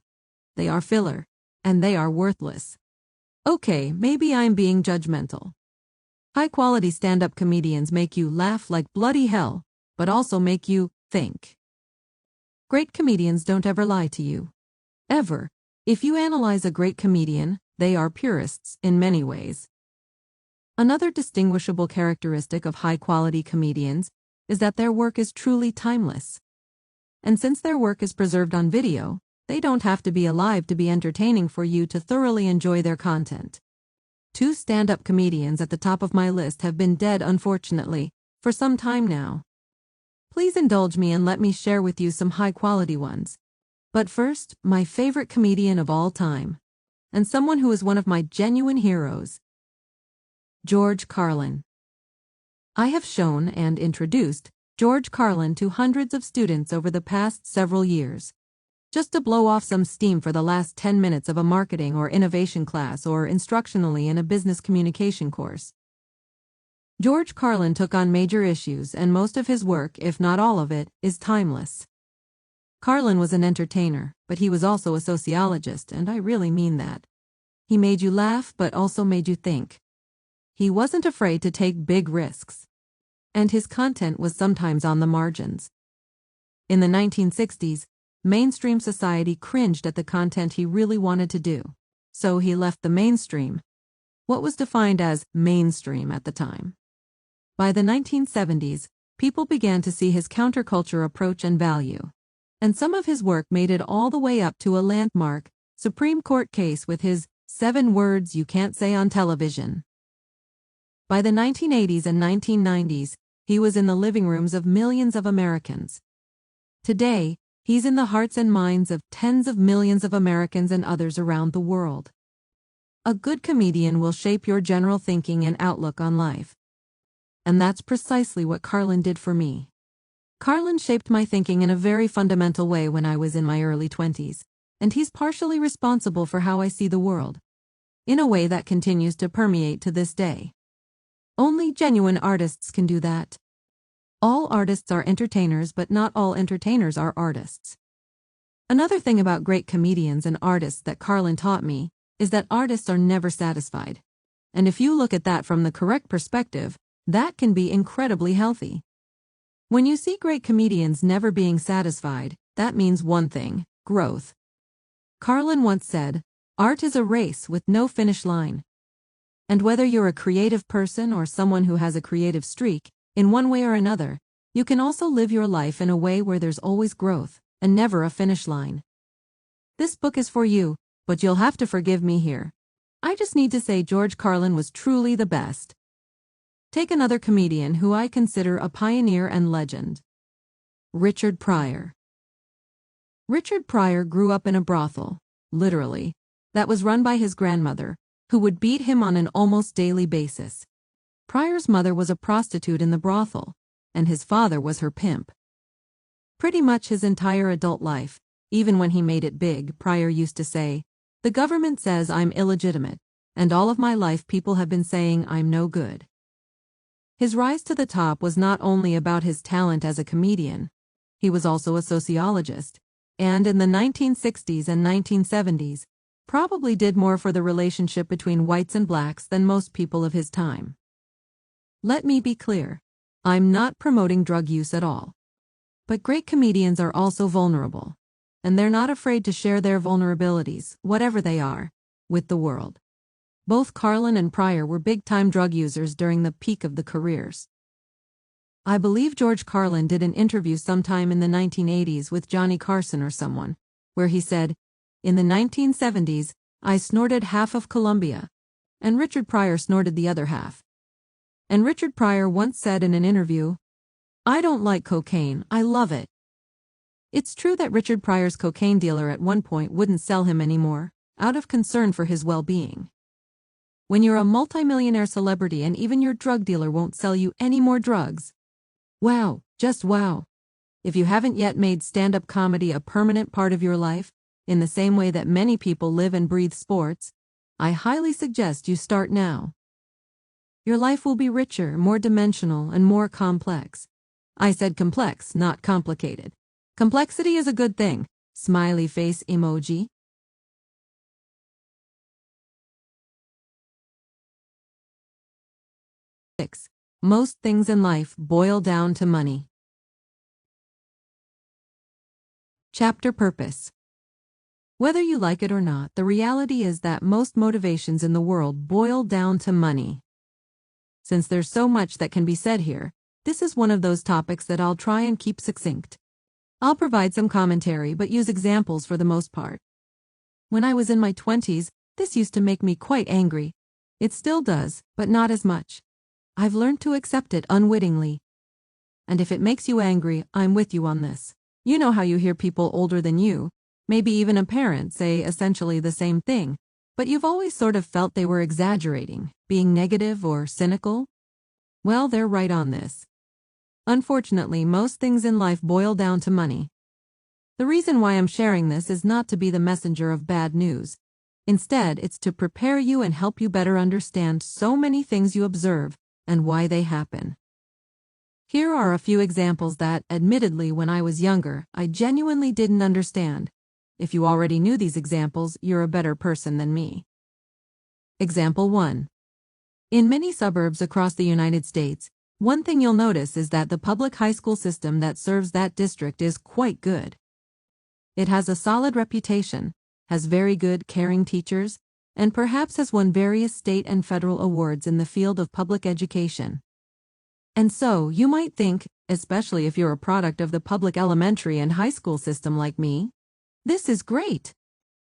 S1: They are filler, and they are worthless. Okay, maybe I'm being judgmental. High-quality stand-up comedians make you laugh like bloody hell, but also make you think. Great comedians don't ever lie to you. Ever. If you analyze a great comedian, they are purists in many ways. Another distinguishable characteristic of high-quality comedians is that their work is truly timeless. And since their work is preserved on video, they don't have to be alive to be entertaining for you to thoroughly enjoy their content. 2 stand-up comedians at the top of my list have been dead, unfortunately, for some time now. Please indulge me and let me share with you some high-quality ones. But first, my favorite comedian of all time, and someone who is one of my genuine heroes. George Carlin. I have shown and introduced George Carlin to hundreds of students over the past several years. Just to blow off some steam for the last 10 minutes of a marketing or innovation class or instructionally in a business communication course. George Carlin took on major issues, and most of his work, if not all of it, is timeless. Carlin was an entertainer, but he was also a sociologist, and I really mean that. He made you laugh, but also made you think. He wasn't afraid to take big risks. And his content was sometimes on the margins. In the 1960s, mainstream society cringed at the content he really wanted to do. So he left the mainstream, what was defined as mainstream at the time. By the 1970s, people began to see his counterculture approach and value. And some of his work made it all the way up to a landmark Supreme Court case with his 7 words you can't say on television. By the 1980s and 1990s, he was in the living rooms of millions of Americans. Today, he's in the hearts and minds of tens of millions of Americans and others around the world. A good comedian will shape your general thinking and outlook on life. And that's precisely what Carlin did for me. Carlin shaped my thinking in a very fundamental way when I was in my early 20s, and he's partially responsible for how I see the world, in a way that continues to permeate to this day. Only genuine artists can do that. All artists are entertainers, but not all entertainers are artists. Another thing about great comedians and artists that Carlin taught me is that artists are never satisfied. And if you look at that from the correct perspective, that can be incredibly healthy. When you see great comedians never being satisfied, that means one thing: growth. Carlin once said, "Art is a race with no finish line." And whether you're a creative person or someone who has a creative streak, in one way or another, you can also live your life in a way where there's always growth, and never a finish line. This book is for you, but you'll have to forgive me here. I just need to say George Carlin was truly the best. Take another comedian who I consider a pioneer and legend. Richard Pryor. Richard Pryor grew up in a brothel, literally, that was run by his grandmother, who would beat him on an almost daily basis. Pryor's mother was a prostitute in the brothel, and his father was her pimp. Pretty much his entire adult life, even when he made it big, Pryor used to say, "The government says I'm illegitimate, and all of my life people have been saying I'm no good." His rise to the top was not only about his talent as a comedian, he was also a sociologist, and in the 1960s and 1970s, probably did more for the relationship between whites and blacks than most people of his time. Let me be clear, I'm not promoting drug use at all. But great comedians are also vulnerable, and they're not afraid to share their vulnerabilities, whatever they are, with the world. Both Carlin and Pryor were big-time drug users during the peak of the careers. I believe George Carlin did an interview sometime in the 1980s with Johnny Carson or someone, where he said, "In the 1970s, I snorted half of Columbia, and Richard Pryor snorted the other half." And Richard Pryor once said in an interview, "I don't like cocaine, I love it." It's true that Richard Pryor's cocaine dealer at one point wouldn't sell him anymore, out of concern for his well-being. When you're a multimillionaire celebrity and even your drug dealer won't sell you any more drugs. Wow, just wow. If you haven't yet made stand-up comedy a permanent part of your life, in the same way that many people live and breathe sports, I highly suggest you start now. Your life will be richer, more dimensional, and more complex. I said complex, not complicated. Complexity is a good thing. Smiley face emoji. 6. Most things in life boil down to money. Chapter Purpose. Whether you like it or not, the reality is that most motivations in the world boil down to money. Since there's so much that can be said here, this is one of those topics that I'll try and keep succinct. I'll provide some commentary but use examples for the most part. When I was in my 20s, this used to make me quite angry. It still does, but not as much. I've learned to accept it unwittingly. And if it makes you angry, I'm with you on this. You know how you hear people older than you, maybe even a parent, say essentially the same thing, but you've always sort of felt they were exaggerating, being negative or cynical? Well, they're right on this. Unfortunately, most things in life boil down to money. The reason why I'm sharing this is not to be the messenger of bad news. Instead, it's to prepare you and help you better understand so many things you observe and why they happen. Here are a few examples that, admittedly, when I was younger, I genuinely didn't understand. If you already knew these examples, you're a better person than me. Example 1. In many suburbs across the United States, one thing you'll notice is that the public high school system that serves that district is quite good. It has a solid reputation, has very good, caring teachers, and perhaps has won various state and federal awards in the field of public education. And so, you might think, especially if you're a product of the public elementary and high school system like me, this is great.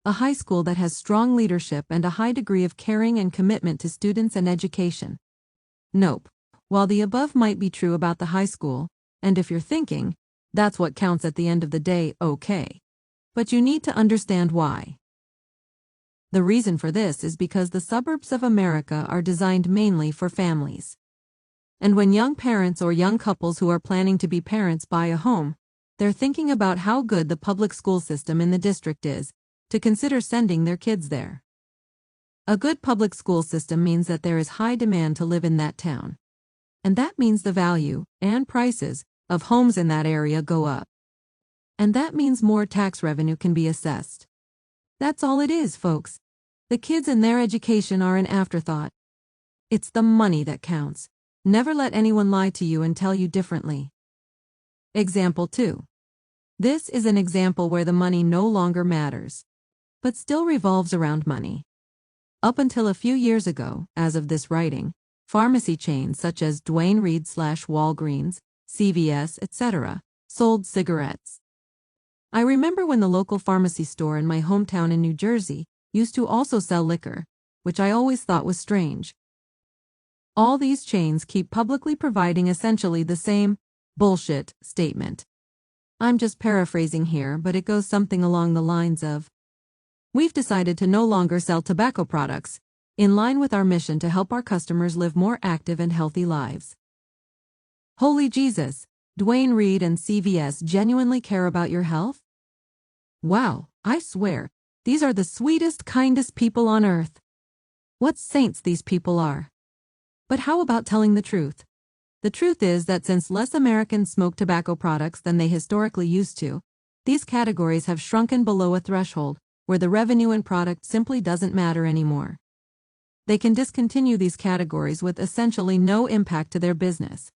S1: A high school that has strong leadership and a high degree of caring and commitment to students and education. Nope. While the above might be true about the high school, and if you're thinking, that's what counts at the end of the day, okay. But you need to understand why. The reason for this is because the suburbs of America are designed mainly for families. And when young parents or young couples who are planning to be parents buy a home, they're thinking about how good the public school system in the district is, to consider sending their kids there. A good public school system means that there is high demand to live in that town. And that means the value, and prices, of homes in that area go up. And that means more tax revenue can be assessed. That's all it is, folks. The kids and their education are an afterthought. It's the money that counts. Never let anyone lie to you and tell you differently. Example 2. This is an example where the money no longer matters, but still revolves around money. Up until a few years ago, as of this writing, pharmacy chains such as Duane Reade / Walgreens, CVS, etc., sold cigarettes. I remember when the local pharmacy store in my hometown in New Jersey used to also sell liquor, which I always thought was strange. All these chains keep publicly providing essentially the same bullshit statement. I'm just paraphrasing here, but it goes something along the lines of, "We've decided to no longer sell tobacco products, in line with our mission to help our customers live more active and healthy lives." Holy Jesus, Duane Reade and CVS genuinely care about your health? Wow, I swear, these are the sweetest, kindest people on earth. What saints these people are. But how about telling the truth? The truth is that since less Americans smoke tobacco products than they historically used to, these categories have shrunken below a threshold where the revenue in product simply doesn't matter anymore. They can discontinue these categories with essentially no impact to their business.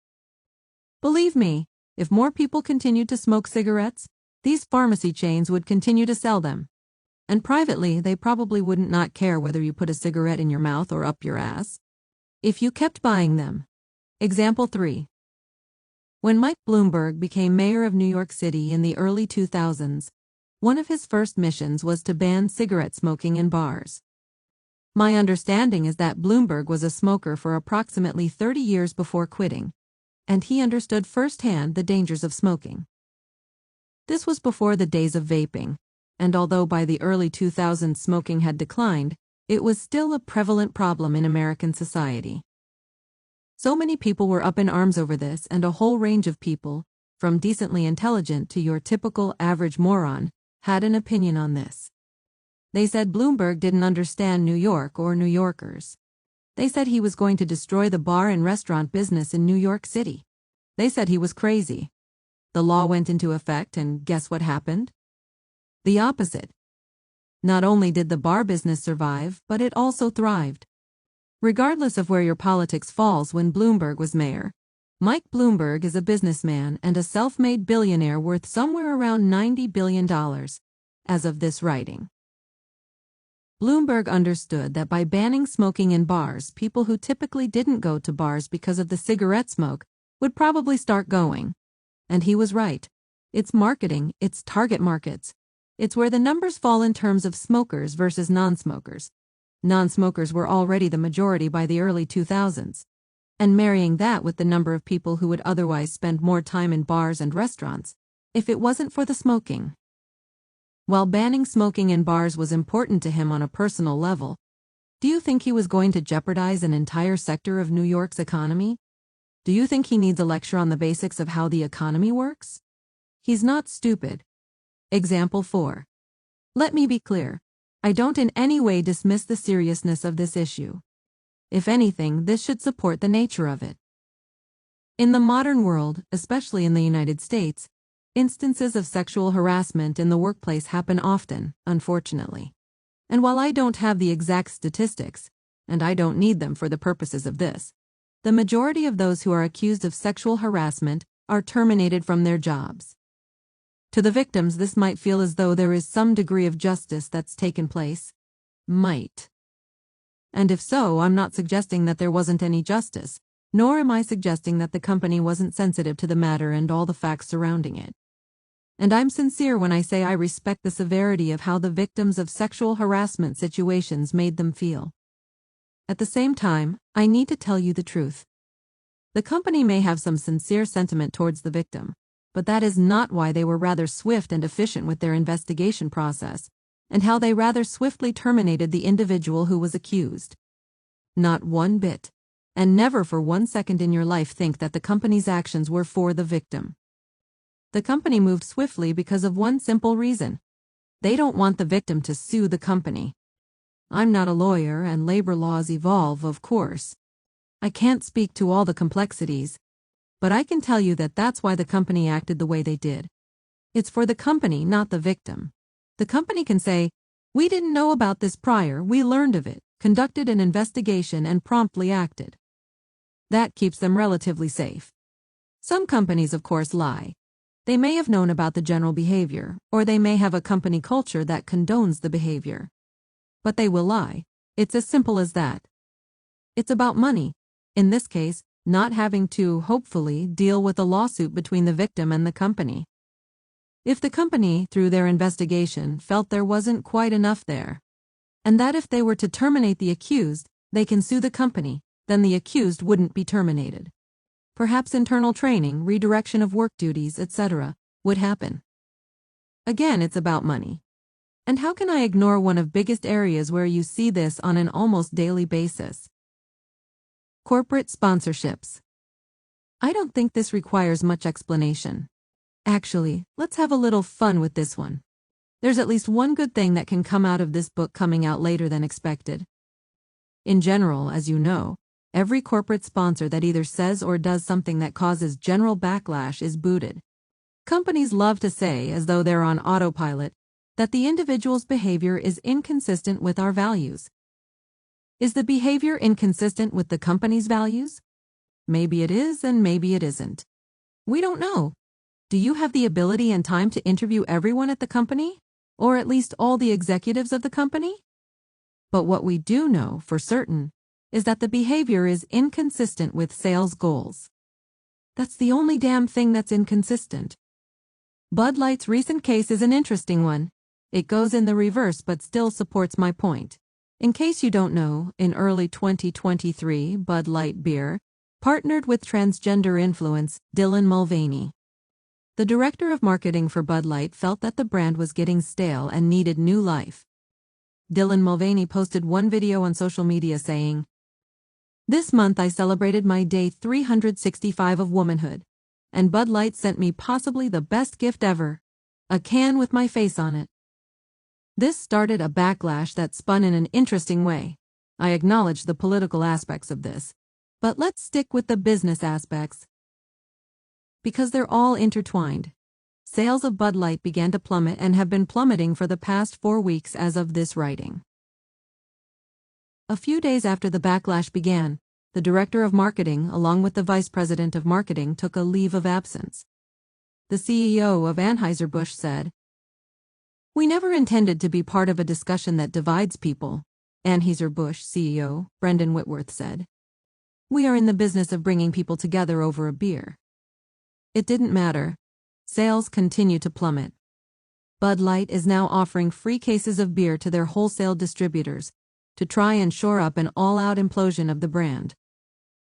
S1: Believe me, if more people continued to smoke cigarettes, these pharmacy chains would continue to sell them. And privately, they probably wouldn't not care whether you put a cigarette in your mouth or up your ass, if you kept buying them. Example 3. When Mike Bloomberg became mayor of New York City in the early 2000s, one of his first missions was to ban cigarette smoking in bars. My understanding is that Bloomberg was a smoker for approximately 30 years before quitting, and he understood firsthand the dangers of smoking. This was before the days of vaping, and although by the early 2000s smoking had declined, it was still a prevalent problem in American society. So many people were up in arms over this, and a whole range of people, from decently intelligent to your typical average moron, had an opinion on this. They said Bloomberg didn't understand New York or New Yorkers. They said he was going to destroy the bar and restaurant business in New York City. They said he was crazy. The law went into effect, and guess what happened? The opposite. Not only did the bar business survive, but it also thrived. Regardless of where your politics falls when Bloomberg was mayor, Mike Bloomberg is a businessman and a self-made billionaire worth somewhere around $90 billion, as of this writing. Bloomberg understood that by banning smoking in bars, people who typically didn't go to bars because of the cigarette smoke would probably start going. And he was right. It's marketing, it's target markets. It's where the numbers fall in terms of smokers versus non-smokers. Non-smokers were already the majority by the early 2000s. And marrying that with the number of people who would otherwise spend more time in bars and restaurants, if it wasn't for the smoking. While banning smoking in bars was important to him on a personal level, do you think he was going to jeopardize an entire sector of New York's economy? Do you think he needs a lecture on the basics of how the economy works? He's not stupid. Example 4. Let me be clear. I don't in any way dismiss the seriousness of this issue. If anything, this should support the nature of it. In the modern world, especially in the United States, instances of sexual harassment in the workplace happen often, unfortunately. And while I don't have the exact statistics, and I don't need them for the purposes of this, the majority of those who are accused of sexual harassment are terminated from their jobs. To the victims, this might feel as though there is some degree of justice that's taken place. Might. And if so, I'm not suggesting that there wasn't any justice, nor am I suggesting that the company wasn't sensitive to the matter and all the facts surrounding it. And I'm sincere when I say I respect the severity of how the victims of sexual harassment situations made them feel. At the same time, I need to tell you the truth. The company may have some sincere sentiment towards the victim, but that is not why they were rather swift and efficient with their investigation process, and how they rather swiftly terminated the individual who was accused. Not one bit. And never for 1 second in your life think that the company's actions were for the victim. The company moved swiftly because of one simple reason. They don't want the victim to sue the company. I'm not a lawyer, and labor laws evolve, of course. I can't speak to all the complexities, but I can tell you that that's why the company acted the way they did. It's for the company, not the victim. The company can say, "We didn't know about this prior, we learned of it, conducted an investigation and promptly acted." That keeps them relatively safe. Some companies, of course, lie. They may have known about the general behavior, or they may have a company culture that condones the behavior. But they will lie. It's as simple as that. It's about money. In this case, not having to, hopefully, deal with a lawsuit between the victim and the company. If the company, through their investigation, felt there wasn't quite enough there, and that if they were to terminate the accused, they can sue the company, then the accused wouldn't be terminated. Perhaps internal training, redirection of work duties, etc., would happen. Again, it's about money. And how can I ignore one of biggest areas where you see this on an almost daily basis? Corporate sponsorships. I don't think this requires much explanation. Actually, let's have a little fun with this one. There's at least one good thing that can come out of this book coming out later than expected. In general, as you know, every corporate sponsor that either says or does something that causes general backlash is booted. Companies love to say, as though they're on autopilot, that the individual's behavior is inconsistent with our values. Is the behavior inconsistent with the company's values? Maybe it is, and maybe it isn't. We don't know. Do you have the ability and time to interview everyone at the company? Or at least all the executives of the company? But what we do know for certain is that the behavior is inconsistent with sales goals. That's the only damn thing that's inconsistent. Bud Light's recent case is an interesting one. It goes in the reverse but still supports my point. In case you don't know, in early 2023, Bud Light Beer partnered with transgender influence Dylan Mulvaney. The director of marketing for Bud Light felt that the brand was getting stale and needed new life. Dylan Mulvaney posted one video on social media saying, "This month I celebrated my day 365 of womanhood, and Bud Light sent me possibly the best gift ever, a can with my face on it." This started a backlash that spun in an interesting way. I acknowledge the political aspects of this, but let's stick with the business aspects. Because they're all intertwined. Sales of Bud Light began to plummet and have been plummeting for the past 4 weeks as of this writing. A few days after the backlash began, the director of marketing, along with the vice president of marketing, took a leave of absence. The CEO of Anheuser-Busch said, "We never intended to be part of a discussion that divides people," Anheuser-Busch CEO Brendan Whitworth said. "We are in the business of bringing people together over a beer." It didn't matter. Sales continue to plummet. Bud Light is now offering free cases of beer to their wholesale distributors to try and shore up an all-out implosion of the brand.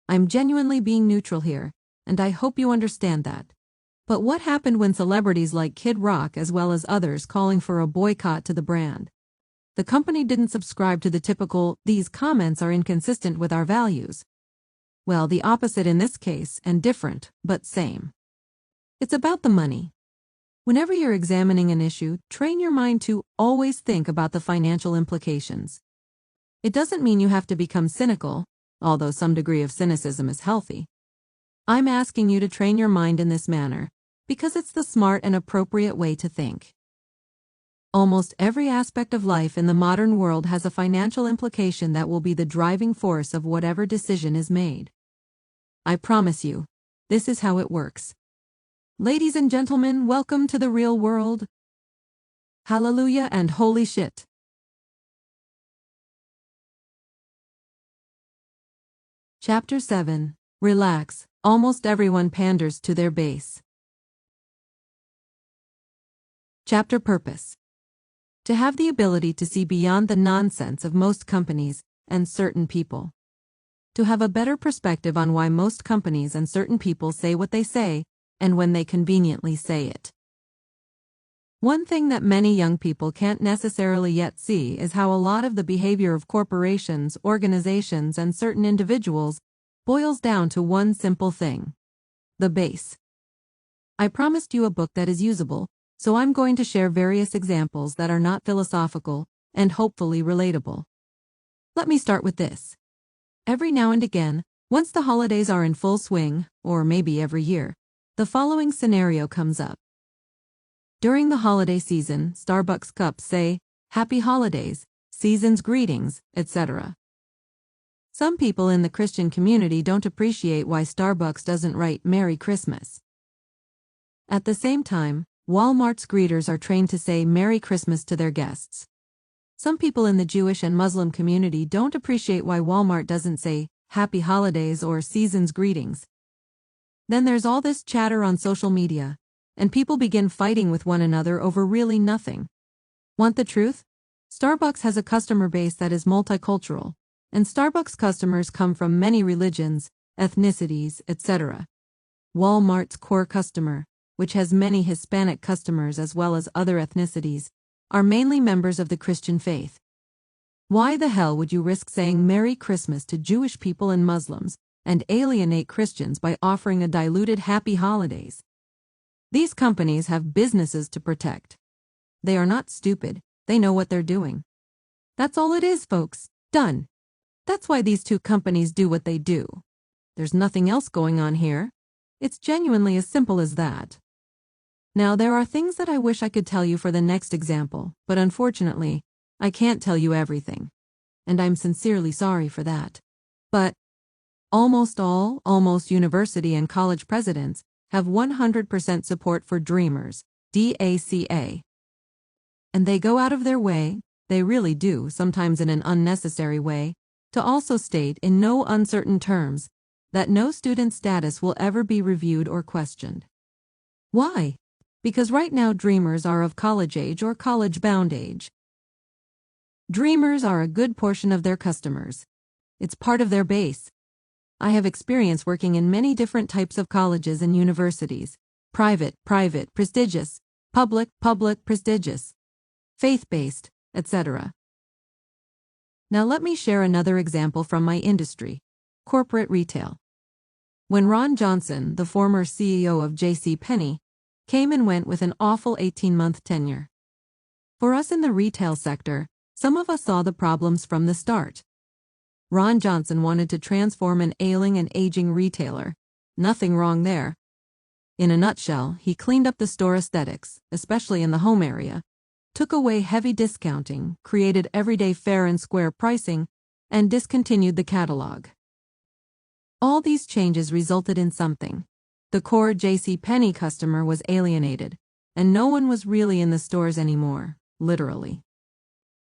S1: I'm genuinely being neutral here, and I hope you understand that. But what happened when celebrities like Kid Rock as well as others calling for a boycott to the brand? The company didn't subscribe to the typical, "These comments are inconsistent with our values." Well, the opposite in this case, and different, but same. It's about the money. Whenever you're examining an issue, train your mind to always think about the financial implications. It doesn't mean you have to become cynical, although some degree of cynicism is healthy. I'm asking you to train your mind in this manner, because it's the smart and appropriate way to think. Almost every aspect of life in the modern world has a financial implication that will be the driving force of whatever decision is made. I promise you, this is how it works. Ladies and gentlemen, welcome to the real world. Hallelujah and holy shit. Chapter 7. Relax. Almost everyone panders to their base. Chapter Purpose. To have the ability to see beyond the nonsense of most companies and certain people. To have a better perspective on why most companies and certain people say what they say, and when they conveniently say it. One thing that many young people can't necessarily yet see is how a lot of the behavior of corporations, organizations, and certain individuals boils down to one simple thing: the base. I promised you a book that is usable, so I'm going to share various examples that are not philosophical and hopefully relatable. Let me start with this. Every now and again, once the holidays are in full swing, or maybe every year, the following scenario comes up. During the holiday season, Starbucks cups say, "Happy Holidays," "Season's Greetings," etc. Some people in the Christian community don't appreciate why Starbucks doesn't write "Merry Christmas." At the same time, Walmart's greeters are trained to say "Merry Christmas" to their guests. Some people in the Jewish and Muslim community don't appreciate why Walmart doesn't say "Happy Holidays" or "Season's Greetings." Then there's all this chatter on social media, and people begin fighting with one another over really nothing. Want the truth? Starbucks has a customer base that is multicultural, and Starbucks customers come from many religions, ethnicities, etc. Walmart's core customer, which has many Hispanic customers as well as other ethnicities, are mainly members of the Christian faith. Why the hell would you risk saying "Merry Christmas" to Jewish people and Muslims and alienate Christians by offering a diluted "Happy Holidays"? These companies have businesses to protect. They are not stupid, they know what they're doing. That's all it is, folks. Done. That's why these two companies do what they do. There's nothing else going on here. It's genuinely as simple as that. Now, there are things that I wish I could tell you for the next example, but unfortunately, I can't tell you everything. And I'm sincerely sorry for that. But almost university and college presidents have 100% support for Dreamers, DACA. And they go out of their way, they really do, sometimes in an unnecessary way, to also state in no uncertain terms that no student status will ever be reviewed or questioned. Why? Because right now Dreamers are of college age or college-bound age. Dreamers are a good portion of their customers. It's part of their base. I have experience working in many different types of colleges and universities: private, prestigious, public, prestigious, faith-based, etc. Now let me share another example from my industry, corporate retail. When Ron Johnson, the former CEO of JCPenney, came and went with an awful 18-month tenure. For us in the retail sector, some of us saw the problems from the start. Ron Johnson wanted to transform an ailing and aging retailer. Nothing wrong there. In a nutshell, he cleaned up the store aesthetics, especially in the home area, took away heavy discounting, created everyday fair and square pricing, and discontinued the catalog. All these changes resulted in something. The core JCPenney customer was alienated, and no one was really in the stores anymore, literally.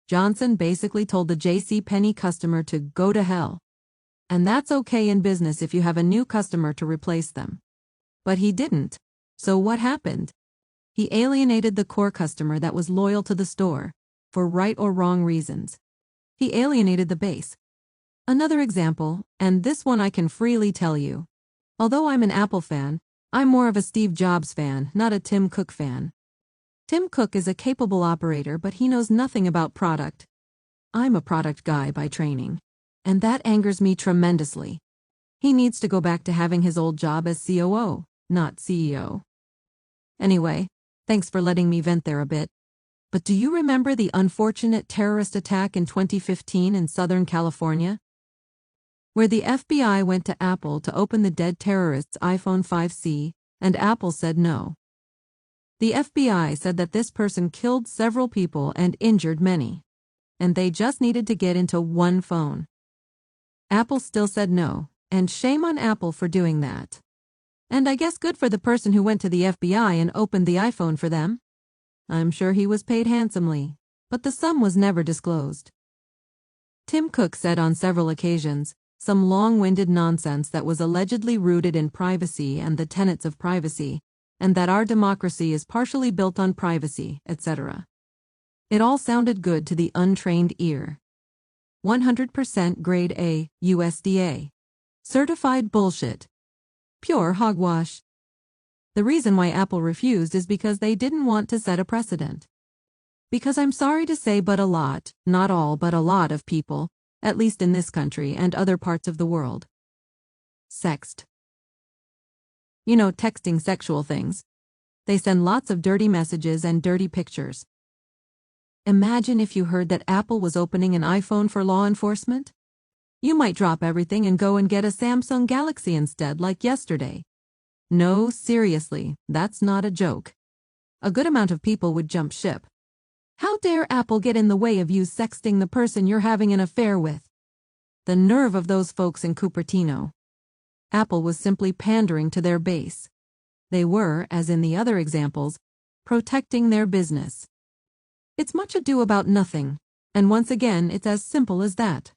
S1: Johnson basically told the JCPenney customer to go to hell. And that's okay in business if you have a new customer to replace them. But he didn't. So what happened? He alienated the core customer that was loyal to the store, for right or wrong reasons. He alienated the base. Another example, and this one I can freely tell you. Although I'm an Apple fan, I'm more of a Steve Jobs fan, not a Tim Cook fan. Tim Cook is a capable operator, but he knows nothing about product. I'm a product guy by training, and that angers me tremendously. He needs to go back to having his old job as COO, not CEO. Anyway, thanks for letting me vent there a bit. But do you remember the unfortunate terrorist attack in 2015 in Southern California? where the FBI went to Apple to open the dead terrorist's iPhone 5C, and Apple said no. The FBI said that this person killed several people and injured many, and they just needed to get into one phone. Apple still said no, and shame on Apple for doing that. And I guess good for the person who went to the FBI and opened the iPhone for them. I'm sure he was paid handsomely, but the sum was never disclosed. Tim Cook said on several occasions, some long-winded nonsense that was allegedly rooted in privacy and the tenets of privacy, and that our democracy is partially built on privacy, etc. It all sounded good to the untrained ear. 100% grade A, USDA. Certified bullshit. Pure hogwash. The reason why Apple refused is because they didn't want to set a precedent. Because I'm sorry to say, but a lot, not all but a lot of people, at least in this country and other parts of the world, sext. You know, texting sexual things. They send lots of dirty messages and dirty pictures. Imagine if you heard that Apple was opening an iPhone for law enforcement. You might drop everything and go and get a Samsung Galaxy instead, like yesterday. No, seriously, that's not a joke. A good amount of people would jump ship. How dare Apple get in the way of you sexting the person you're having an affair with? The nerve of those folks in Cupertino. Apple was simply pandering to their base. They were, as in the other examples, protecting their business. It's much ado about nothing, and once again it's as simple as that.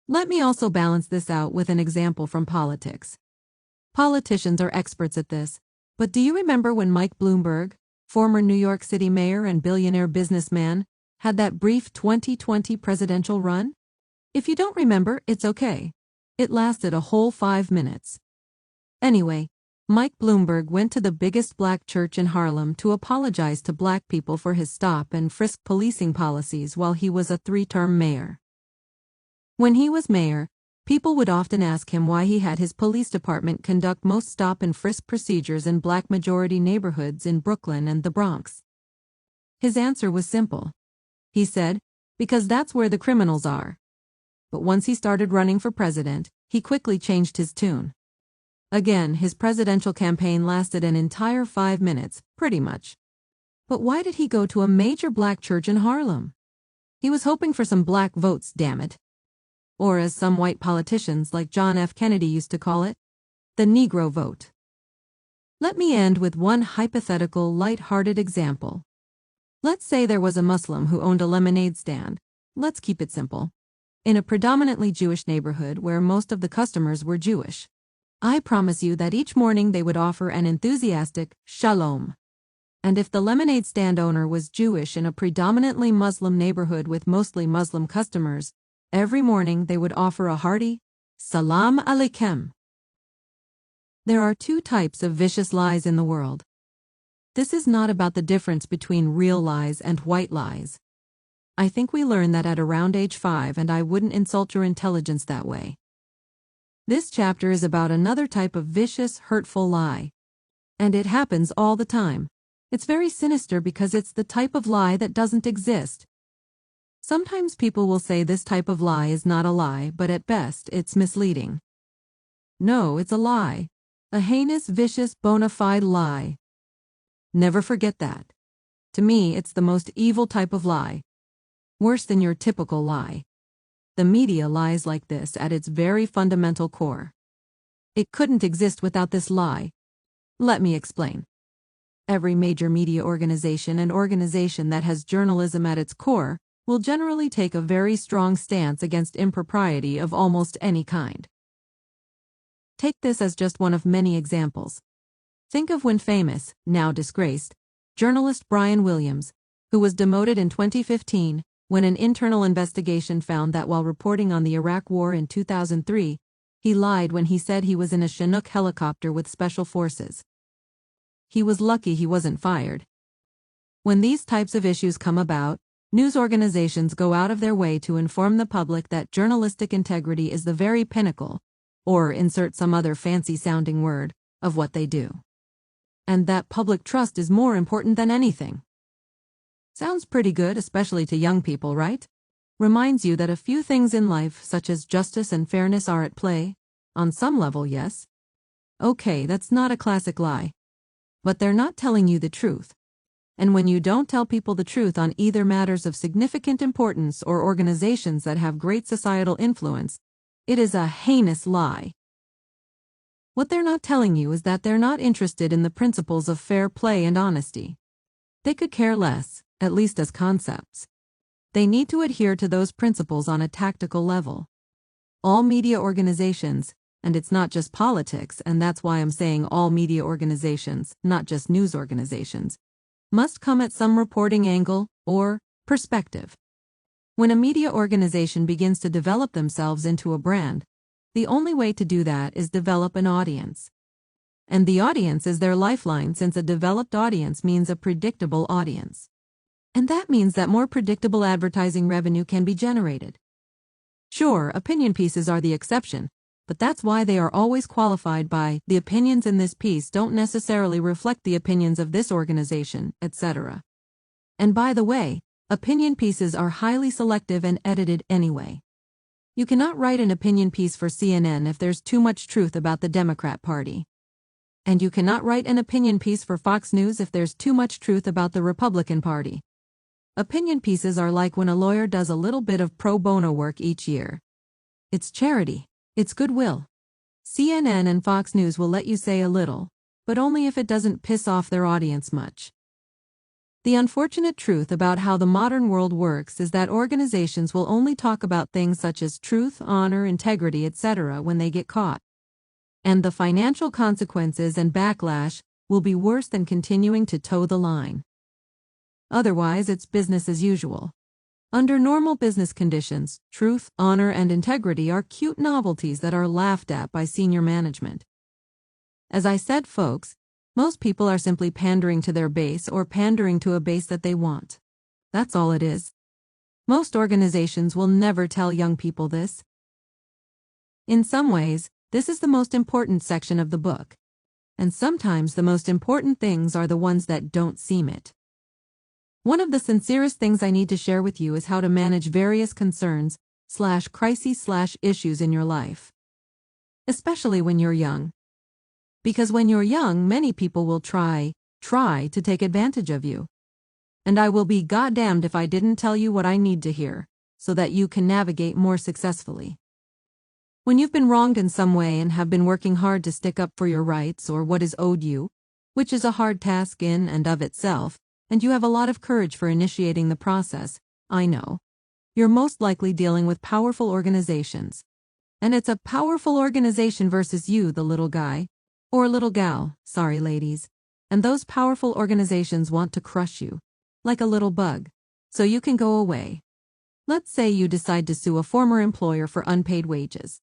S1: Let me also balance this out with an example from politics. Politicians are experts at this, but do you remember when Mike Bloomberg, former New York City mayor and billionaire businessman, had that brief 2020 presidential run? If you don't remember, it's okay. It lasted a whole 5 minutes. Anyway, Mike Bloomberg went to the biggest black church in Harlem to apologize to black people for his stop and frisk policing policies while he was a 3-term mayor. When he was mayor, people would often ask him why he had his police department conduct most stop and frisk procedures in black-majority neighborhoods in Brooklyn and the Bronx. His answer was simple. He said, because that's where the criminals are. But once he started running for president, he quickly changed his tune. Again, his presidential campaign lasted an entire 5 minutes, pretty much. But why did he go to a major black church in Harlem? He was hoping for some black votes, damn it. Or as some white politicians like John F. Kennedy used to call it, the Negro vote. Let me end with one hypothetical, light-hearted example. Let's say there was a Muslim who owned a lemonade stand, let's keep it simple, in a predominantly Jewish neighborhood where most of the customers were Jewish. I promise you that each morning they would offer an enthusiastic shalom. And if the lemonade stand owner was Jewish in a predominantly Muslim neighborhood with mostly Muslim customers, every morning they would offer a hearty salam alaikum. There are 2 types of vicious lies in the world. This is not about the difference between real lies and white lies. I think we learned that at around age 5, and I wouldn't insult your intelligence that way. This chapter is about another type of vicious, hurtful lie. And it happens all the time. It's very sinister because it's the type of lie that doesn't exist. Sometimes people will say this type of lie is not a lie, but at best, it's misleading. No, it's a lie. A heinous, vicious, bona fide lie. Never forget that. To me, it's the most evil type of lie. Worse than your typical lie. The media lies like this at its very fundamental core. It couldn't exist without this lie. Let me explain. Every major media organization and organization that has journalism at its core will generally take a very strong stance against impropriety of almost any kind. Take this as just one of many examples. Think of when famous, now disgraced, journalist Brian Williams, who was demoted in 2015, when an internal investigation found that while reporting on the Iraq War in 2003, he lied when he said he was in a Chinook helicopter with special forces. He was lucky he wasn't fired. When these types of issues come about, news organizations go out of their way to inform the public that journalistic integrity is the very pinnacle, or insert some other fancy-sounding word, of what they do. And that public trust is more important than anything. Sounds pretty good, especially to young people, right? reminds you that a few things in life, such as justice and fairness, are at play. On some level, yes. Okay, that's not a classic lie. But they're not telling you the truth. And when you don't tell people the truth on either matters of significant importance or organizations that have great societal influence, it is a heinous lie. What they're not telling you is that they're not interested in the principles of fair play and honesty. They could care less, at least as concepts. They need to adhere to those principles on a tactical level. All media organizations, and it's not just politics, and that's why I'm saying all media organizations, not just news organizations, must come at some reporting angle or perspective. When a media organization begins to develop themselves into a brand, the only way to do that is develop an audience. And the audience is their lifeline, since a developed audience means a predictable audience. And that means that more predictable advertising revenue can be generated. Sure, opinion pieces are the exception, but that's why they are always qualified by the opinions in this piece don't necessarily reflect the opinions of this organization, etc. And by the way, opinion pieces are highly selective and edited anyway. You cannot write an opinion piece for CNN if there's too much truth about the Democrat Party. And you cannot write an opinion piece for Fox News if there's too much truth about the Republican Party. Opinion pieces are like when a lawyer does a little bit of pro bono work each year. It's charity. It's goodwill. CNN and Fox News will let you say a little, but only if it doesn't piss off their audience much. The unfortunate truth about how the modern world works is that organizations will only talk about things such as truth, honor, integrity, etc. when they get caught. And the financial consequences and backlash will be worse than continuing to toe the line. Otherwise, it's business as usual. Under normal business conditions, truth, honor, and integrity are cute novelties that are laughed at by senior management. As I said, folks, most people are simply pandering to their base or pandering to a base that they want. That's all it is. Most organizations will never tell young people this. In some ways, this is the most important section of the book. And sometimes the most important things are the ones that don't seem it. One of the sincerest things I need to share with you is how to manage various concerns, crises, issues in your life. Especially when you're young. Because when you're young, many people will try to take advantage of you. And I will be goddamned if I didn't tell you what I need to hear, so that you can navigate more successfully. When you've been wronged in some way and have been working hard to stick up for your rights or what is owed you, which is a hard task in and of itself, and you have a lot of courage for initiating the process, I know. You're most likely dealing with powerful organizations. And it's a powerful organization versus you, the little guy. Or little gal, sorry ladies. And those powerful organizations want to crush you. Like a little bug. So you can go away. Let's say you decide to sue a former employer for unpaid wages.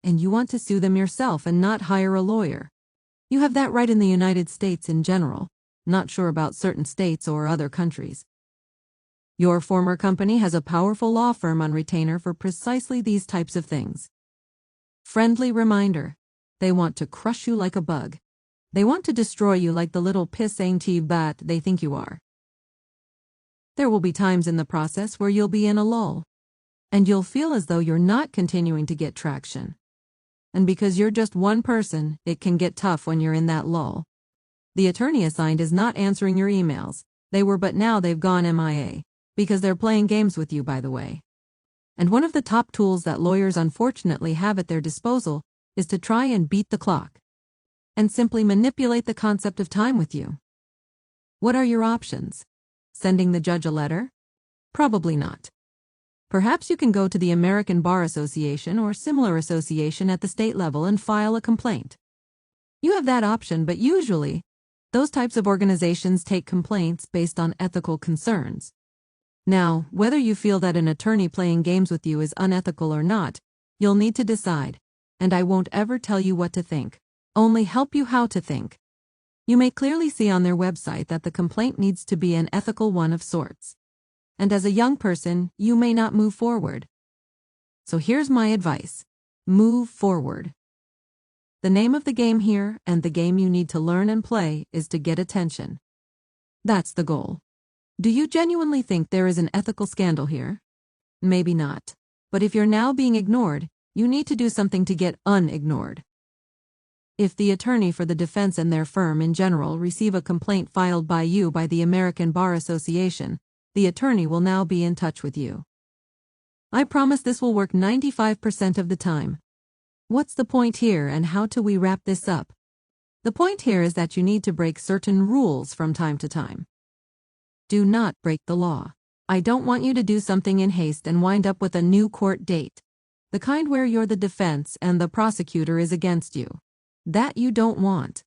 S1: And you want to sue them yourself and not hire a lawyer. You have that right in the United States in general. Not sure about certain states or other countries. Your former company has a powerful law firm on retainer for precisely these types of things. Friendly reminder. They want to crush you like a bug. They want to destroy you like the little piss-ain't bat they think you are. There will be times in the process where you'll be in a lull. And you'll feel as though you're not continuing to get traction. And because you're just one person, it can get tough when you're in that lull. The attorney assigned is not answering your emails. They were, but now they've gone MIA. Because they're playing games with you, by the way. And one of the top tools that lawyers unfortunately have at their disposal is to try and beat the clock. And simply manipulate the concept of time with you. What are your options? Sending the judge a letter? Probably not. Perhaps you can go to the American Bar Association or similar association at the state level and file a complaint. You have that option, but usually, those types of organizations take complaints based on ethical concerns. Now, whether you feel that an attorney playing games with you is unethical or not, you'll need to decide, and I won't ever tell you what to think, only help you how to think. You may clearly see on their website that the complaint needs to be an ethical one of sorts. And as a young person, you may not move forward. So here's my advice. Move forward. The name of the game here, and the game you need to learn and play, is to get attention. That's the goal. Do you genuinely think there is an ethical scandal here? Maybe not. But if you're now being ignored, you need to do something to get unignored. If the attorney for the defense and their firm in general receive a complaint filed by you by the American Bar Association, the attorney will now be in touch with you. I promise this will work 95% of the time. What's the point here and how do we wrap this up? The point here is that you need to break certain rules from time to time. Do not break the law. I don't want you to do something in haste and wind up with a new court date. The kind where you're the defense and the prosecutor is against you. That you don't want.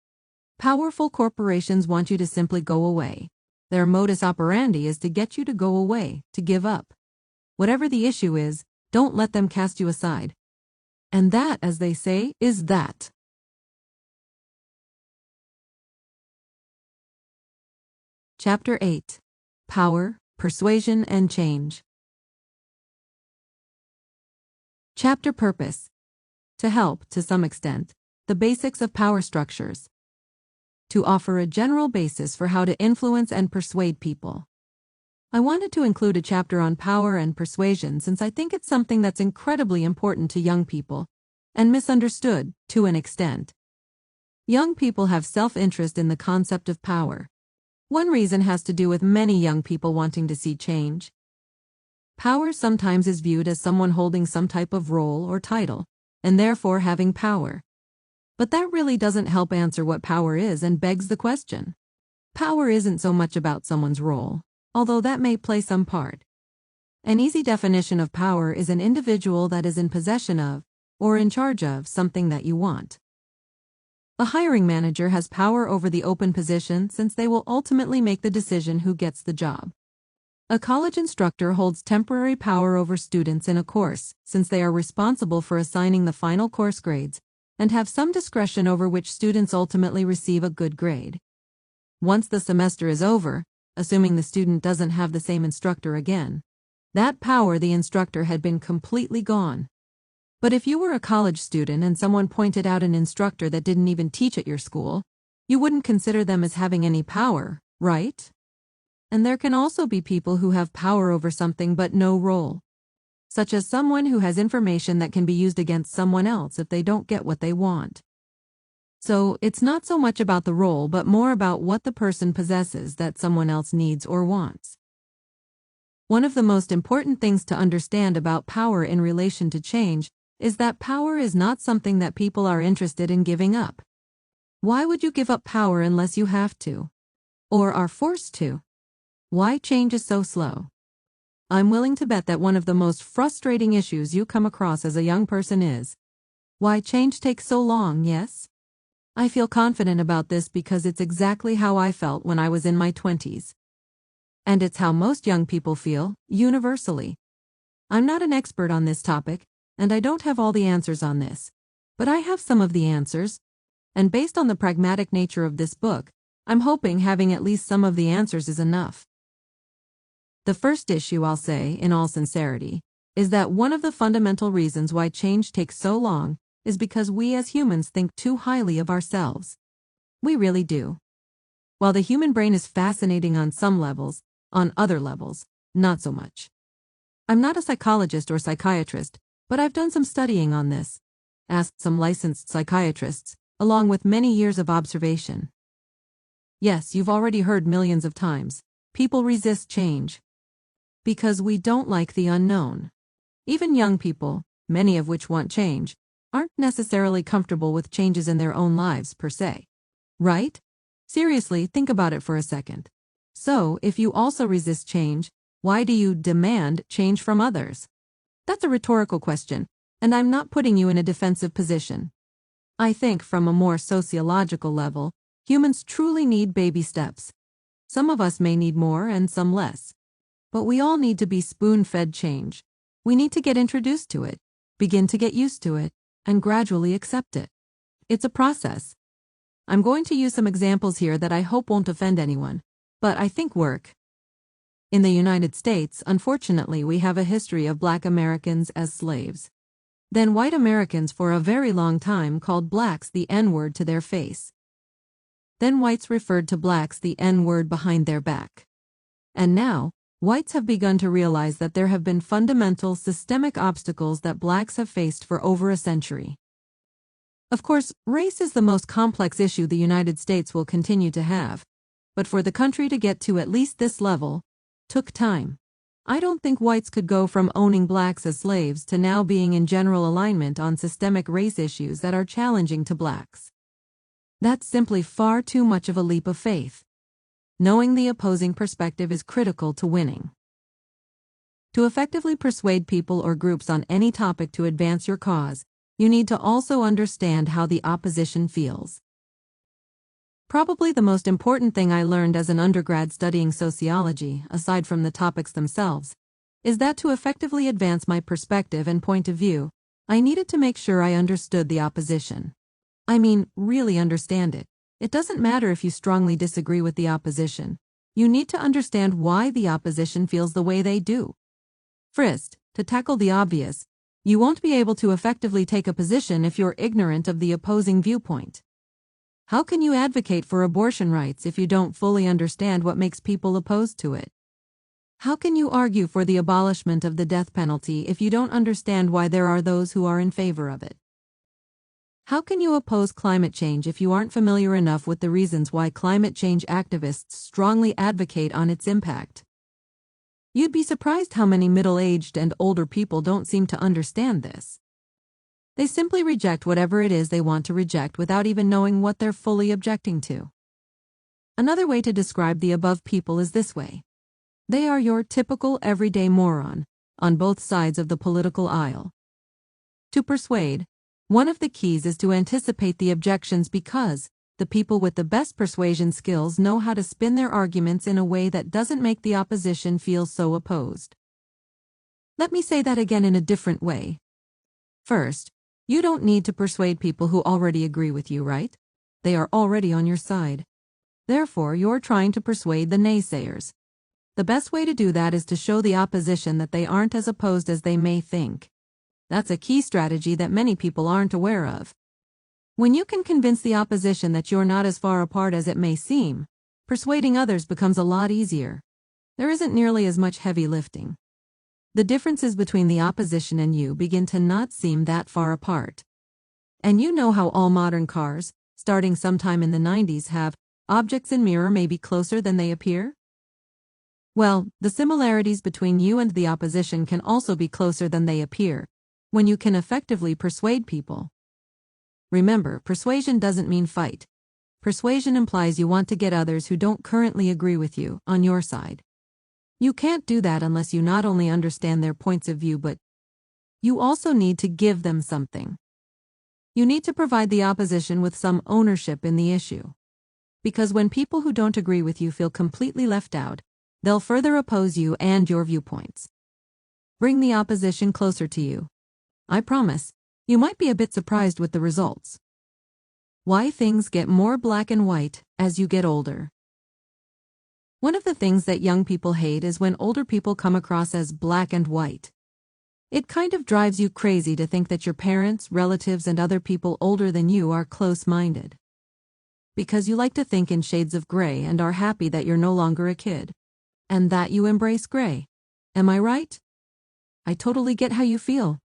S1: Powerful corporations want you to simply go away. Their modus operandi is to get you to go away, to give up. Whatever the issue is, don't let them cast you aside. And that, as they say, is that. Chapter 8. Power, Persuasion, and Change. Chapter Purpose. To help, to some extent, the basics of power structures. To offer a general basis for how to influence and persuade people. I wanted to include a chapter on power and persuasion since I think it's something that's incredibly important to young people, and misunderstood, to an extent. Young people have self-interest in the concept of power. One reason has to do with many young people wanting to see change. Power sometimes is viewed as someone holding some type of role or title, and therefore having power. But that really doesn't help answer what power is and begs the question. Power isn't so much about someone's role, although that may play some part. An easy definition of power is an individual that is in possession of, or in charge of, something that you want. A hiring manager has power over the open position since they will ultimately make the decision who gets the job. A college instructor holds temporary power over students in a course since they are responsible for assigning the final course grades and have some discretion over which students ultimately receive a good grade. Once the semester is over, assuming the student doesn't have the same instructor again, that power the instructor had been completely gone. But if you were a college student and someone pointed out an instructor that didn't even teach at your school, you wouldn't consider them as having any power, right? And there can also be people who have power over something but no role, such as someone who has information that can be used against someone else if they don't get what they want. So, it's not so much about the role but more about what the person possesses that someone else needs or wants. One of the most important things to understand about power in relation to change is that power is not something that people are interested in giving up. Why would you give up power unless you have to? Or are forced to? Why change is so slow? I'm willing to bet that one of the most frustrating issues you come across as a young person is why change takes so long, yes? I feel confident about this because it's exactly how I felt when I was in my 20s. And it's how most young people feel, universally. I'm not an expert on this topic, and I don't have all the answers on this. But I have some of the answers, and based on the pragmatic nature of this book, I'm hoping having at least some of the answers is enough. The first issue, I'll say, in all sincerity, is that one of the fundamental reasons why change takes so long is because we as humans think too highly of ourselves. We really do. While the human brain is fascinating on some levels, on other levels, not so much. I'm not a psychologist or psychiatrist, but I've done some studying on this, asked some licensed psychiatrists, along with many years of observation. Yes, you've already heard millions of times, people resist change. Because we don't like the unknown. Even young people, many of which want change, aren't necessarily comfortable with changes in their own lives per se. Right? Seriously, think about it for a second. So, if you also resist change, why do you demand change from others? That's a rhetorical question, and I'm not putting you in a defensive position. I think from a more sociological level, humans truly need baby steps. Some of us may need more and some less. But we all need to be spoon-fed change. We need to get introduced to it, begin to get used to it, and gradually accept it. It's a process. I'm going to use some examples here that I hope won't offend anyone, but I think work. In the United States, unfortunately, we have a history of Black Americans as slaves. Then white Americans for a very long time called blacks the N-word to their face. Then whites referred to blacks the N-word behind their back. And now, whites have begun to realize that there have been fundamental, systemic obstacles that blacks have faced for over a century. Of course, race is the most complex issue the United States will continue to have, but for the country to get to at least this level, took time. I don't think whites could go from owning blacks as slaves to now being in general alignment on systemic race issues that are challenging to blacks. That's simply far too much of a leap of faith. Knowing the opposing perspective is critical to winning. To effectively persuade people or groups on any topic to advance your cause, you need to also understand how the opposition feels. Probably the most important thing I learned as an undergrad studying sociology, aside from the topics themselves, is that to effectively advance my perspective and point of view, I needed to make sure I understood the opposition. I mean, really understand it. It doesn't matter if you strongly disagree with the opposition. You need to understand why the opposition feels the way they do. First, to tackle the obvious, you won't be able to effectively take a position if you're ignorant of the opposing viewpoint. How can you advocate for abortion rights if you don't fully understand what makes people opposed to it? How can you argue for the abolishment of the death penalty if you don't understand why there are those who are in favor of it? How can you oppose climate change if you aren't familiar enough with the reasons why climate change activists strongly advocate on its impact? You'd be surprised how many middle-aged and older people don't seem to understand this. They simply reject whatever it is they want to reject without even knowing what they're fully objecting to. Another way to describe the above people is this way. They are your typical everyday moron, on both sides of the political aisle. To persuade, one of the keys is to anticipate the objections because the people with the best persuasion skills know how to spin their arguments in a way that doesn't make the opposition feel so opposed. Let me say that again in a different way. First, you don't need to persuade people who already agree with you, right? They are already on your side. Therefore, you're trying to persuade the naysayers. The best way to do that is to show the opposition that they aren't as opposed as they may think. That's a key strategy that many people aren't aware of. When you can convince the opposition that you're not as far apart as it may seem, persuading others becomes a lot easier. There isn't nearly as much heavy lifting. The differences between the opposition and you begin to not seem that far apart. And you know how all modern cars, starting sometime in the 90s, have objects in mirror may be closer than they appear? Well, the similarities between you and the opposition can also be closer than they appear, when you can effectively persuade people. Remember, persuasion doesn't mean fight. Persuasion implies you want to get others who don't currently agree with you on your side. You can't do that unless you not only understand their points of view but you also need to give them something. You need to provide the opposition with some ownership in the issue. Because when people who don't agree with you feel completely left out, they'll further oppose you and your viewpoints. Bring the opposition closer to you. I promise, you might be a bit surprised with the results. Why things get more black and white as you get older. One of the things that young people hate is when older people come across as black and white. It kind of drives you crazy to think that your parents, relatives, and other people older than you are close-minded. Because you like to think in shades of gray and are happy that you're no longer a kid. And that you embrace gray. Am I right? I totally get how you feel.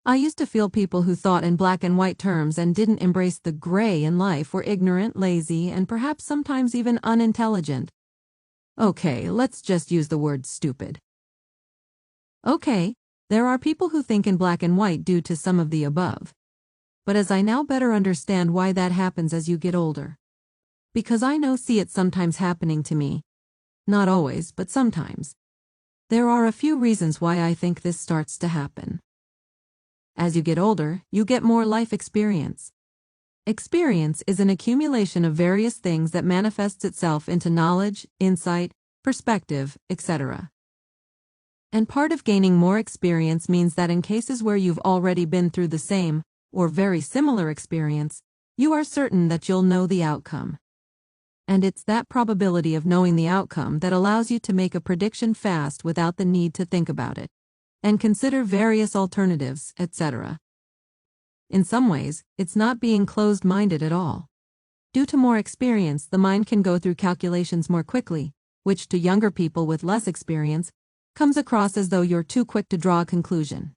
S1: I used to feel people who thought in black and white terms and didn't embrace the gray in life were ignorant, lazy, and perhaps sometimes even unintelligent. Okay, let's just use the word stupid. Okay, there are people who think in black and white due to some of the above. But as I now better understand why that happens as you get older. Because I see it sometimes happening to me. Not always, but sometimes. There are a few reasons why I think this starts to happen. As you get older, you get more life experience. Experience is an accumulation of various things that manifests itself into knowledge, insight, perspective, etc. And part of gaining more experience means that in cases where you've already been through the same, or very similar experience, you are certain that you'll know the outcome. And it's that probability of knowing the outcome that allows you to make a prediction fast without the need to think about it, and consider various alternatives, etc. In some ways, it's not being closed-minded at all. Due to more experience, the mind can go through calculations more quickly, which to younger people with less experience comes across as though you're too quick to draw a conclusion.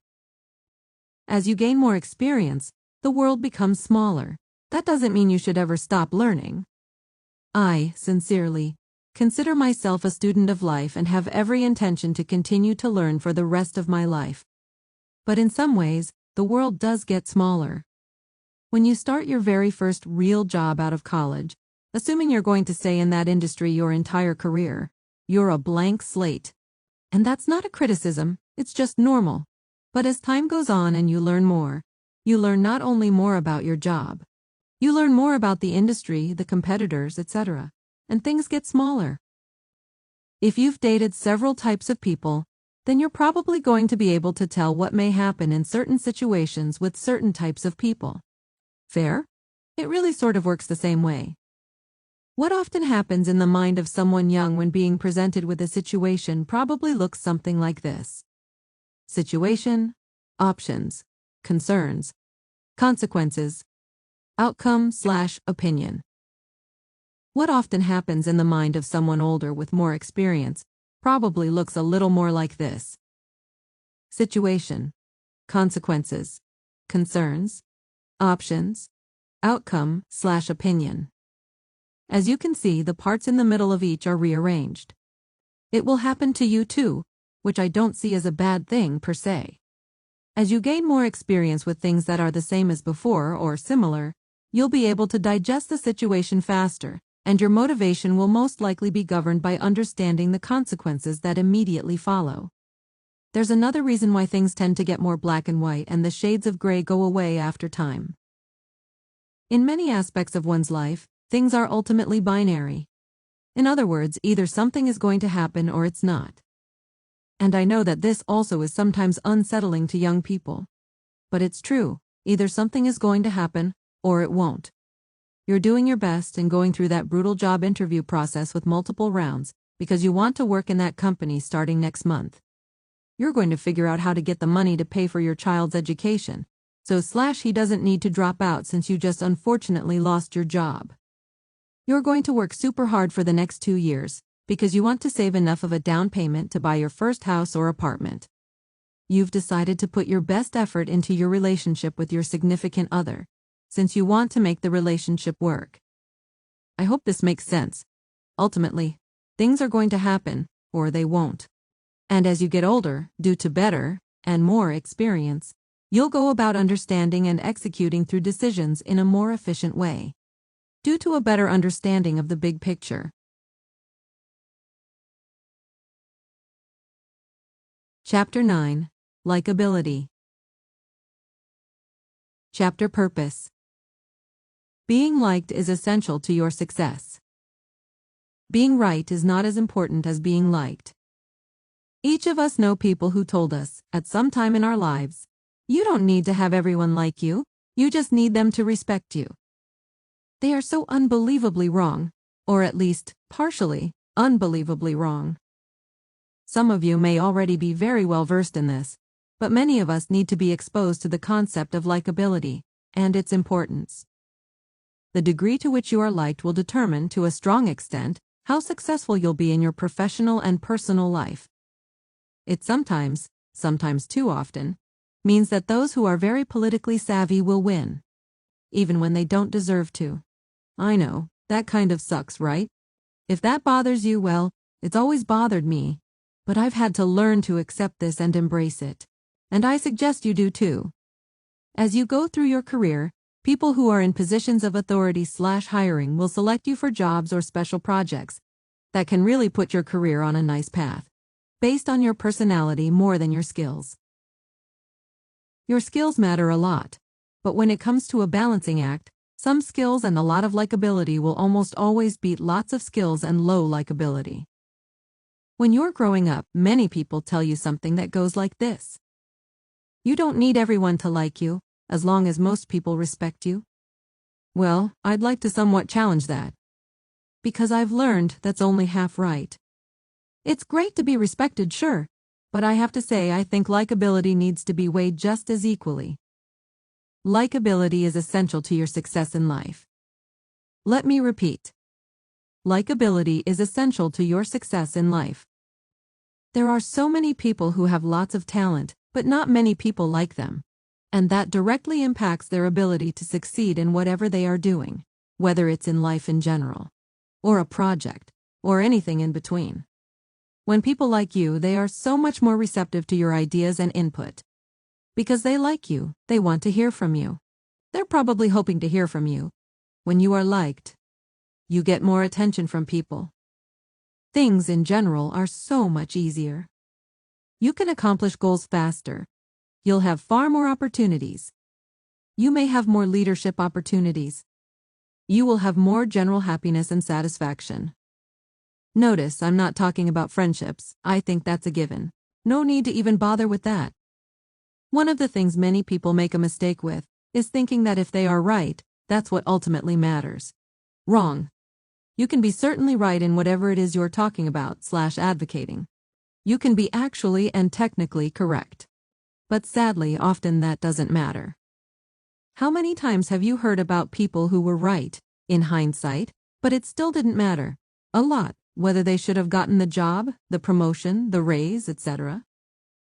S1: As you gain more experience, the world becomes smaller. That doesn't mean you should ever stop learning. I, sincerely, consider myself a student of life and have every intention to continue to learn for the rest of my life. But in some ways, the world does get smaller. When you start your very first real job out of college, assuming you're going to stay in that industry your entire career, you're a blank slate. And that's not a criticism, it's just normal. But as time goes on and you learn more, you learn not only more about your job, you learn more about the industry, the competitors, etc., and things get smaller. If you've dated several types of people, then you're probably going to be able to tell what may happen in certain situations with certain types of people. Fair? It really sort of works the same way. What often happens in the mind of someone young when being presented with a situation probably looks something like this. Situation, options, concerns, consequences, outcome/opinion. What often happens in the mind of someone older with more experience probably looks a little more like this. Situation, consequences, concerns, options, outcome/opinion. As you can see, the parts in the middle of each are rearranged. It will happen to you too, which I don't see as a bad thing per se. As you gain more experience with things that are the same as before or similar, you'll be able to digest the situation faster, and your motivation will most likely be governed by understanding the consequences that immediately follow. There's another reason why things tend to get more black and white and the shades of gray go away after time. In many aspects of one's life, things are ultimately binary. In other words, either something is going to happen or it's not. And I know that this also is sometimes unsettling to young people. But it's true, either something is going to happen or it won't. You're doing your best and going through that brutal job interview process with multiple rounds because you want to work in that company starting next month. You're going to figure out how to get the money to pay for your child's education, so he doesn't need to drop out since you just unfortunately lost your job. You're going to work super hard for the next 2 years because you want to save enough of a down payment to buy your first house or apartment. You've decided to put your best effort into your relationship with your significant other, since you want to make the relationship work. I hope this makes sense. Ultimately, things are going to happen, or they won't. And as you get older, due to better and more experience, you'll go about understanding and executing through decisions in a more efficient way, due to a better understanding of the big picture. Chapter 9. Likability. Chapter Purpose. Being liked is essential to your success. Being right is not as important as being liked. Each of us know people who told us, at some time in our lives, you don't need to have everyone like you, you just need them to respect you. They are so unbelievably wrong, or at least, partially, unbelievably wrong. Some of you may already be very well versed in this, but many of us need to be exposed to the concept of likability and its importance. The degree to which you are liked will determine, to a strong extent, how successful you'll be in your professional and personal life. It sometimes too often, means that those who are very politically savvy will win, even when they don't deserve to. I know, that kind of sucks, right? If that bothers you, well, it's always bothered me, but I've had to learn to accept this and embrace it. And I suggest you do too. As you go through your career, people who are in positions of authority/hiring will select you for jobs or special projects that can really put your career on a nice path, based on your personality more than your skills. Your skills matter a lot, but when it comes to a balancing act, some skills and a lot of likability will almost always beat lots of skills and low likability. When you're growing up, many people tell you something that goes like this. You don't need everyone to like you, as long as most people respect you. Well, I'd like to somewhat challenge that. Because I've learned that's only half right. It's great to be respected, sure, but I have to say I think likability needs to be weighed just as equally. Likability is essential to your success in life. Let me repeat. Likability is essential to your success in life. There are so many people who have lots of talent, but not many people like them. And that directly impacts their ability to succeed in whatever they are doing, whether it's in life in general, or a project, or anything in between. When people like you, they are so much more receptive to your ideas and input. Because they like you, they want to hear from you. They're probably hoping to hear from you. When you are liked, you get more attention from people. Things in general are so much easier. You can accomplish goals faster. You'll have far more opportunities. You may have more leadership opportunities. You will have more general happiness and satisfaction. Notice, I'm not talking about friendships. I think that's a given. No need to even bother with that. One of the things many people make a mistake with is thinking that if they are right, that's what ultimately matters. Wrong. You can be certainly right in whatever it is you're talking about/advocating. You can be actually and technically correct. But sadly, often that doesn't matter. How many times have you heard about people who were right, in hindsight, but it still didn't matter? A lot, whether they should have gotten the job, the promotion, the raise, etc.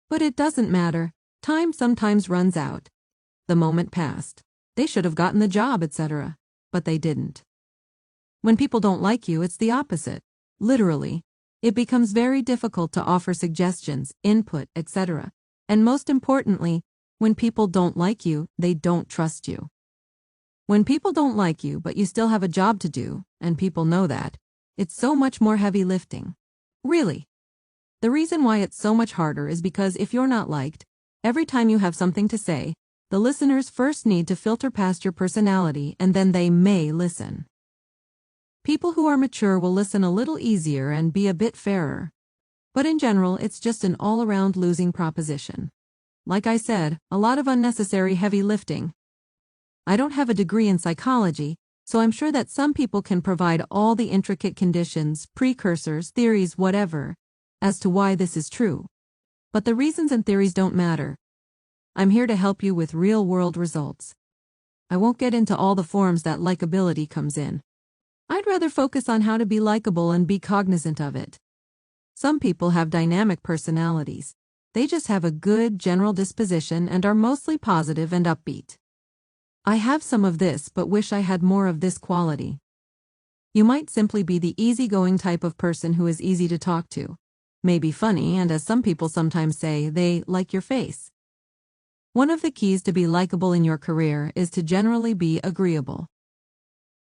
S1: But it doesn't matter. Time sometimes runs out. The moment passed. They should have gotten the job, etc. But they didn't. When people don't like you, it's the opposite. Literally. It becomes very difficult to offer suggestions, input, etc. And most importantly, when people don't like you, they don't trust you. When people don't like you, but you still have a job to do, and people know that, it's so much more heavy lifting. Really. The reason why it's so much harder is because if you're not liked, every time you have something to say, the listeners first need to filter past your personality and then they may listen. People who are mature will listen a little easier and be a bit fairer. But in general, it's just an all-around losing proposition. Like I said, a lot of unnecessary heavy lifting. I don't have a degree in psychology, so I'm sure that some people can provide all the intricate conditions, precursors, theories, whatever, as to why this is true. But the reasons and theories don't matter. I'm here to help you with real-world results. I won't get into all the forms that likability comes in. I'd rather focus on how to be likable and be cognizant of it. Some people have dynamic personalities. They just have a good general disposition and are mostly positive and upbeat. I have some of this but wish I had more of this quality. You might simply be the easygoing type of person who is easy to talk to. Maybe funny, and as some people sometimes say, they like your face. One of the keys to be likable in your career is to generally be agreeable.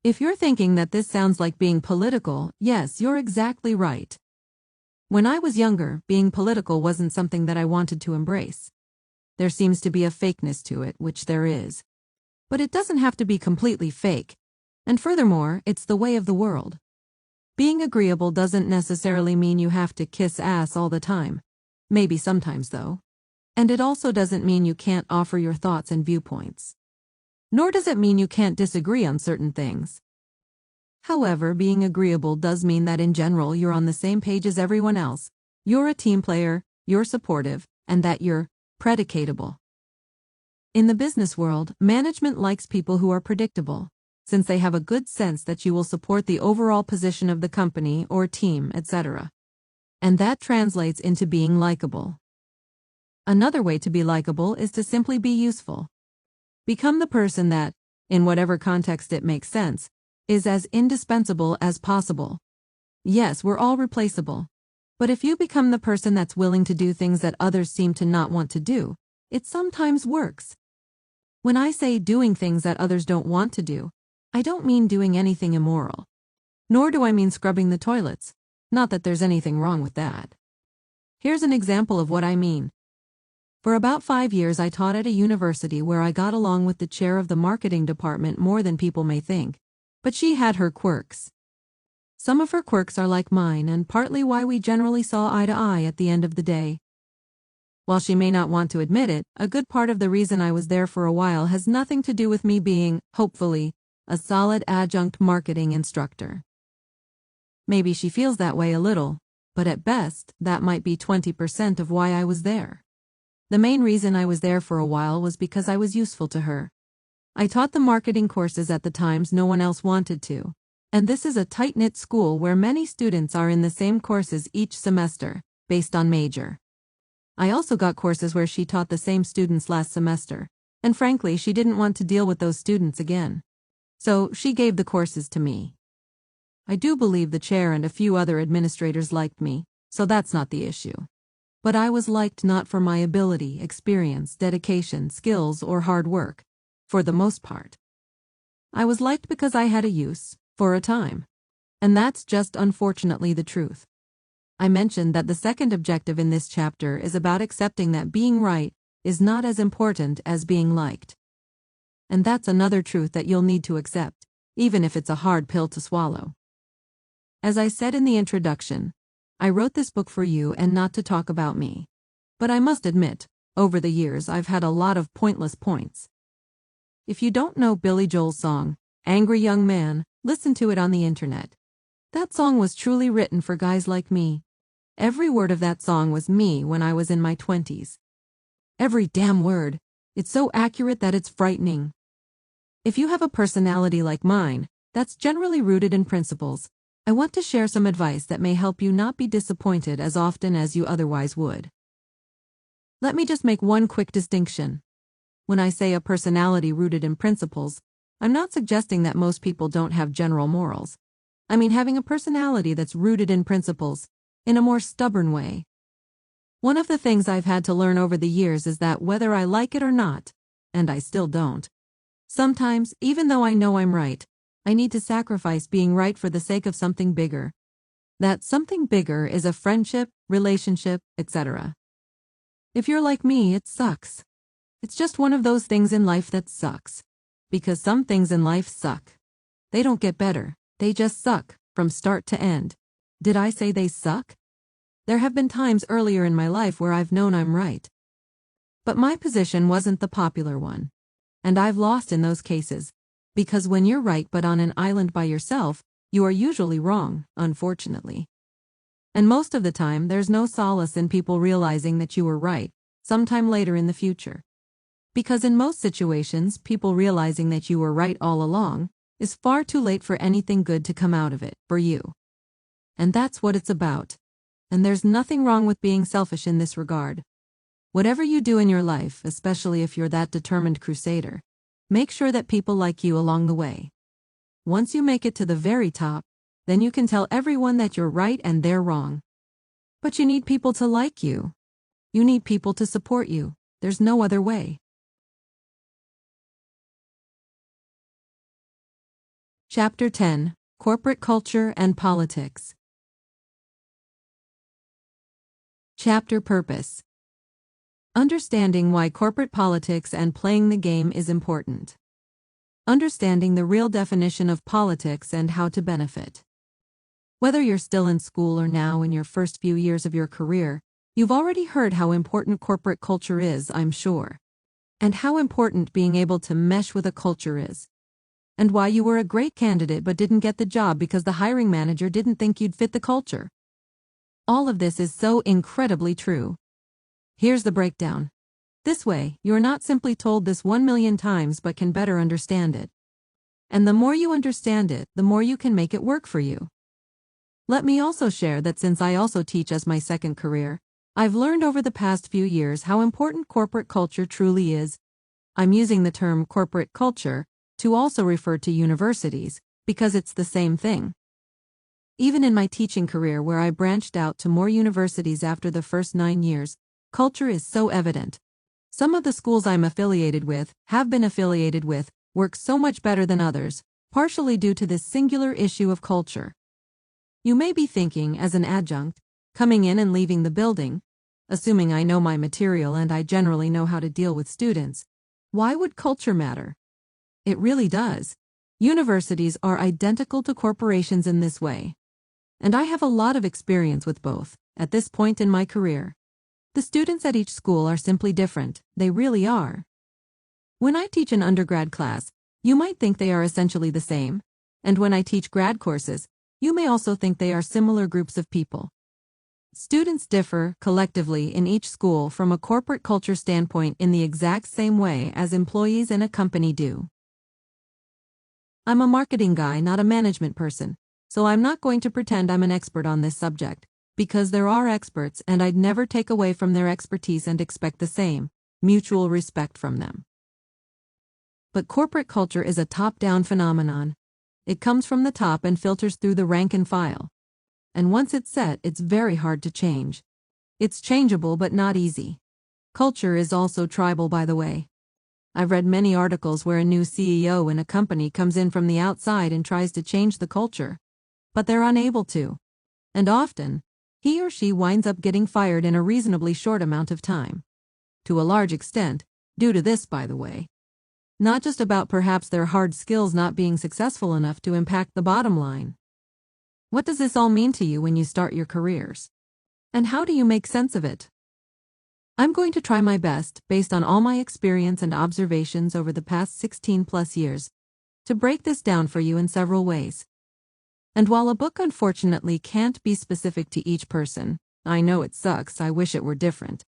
S1: If you're thinking that this sounds like being political, yes, you're exactly right. When I was younger, being political wasn't something that I wanted to embrace. There seems to be a fakeness to it, which there is. But it doesn't have to be completely fake. And furthermore, it's the way of the world. Being agreeable doesn't necessarily mean you have to kiss ass all the time. Maybe sometimes, though. And it also doesn't mean you can't offer your thoughts and viewpoints. Nor does it mean you can't disagree on certain things. However, being agreeable does mean that in general you're on the same page as everyone else, you're a team player, you're supportive, and that you're predicatable. In the business world, management likes people who are predictable, since they have a good sense that you will support the overall position of the company or team, etc. And that translates into being likable. Another way to be likable is to simply be useful. Become the person that, in whatever context it makes sense, is as indispensable as possible. Yes, we're all replaceable. But if you become the person that's willing to do things that others seem to not want to do, it sometimes works. When I say doing things that others don't want to do, I don't mean doing anything immoral. Nor do I mean scrubbing the toilets. Not that there's anything wrong with that. Here's an example of what I mean. For about 5 years I taught at a university where I got along with the chair of the marketing department more than people may think. But she had her quirks. Some of her quirks are like mine and partly why we generally saw eye to eye at the end of the day. While she may not want to admit it, a good part of the reason I was there for a while has nothing to do with me being, hopefully, a solid adjunct marketing instructor. Maybe she feels that way a little, but at best, that might be 20% of why I was there. The main reason I was there for a while was because I was useful to her. I taught the marketing courses at the times no one else wanted to, and this is a tight-knit school where many students are in the same courses each semester, based on major. I also got courses where she taught the same students last semester, and frankly, she didn't want to deal with those students again. So she gave the courses to me. I do believe the chair and a few other administrators liked me, so that's not the issue. But I was liked not for my ability, experience, dedication, skills, or hard work, for the most part. I was liked because I had a use, for a time. And that's just unfortunately the truth. I mentioned that the second objective in this chapter is about accepting that being right is not as important as being liked. And that's another truth that you'll need to accept, even if it's a hard pill to swallow. As I said in the introduction, I wrote this book for you and not to talk about me. But I must admit, over the years I've had a lot of pointless points. If you don't know Billy Joel's song, Angry Young Man, listen to it on the internet. That song was truly written for guys like me. Every word of that song was me when I was in my 20s. Every damn word. It's so accurate that it's frightening. If you have a personality like mine, that's generally rooted in principles, I want to share some advice that may help you not be disappointed as often as you otherwise would. Let me just make one quick distinction. When I say a personality rooted in principles, I'm not suggesting that most people don't have general morals. I mean having a personality that's rooted in principles, in a more stubborn way. One of the things I've had to learn over the years is that whether I like it or not, and I still don't, sometimes, even though I know I'm right, I need to sacrifice being right for the sake of something bigger. That something bigger is a friendship, relationship, etc. If you're like me, it sucks. It's just one of those things in life that sucks. Because some things in life suck. They don't get better, they just suck, from start to end. Did I say they suck? There have been times earlier in my life where I've known I'm right. But my position wasn't the popular one. And I've lost in those cases. Because when you're right but on an island by yourself, you are usually wrong, unfortunately. And most of the time, there's no solace in people realizing that you were right, sometime later in the future. Because in most situations, people realizing that you were right all along is far too late for anything good to come out of it, for you. And that's what it's about. And there's nothing wrong with being selfish in this regard. Whatever you do in your life, especially if you're that determined crusader, make sure that people like you along the way. Once you make it to the very top, then you can tell everyone that you're right and they're wrong. But you need people to like you. You need people to support you. There's no other way. Chapter 10: Corporate Culture and Politics. Chapter Purpose. Understanding why corporate politics and playing the game is important. Understanding the real definition of politics and how to benefit. Whether you're still in school or now in your first few years of your career, you've already heard how important corporate culture is, I'm sure. And how important being able to mesh with a culture is. And why you were a great candidate but didn't get the job because the hiring manager didn't think you'd fit the culture. All of this is so incredibly true. Here's the breakdown. This way, you're not simply told this 1,000,000 times but can better understand it. And the more you understand it, the more you can make it work for you. Let me also share that since I also teach as my second career, I've learned over the past few years how important corporate culture truly is. I'm using the term corporate culture to also refer to universities, because it's the same thing. Even in my teaching career where I branched out to more universities after the first 9 years, culture is so evident. Some of the schools I'm affiliated with, have been affiliated with, work so much better than others, partially due to this singular issue of culture. You may be thinking, as an adjunct, coming in and leaving the building, assuming I know my material and I generally know how to deal with students, why would culture matter? It really does. Universities are identical to corporations in this way. And I have a lot of experience with both, at this point in my career. The students at each school are simply different, they really are. When I teach an undergrad class, you might think they are essentially the same, and when I teach grad courses, you may also think they are similar groups of people. Students differ, collectively, in each school from a corporate culture standpoint in the exact same way as employees in a company do. I'm a marketing guy, not a management person, so I'm not going to pretend I'm an expert on this subject, Because there are experts and I'd never take away from their expertise and expect the same, mutual respect from them. But corporate culture is a top-down phenomenon. It comes from the top and filters through the rank and file. And once it's set, it's very hard to change. It's changeable but not easy. Culture is also tribal, by the way. I've read many articles where a new CEO in a company comes in from the outside and tries to change the culture. But they're unable to. And often, he or she winds up getting fired in a reasonably short amount of time. To a large extent, due to this, by the way. Not just about perhaps their hard skills not being successful enough to impact the bottom line. What does this all mean to you when you start your careers? And how do you make sense of it? I'm going to try my best, based on all my experience and observations over the past 16+ years, to break this down for you in several ways. And while a book unfortunately can't be specific to each person, I know it sucks, I wish it were different.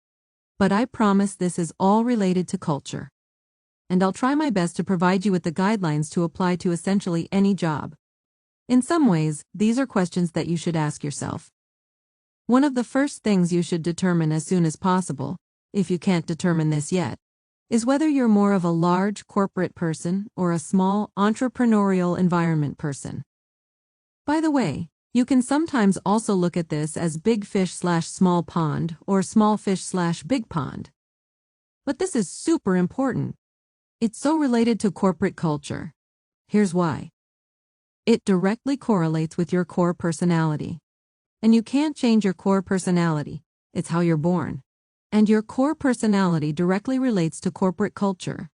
S1: But I promise this is all related to culture. And I'll try my best to provide you with the guidelines to apply to essentially any job. In some ways, these are questions that you should ask yourself. One of the first things you should determine as soon as possible, if you can't determine this yet, is whether you're more of a large corporate person or a small entrepreneurial environment person. By the way, you can sometimes also look at this as big fish/small pond or small fish/big pond. But this is super important. It's so related to corporate culture. Here's why. It directly correlates with your core personality. And you can't change your core personality. It's how you're born. And your core personality directly relates to corporate culture.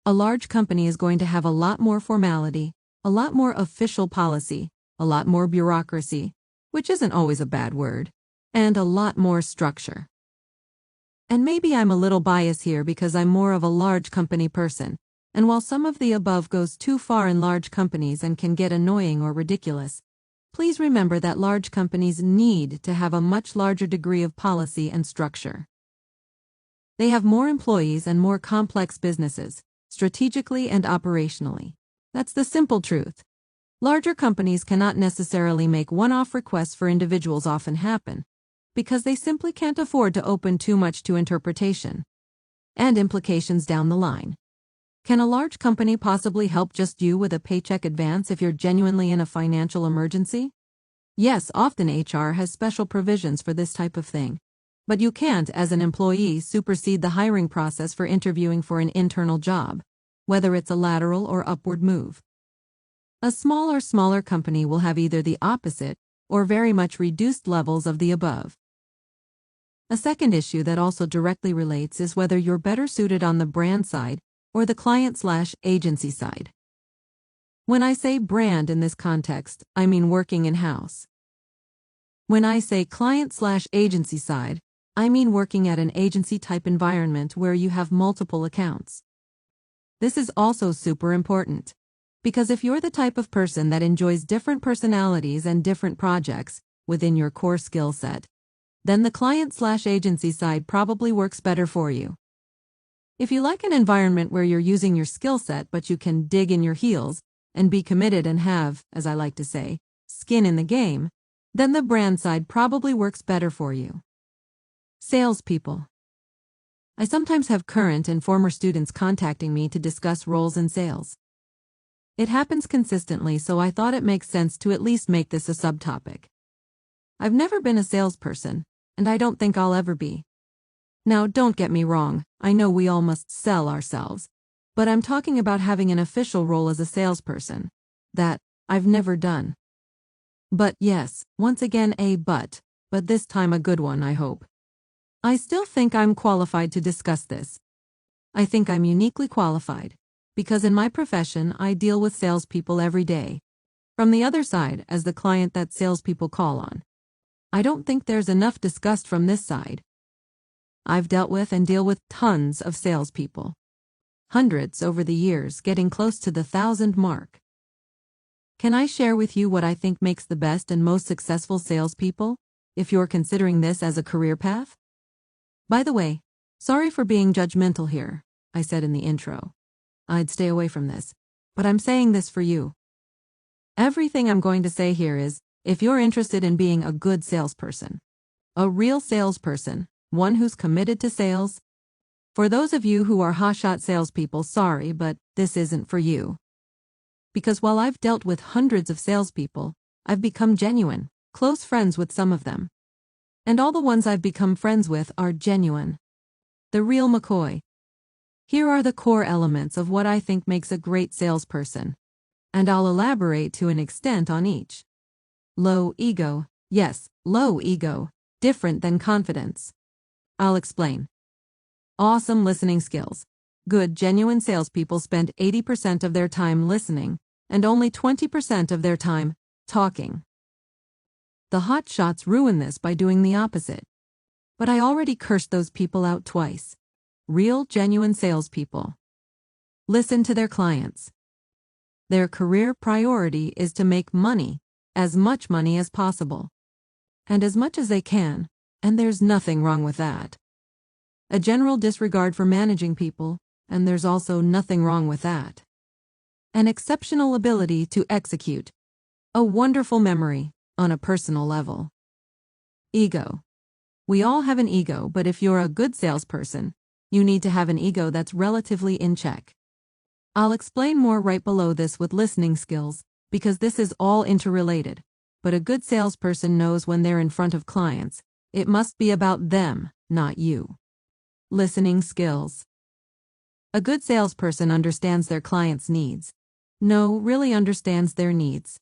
S1: A large company is going to have a lot more formality, a lot more official policy, a lot more bureaucracy, which isn't always a bad word, and a lot more structure. And maybe I'm a little biased here because I'm more of a large company person, and while some of the above goes too far in large companies and can get annoying or ridiculous, please remember that large companies need to have a much larger degree of policy and structure. They have more employees and more complex businesses, strategically and operationally. That's the simple truth. Larger companies cannot necessarily make one-off requests for individuals often happen, because they simply can't afford to open too much to interpretation and implications down the line. Can a large company possibly help just you with a paycheck advance if you're genuinely in a financial emergency? Yes, often HR has special provisions for this type of thing. But you can't, as an employee, supersede the hiring process for interviewing for an internal job, whether it's a lateral or upward move. A smaller company will have either the opposite or very much reduced levels of the above. A second issue that also directly relates is whether you're better suited on the brand side or the client/agency side. When I say brand in this context, I mean working in-house. When I say client/agency side, I mean working at an agency-type environment where you have multiple accounts. This is also super important, because if you're the type of person that enjoys different personalities and different projects within your core skill set, then the client/agency side probably works better for you. If you like an environment where you're using your skill set but you can dig in your heels and be committed and have, as I like to say, skin in the game, then the brand side probably works better for you. Salespeople. I sometimes have current and former students contacting me to discuss roles in sales. It happens consistently, so I thought it makes sense to at least make this a subtopic. I've never been a salesperson, and I don't think I'll ever be. Now, don't get me wrong, I know we all must sell ourselves, but I'm talking about having an official role as a salesperson. That, I've never done. But yes, once again but this time a good one, I hope. I still think I'm qualified to discuss this. I think I'm uniquely qualified, because in my profession I deal with salespeople every day. From the other side, as the client that salespeople call on. I don't think there's enough discussed from this side. I've dealt with and deal with tons of salespeople. Hundreds over the years, getting close to the 1,000 mark. Can I share with you what I think makes the best and most successful salespeople, if you're considering this as a career path? By the way, sorry for being judgmental here, I said in the intro. I'd stay away from this, but I'm saying this for you. Everything I'm going to say here is, If you're interested in being a good salesperson, a real salesperson, one who's committed to sales, for those of you who are hotshot salespeople, sorry, but this isn't for you. Because while I've dealt with hundreds of salespeople, I've become genuine, close friends with some of them. And all the ones I've become friends with are genuine. The real McCoy. Here are the core elements of what I think makes a great salesperson, and I'll elaborate to an extent on each. Low ego. Yes, low ego. Different than confidence. I'll explain. Awesome listening skills. Good, genuine salespeople spend 80% of their time listening, and only 20% of their time talking. The hotshots ruin this by doing the opposite. But I already cursed those people out twice. Real, genuine salespeople listen to their clients. Their career priority is to make money, as much money as possible. And as much as they can, and there's nothing wrong with that. A general disregard for managing people, and there's also nothing wrong with that. An exceptional ability to execute. A wonderful memory, on a personal level. Ego. We all have an ego, but if you're a good salesperson, you need to have an ego that's relatively in check. I'll explain more right below this with listening skills, because this is all interrelated. But a good salesperson knows when they're in front of clients, it must be about them, not you. Listening skills. A good salesperson understands their clients' needs. No, really understands their needs.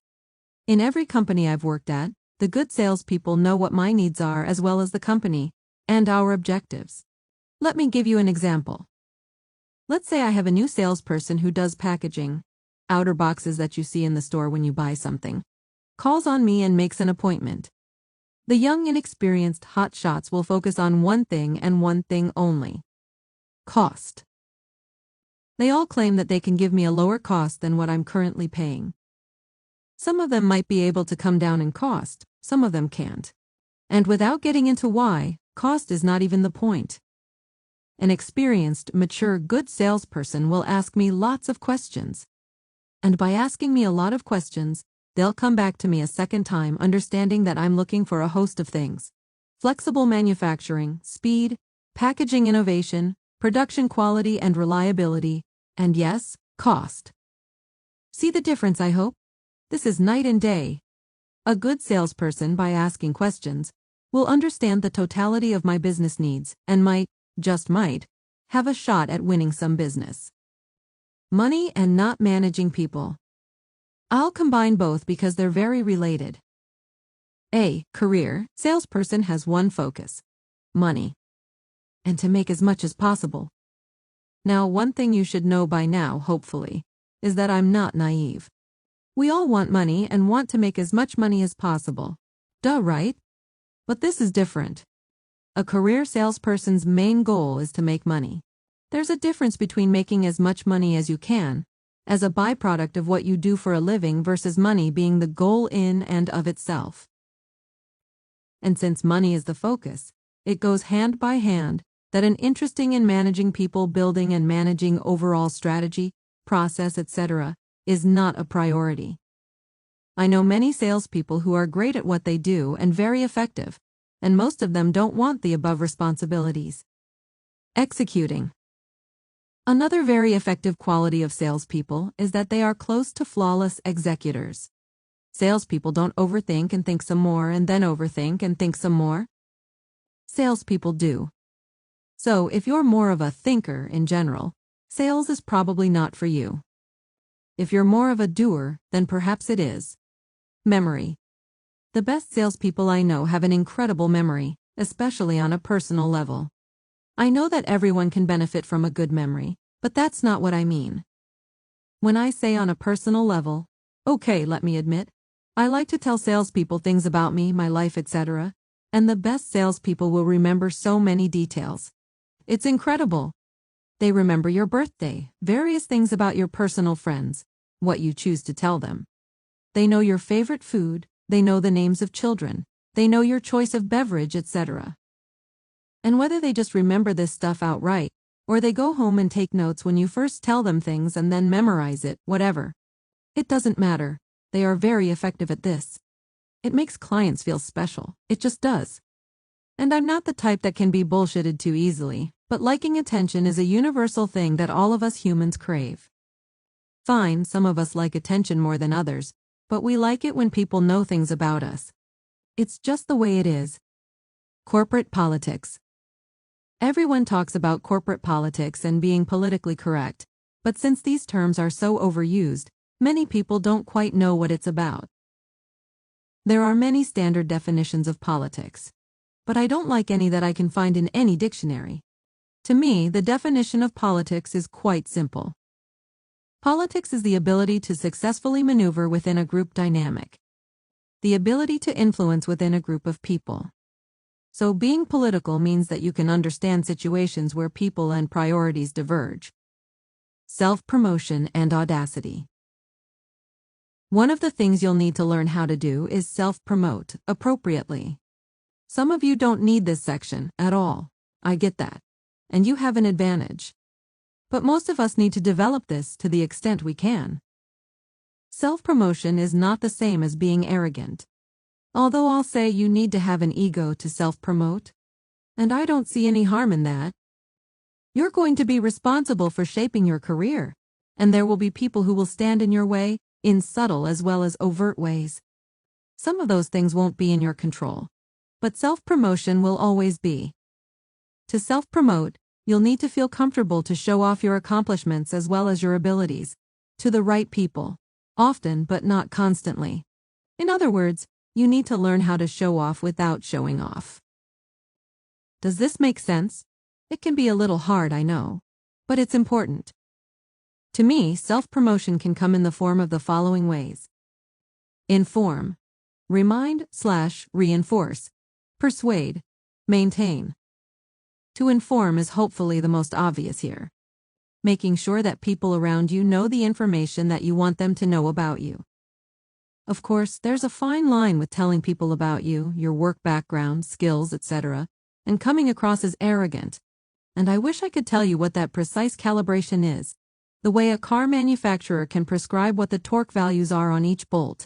S1: In every company I've worked at, the good salespeople know what my needs are as well as the company, and our objectives. Let me give you an example. Let's say I have a new salesperson who does packaging, outer boxes that you see in the store when you buy something, calls on me and makes an appointment. The young, inexperienced hotshots will focus on one thing and one thing only. Cost. They all claim that they can give me a lower cost than what I'm currently paying. Some of them might be able to come down in cost, some of them can't. And without getting into why, cost is not even the point. An experienced, mature, good salesperson will ask me lots of questions. And by asking me a lot of questions, they'll come back to me a second time understanding that I'm looking for a host of things. Flexible manufacturing, speed, packaging innovation, production quality and reliability, and yes, cost. See the difference, I hope? This is night and day. A good salesperson, by asking questions, will understand the totality of my business needs and might, just might, have a shot at winning some business. Money and not managing people. I'll combine both because they're very related. A. Career. Salesperson has one focus. Money. And to make as much as possible. Now, one thing you should know by now, hopefully, is that I'm not naive. We all want money and want to make as much money as possible. Duh, right? But this is different. A career salesperson's main goal is to make money. There's a difference between making as much money as you can, as a byproduct of what you do for a living versus money being the goal in and of itself. And since money is the focus, it goes hand by hand that an interesting in managing people, building and managing overall strategy, process, etc., is not a priority. I know many salespeople who are great at what they do and very effective, and most of them don't want the above responsibilities. Executing. Another very effective quality of salespeople is that they are close to flawless executors. Salespeople don't overthink and think some more and then overthink and think some more. Salespeople do. So if you're more of a thinker in general, sales is probably not for you. If you're more of a doer, then perhaps it is. Memory. The best salespeople I know have an incredible memory, especially on a personal level. I know that everyone can benefit from a good memory, but that's not what I mean. When I say on a personal level, okay, let me admit, I like to tell salespeople things about me, my life, etc., and the best salespeople will remember so many details. It's incredible. They remember your birthday, various things about your personal friends, what you choose to tell them. They know your favorite food, they know the names of children, they know your choice of beverage, etc. And whether they just remember this stuff outright, or they go home and take notes when you first tell them things and then memorize it, whatever. It doesn't matter. They are very effective at this. It makes clients feel special. It just does. And I'm not the type that can be bullshitted too easily, but liking attention is a universal thing that all of us humans crave. Fine, some of us like attention more than others, but we like it when people know things about us. It's just the way it is. Corporate politics. Everyone talks about corporate politics and being politically correct, but since these terms are so overused, many people don't quite know what it's about. There are many standard definitions of politics, but I don't like any that I can find in any dictionary. To me, the definition of politics is quite simple. Politics is the ability to successfully maneuver within a group dynamic. The ability to influence within a group of people. So being political means that you can understand situations where people and priorities diverge. Self-promotion and audacity. One of the things you'll need to learn how to do is self-promote appropriately. Some of you don't need this section at all. I get that. And you have an advantage. But most of us need to develop this to the extent we can. Self-promotion is not the same as being arrogant. Although I'll say you need to have an ego to self-promote. And I don't see any harm in that. You're going to be responsible for shaping your career. And there will be people who will stand in your way, in subtle as well as overt ways. Some of those things won't be in your control. But self-promotion will always be. To self-promote, you'll need to feel comfortable to show off your accomplishments as well as your abilities, to the right people, often but not constantly. In other words, you need to learn how to show off without showing off. Does this make sense? It can be a little hard, I know, but it's important. To me, self-promotion can come in the form of the following ways. Inform, remind/reinforce, persuade, maintain. To inform is hopefully the most obvious here. Making sure that people around you know the information that you want them to know about you. Of course, there's a fine line with telling people about you, your work background, skills, etc., and coming across as arrogant. And I wish I could tell you what that precise calibration is, the way a car manufacturer can prescribe what the torque values are on each bolt.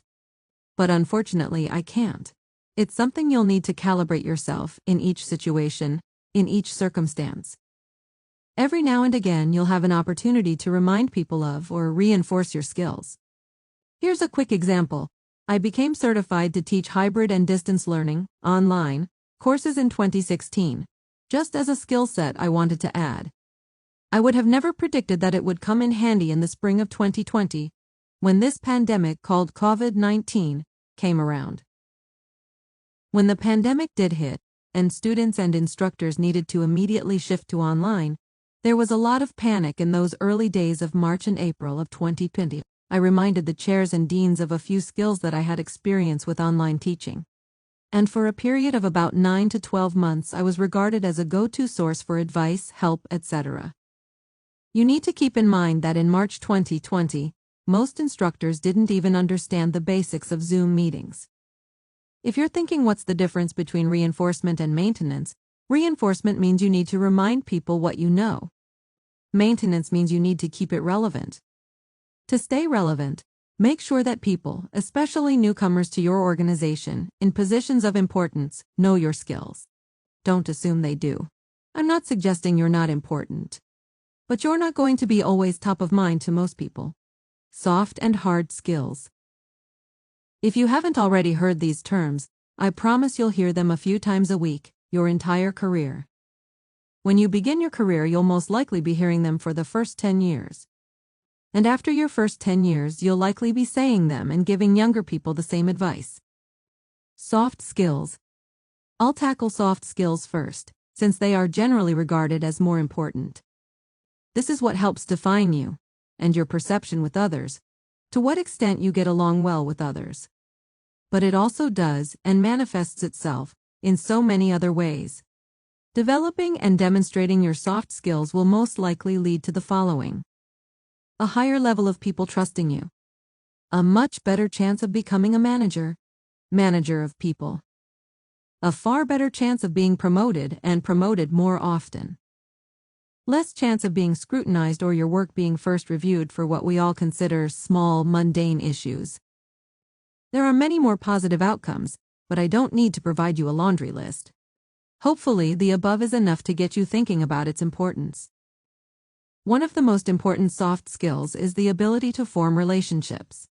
S1: But unfortunately, I can't. It's something you'll need to calibrate yourself in each situation, in each circumstance. Every now and again, you'll have an opportunity to remind people of or reinforce your skills. Here's a quick example. I became certified to teach hybrid and distance learning, online, courses in 2016, just as a skill set I wanted to add. I would have never predicted that it would come in handy in the spring of 2020, when this pandemic called COVID-19 came around. When the pandemic did hit, and students and instructors needed to immediately shift to online, there was a lot of panic in those early days of March and April of 2020. I reminded the chairs and deans of a few skills that I had experience with online teaching. And for a period of about 9 to 12 months, I was regarded as a go-to source for advice, help, etc. You need to keep in mind that in March 2020, most instructors didn't even understand the basics of Zoom meetings. If you're thinking what's the difference between reinforcement and maintenance, reinforcement means you need to remind people what you know. Maintenance means you need to keep it relevant. To stay relevant, make sure that people, especially newcomers to your organization, in positions of importance, know your skills. Don't assume they do. I'm not suggesting you're not important. But you're not going to be always top of mind to most people. Soft and hard skills. If you haven't already heard these terms, I promise you'll hear them a few times a week, your entire career. When you begin your career, you'll most likely be hearing them for the first 10 years. And after your first 10 years, you'll likely be saying them and giving younger people the same advice. Soft skills. I'll tackle soft skills first, since they are generally regarded as more important. This is what helps define you, and your perception with others, to what extent you get along well with others. But it also does and manifests itself in so many other ways. Developing and demonstrating your soft skills will most likely lead to the following. A higher level of people trusting you. A much better chance of becoming a manager of people. A far better chance of being promoted and promoted more often. Less chance of being scrutinized or your work being first reviewed for what we all consider small, mundane issues. There are many more positive outcomes, but I don't need to provide you a laundry list. Hopefully, the above is enough to get you thinking about its importance. One of the most important soft skills is the ability to form relationships.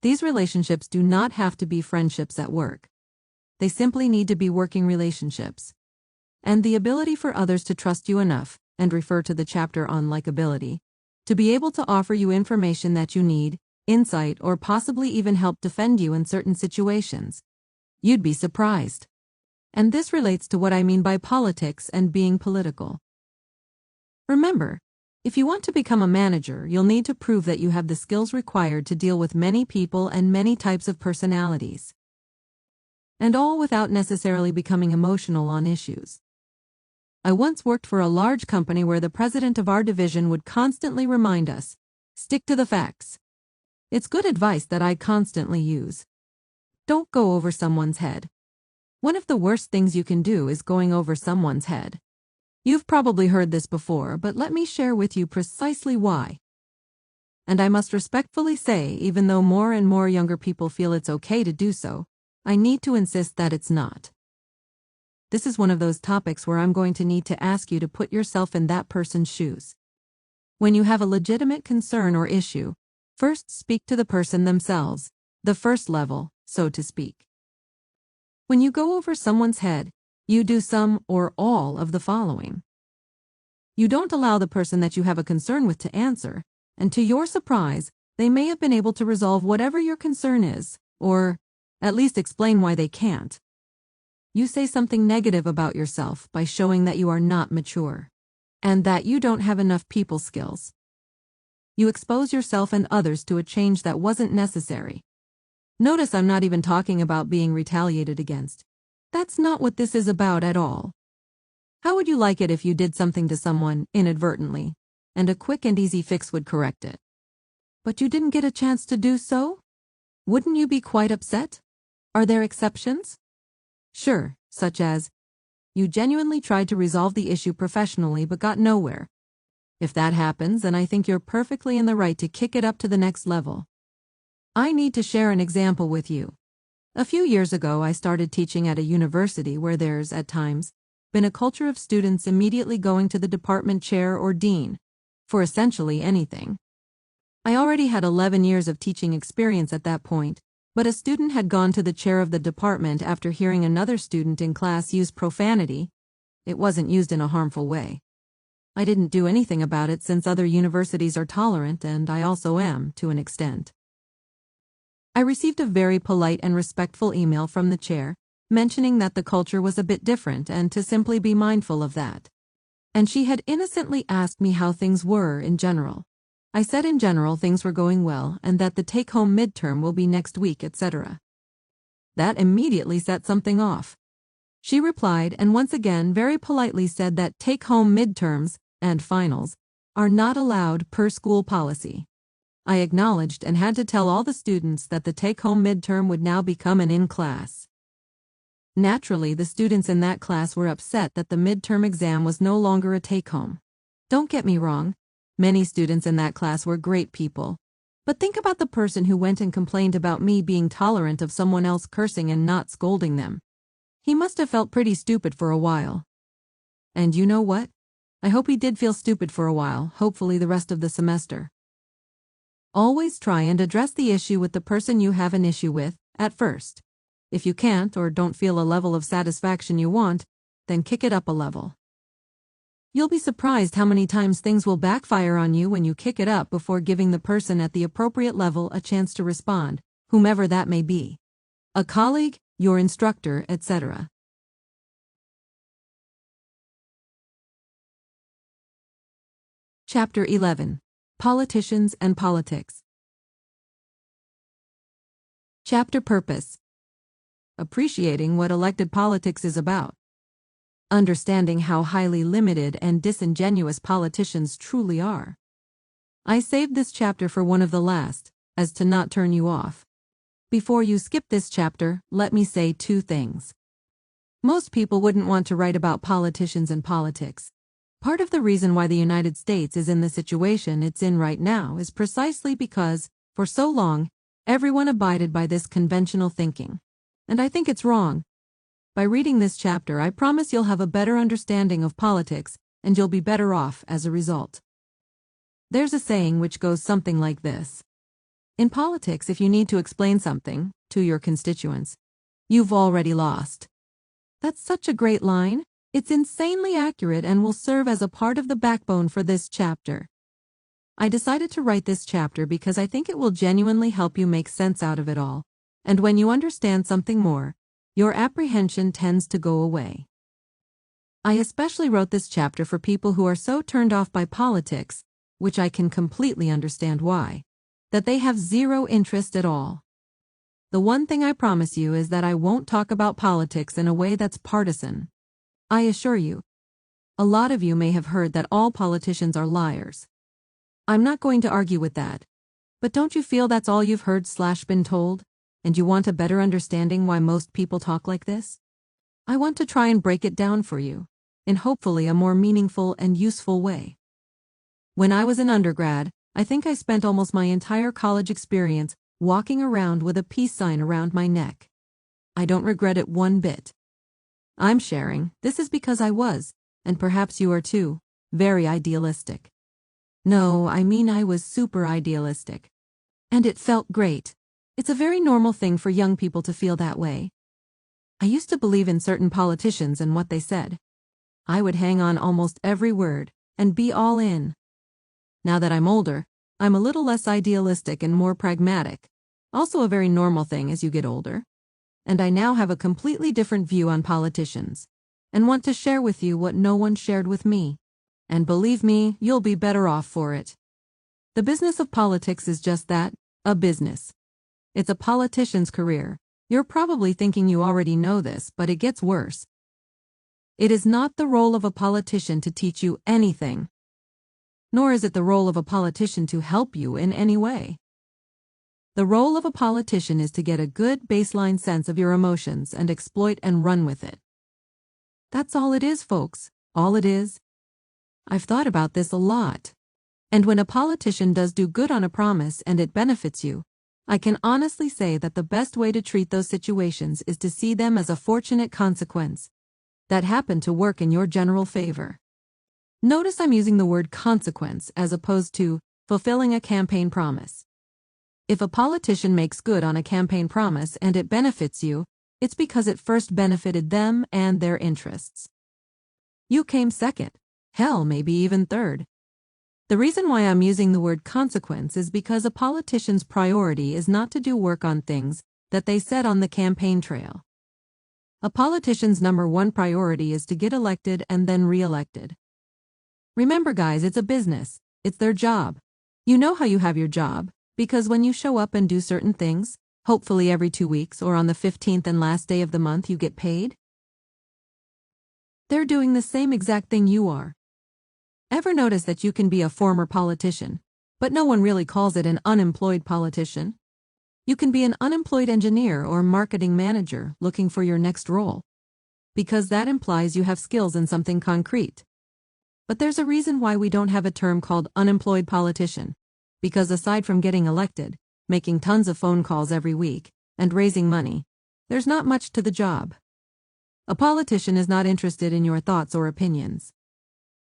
S1: These relationships do not have to be friendships at work. They simply need to be working relationships. And the ability for others to trust you enough, and refer to the chapter on likability, to be able to offer you information that you need, insight, or possibly even help defend you in certain situations. You'd be surprised. And this relates to what I mean by politics and being political. Remember, if you want to become a manager, you'll need to prove that you have the skills required to deal with many people and many types of personalities. And all without necessarily becoming emotional on issues. I once worked for a large company where the president of our division would constantly remind us, stick to the facts. It's good advice that I constantly use. Don't go over someone's head. One of the worst things you can do is going over someone's head. You've probably heard this before, but let me share with you precisely why. And I must respectfully say, even though more and more younger people feel it's okay to do so, I need to insist that it's not. This is one of those topics where I'm going to need to ask you to put yourself in that person's shoes. When you have a legitimate concern or issue, first speak to the person themselves, the first level, so to speak. When you go over someone's head, you do some or all of the following. You don't allow the person that you have a concern with to answer, and to your surprise, they may have been able to resolve whatever your concern is, or at least explain why they can't. You say something negative about yourself by showing that you are not mature, and that you don't have enough people skills. You expose yourself and others to a change that wasn't necessary. Notice I'm not even talking about being retaliated against. That's not what this is about at all. How would you like it if you did something to someone inadvertently, and a quick and easy fix would correct it? But you didn't get a chance to do so? Wouldn't you be quite upset? Are there exceptions? Sure, such as, you genuinely tried to resolve the issue professionally but got nowhere. If that happens, then I think you're perfectly in the right to kick it up to the next level. I need to share an example with you. A few years ago, I started teaching at a university where there's, at times, been a culture of students immediately going to the department chair or dean for essentially anything. I already had 11 years of teaching experience at that point, but a student had gone to the chair of the department after hearing another student in class use profanity. It wasn't used in a harmful way. I didn't do anything about it since other universities are tolerant, and I also am, to an extent. I received a very polite and respectful email from the chair, mentioning that the culture was a bit different and to simply be mindful of that. And she had innocently asked me how things were in general. I said in general things were going well and that the take-home midterm will be next week, etc. That immediately set something off. She replied and once again very politely said that take-home midterms and finals are not allowed per school policy. I acknowledged and had to tell all the students that the take-home midterm would now become an in-class. Naturally, the students in that class were upset that the midterm exam was no longer a take-home. Don't get me wrong, many students in that class were great people. But think about the person who went and complained about me being tolerant of someone else cursing and not scolding them. He must have felt pretty stupid for a while. And you know what? I hope he did feel stupid for a while, hopefully the rest of the semester. Always try and address the issue with the person you have an issue with, at first. If you can't or don't feel a level of satisfaction you want, then kick it up a level. You'll be surprised how many times things will backfire on you when you kick it up before giving the person at the appropriate level a chance to respond, whomever that may be. A colleague, your instructor, etc. Chapter 11. Politicians and Politics. Chapter Purpose. Appreciating what elected politics is about. Understanding how highly limited and disingenuous politicians truly are. I saved this chapter for one of the last, as to not turn you off. Before you skip this chapter, let me say two things. Most people wouldn't want to write about politicians and politics. Part of the reason why the United States is in the situation it's in right now is precisely because, for so long, Everyone abided by this conventional thinking. And I think it's wrong. By reading this chapter, I promise you'll have a better understanding of politics, and you'll be better off as a result. There's a saying which goes something like this. In politics, if you need to explain something to your constituents, you've already lost. That's such a great line. It's insanely accurate and will serve as a part of the backbone for this chapter. I decided to write this chapter because I think it will genuinely help you make sense out of it all, and when you understand something more, your apprehension tends to go away. I especially wrote this chapter for people who are so turned off by politics, which I can completely understand why, that they have zero interest at all. The one thing I promise you is that I won't talk about politics in a way that's partisan. I assure you. A lot of you may have heard that all politicians are liars. I'm not going to argue with that. But don't you feel that's all you've heard/been told, and you want a better understanding why most people talk like this? I want to try and break it down for you, in hopefully a more meaningful and useful way. When I was an undergrad, I think I spent almost my entire college experience walking around with a peace sign around my neck. I don't regret it one bit. I'm sharing, this is because I was, and perhaps you are too, very idealistic. No, I mean I was super idealistic. And it felt great. It's a very normal thing for young people to feel that way. I used to believe in certain politicians and what they said. I would hang on almost every word, and be all in. Now that I'm older, I'm a little less idealistic and more pragmatic, also a very normal thing as you get older. And I now have a completely different view on politicians, and want to share with you what no one shared with me. And believe me, you'll be better off for it. The business of politics is just that, a business. It's a politician's career. You're probably thinking you already know this, but it gets worse. It is not the role of a politician to teach you anything. Nor is it the role of a politician to help you in any way. The role of a politician is to get a good baseline sense of your emotions and exploit and run with it. That's all it is, folks, all it is. I've thought about this a lot. And when a politician does do good on a promise and it benefits you, I can honestly say that the best way to treat those situations is to see them as a fortunate consequence that happened to work in your general favor. Notice I'm using the word consequence as opposed to fulfilling a campaign promise. If a politician makes good on a campaign promise and it benefits you, it's because it first benefited them and their interests. You came second. Hell, maybe even third. The reason why I'm using the word consequence is because a politician's priority is not to do work on things that they said on the campaign trail. A politician's number one priority is to get elected and then re-elected. Remember, guys, it's a business. It's their job. You know how you have your job, because when you show up and do certain things, hopefully every 2 weeks or on the 15th and last day of the month you get paid. They're doing the same exact thing you are. Ever notice that you can be a former politician, but no one really calls it an unemployed politician? You can be an unemployed engineer or marketing manager looking for your next role, because that implies you have skills in something concrete. But there's a reason why we don't have a term called unemployed politician, because aside from getting elected, making tons of phone calls every week, and raising money, there's not much to the job. A politician is not interested in your thoughts or opinions.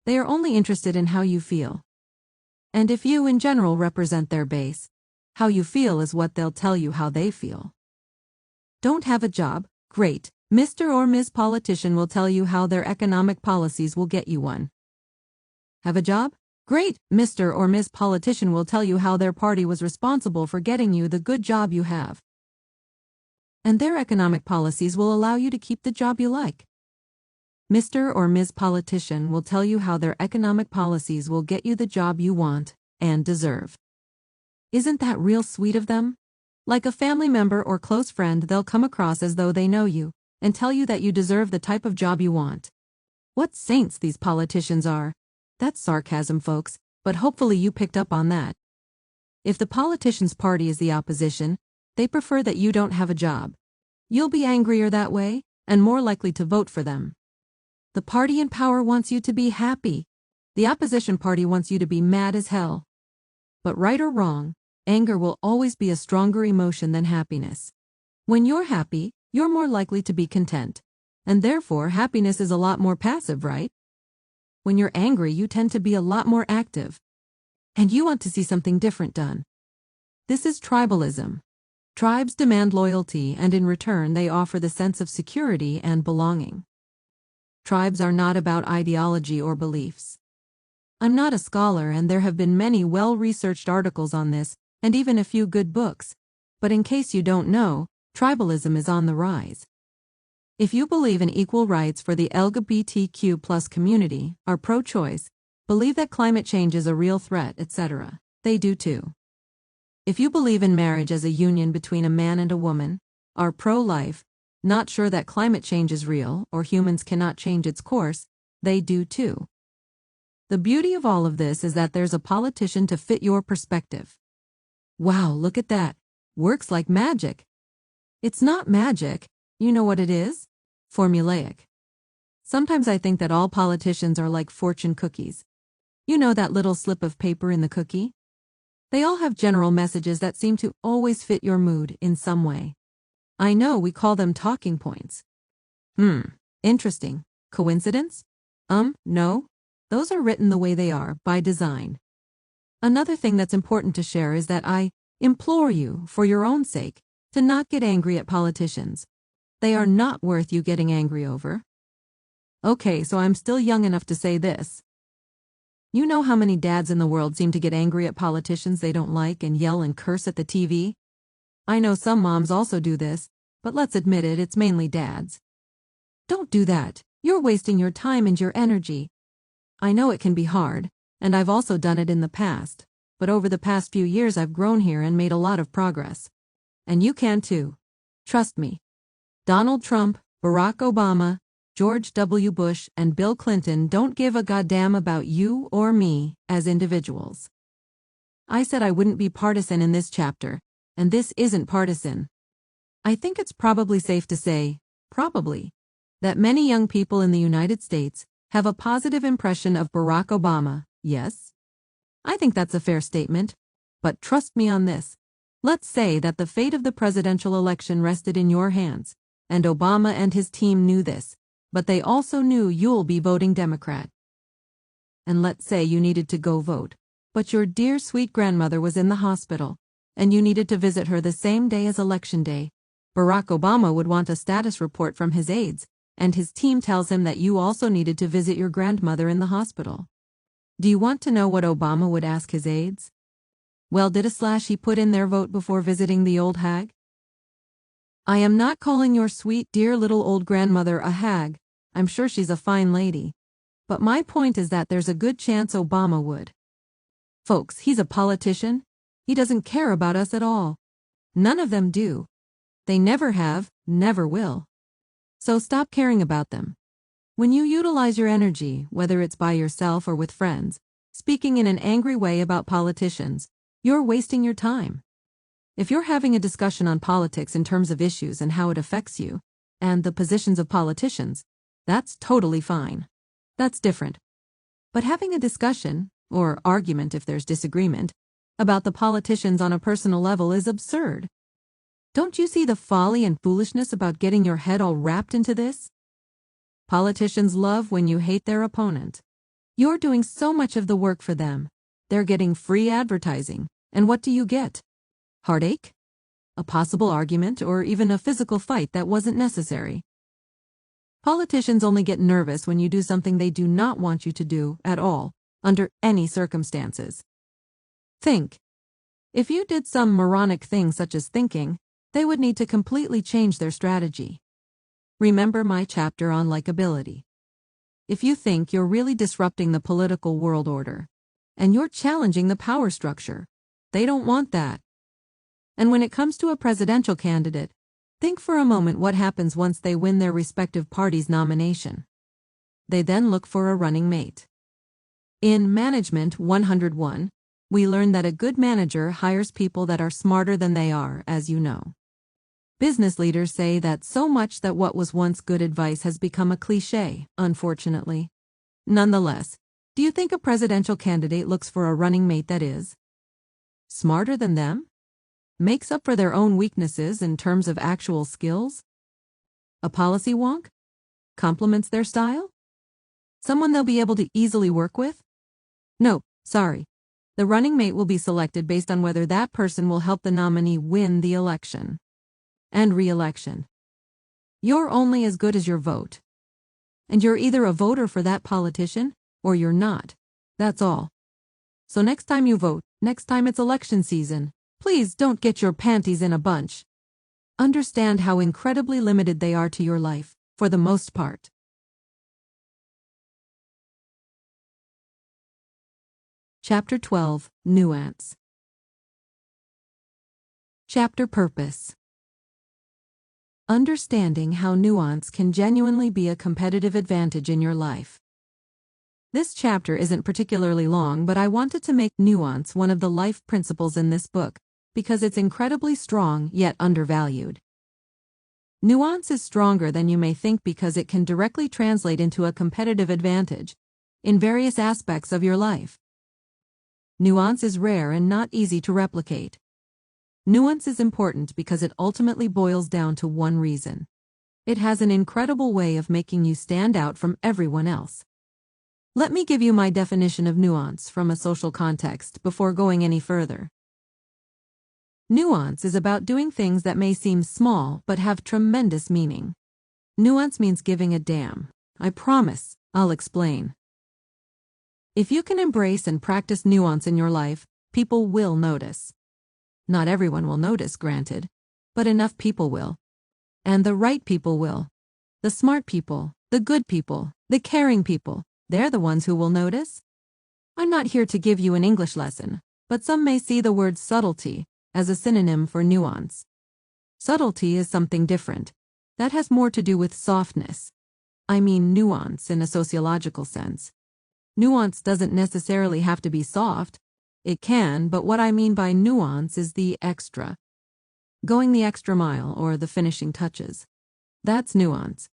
S1: They are only interested in how you feel. And if you in general represent their base, how you feel is what they'll tell you how they feel. Don't have a job? Great. Mr. or Ms. Politician will tell you how their economic policies will get you one. Have a job? Great. Mr. or Ms. Politician will tell you how their party was responsible for getting you the good job you have. And their economic policies will allow you to keep the job you like. Mr. or Ms. Politician will tell you how their economic policies will get you the job you want and deserve. Isn't that real sweet of them? Like a family member or close friend, they'll come across as though they know you and tell you that you deserve the type of job you want. What saints these politicians are. That's sarcasm, folks, but hopefully you picked up on that. If the politician's party is the opposition, they prefer that you don't have a job. You'll be angrier that way and more likely to vote for them. The party in power wants you to be happy. The opposition party wants you to be mad as hell. But right or wrong, Anger will always be a stronger emotion than happiness. When you're happy, you're more likely to be content. And therefore, happiness is a lot more passive, right? When you're angry, you tend to be a lot more active. And you want to see something different done. This is tribalism. Tribes demand loyalty, and in return they offer the sense of security and belonging. Tribes are not about ideology or beliefs. I'm not a scholar, and there have been many well-researched articles on this, and even a few good books. But in case you don't know, tribalism is on the rise. If you believe in equal rights for the LGBTQ+ community, are pro-choice, believe that climate change is a real threat, etc., they do too. If you believe in marriage as a union between a man and a woman, are pro-life, not sure that climate change is real or humans cannot change its course, they do too. The beauty of all of this is that there's a politician to fit your perspective. Wow, look at that. Works like magic. It's not magic. You know what it is? Formulaic. Sometimes I think that all politicians are like fortune cookies. You know that little slip of paper in the cookie? They all have general messages that seem to always fit your mood in some way. I know we call them talking points. Interesting. Coincidence? No. Those are written the way they are, by design. Another thing that's important to share is that I implore you, for your own sake, to not get angry at politicians. They are not worth you getting angry over. Okay, so I'm still young enough to say this. You know how many dads in the world seem to get angry at politicians they don't like and yell and curse at the TV? I know some moms also do this, but let's admit it, it's mainly dads. Don't do that. You're wasting your time and your energy. I know it can be hard, and I've also done it in the past, but over the past few years I've grown here and made a lot of progress. And you can too. Trust me. Donald Trump, Barack Obama, George W. Bush, and Bill Clinton don't give a goddamn about you or me as individuals. I said I wouldn't be partisan in this chapter, and this isn't partisan. I think it's probably safe to say, that many young people in the United States have a positive impression of Barack Obama, yes? I think that's a fair statement, but trust me on this. Let's say that the fate of the presidential election rested in your hands, and Obama and his team knew this, but they also knew you'll be voting Democrat. And let's say you needed to go vote, but your dear sweet grandmother was in the hospital, and you needed to visit her the same day as Election Day. Barack Obama would want a status report from his aides, and his team tells him that you also needed to visit your grandmother in the hospital. Do you want to know what Obama would ask his aides? Well, did he put in their vote before visiting the old hag? I am not calling your sweet dear little old grandmother a hag. I'm sure she's a fine lady. But my point is that there's a good chance Obama would. Folks, he's a politician. He doesn't care about us at all. None of them do. They never have, never will. So stop caring about them. When you utilize your energy, whether it's by yourself or with friends, speaking in an angry way about politicians, you're wasting your time. If you're having a discussion on politics in terms of issues and how it affects you, and the positions of politicians, that's totally fine. That's different. But having a discussion, or argument if there's disagreement, about the politicians on a personal level is absurd. Don't you see the folly and foolishness about getting your head all wrapped into this? Politicians love when you hate their opponent. You're doing so much of the work for them. They're getting free advertising. And what do you get? Heartache? A possible argument or even a physical fight that wasn't necessary. Politicians only get nervous when you do something they do not want you to do at all, under any circumstances. Think. If you did some moronic thing such as thinking, they would need to completely change their strategy. Remember my chapter on likability. If you think you're really disrupting the political world order, and you're challenging the power structure, they don't want that. And when it comes to a presidential candidate, think for a moment what happens once they win their respective party's nomination. They then look for a running mate. In Management 101, we learn that a good manager hires people that are smarter than they are, as you know. Business leaders say that so much that what was once good advice has become a cliché, unfortunately. Nonetheless, do you think a presidential candidate looks for a running mate that is Smarter than them? Makes up for their own weaknesses in terms of actual skills? A policy wonk? Complements their style? Someone they'll be able to easily work with? No, sorry. The running mate will be selected based on whether that person will help the nominee win the election and re-election. You're only as good as your vote. And you're either a voter for that politician or you're not. That's all. So next time you vote, next time it's election season, please don't get your panties in a bunch. Understand how incredibly limited they are to your life, for the most part. Chapter 12, Nuance. Chapter Purpose. Understanding how nuance can genuinely be a competitive advantage in your life. This chapter isn't particularly long, but I wanted to make nuance one of the life principles in this book, because it's incredibly strong yet undervalued. Nuance is stronger than you may think because it can directly translate into a competitive advantage in various aspects of your life. Nuance is rare and not easy to replicate. Nuance is important because it ultimately boils down to one reason. It has an incredible way of making you stand out from everyone else. Let me give you my definition of nuance from a social context before going any further. Nuance is about doing things that may seem small but have tremendous meaning. Nuance means giving a damn. I promise, I'll explain. If you can embrace and practice nuance in your life, people will notice. Not everyone will notice, granted, but enough people will. And the right people will. The smart people, the good people, the caring people, they're the ones who will notice. I'm not here to give you an English lesson, but some may see the word subtlety as a synonym for nuance. Subtlety is something different. That has more to do with softness. I mean nuance in a sociological sense. Nuance doesn't necessarily have to be soft. It can, but what I mean by nuance is the extra. Going the extra mile or the finishing touches. That's nuance.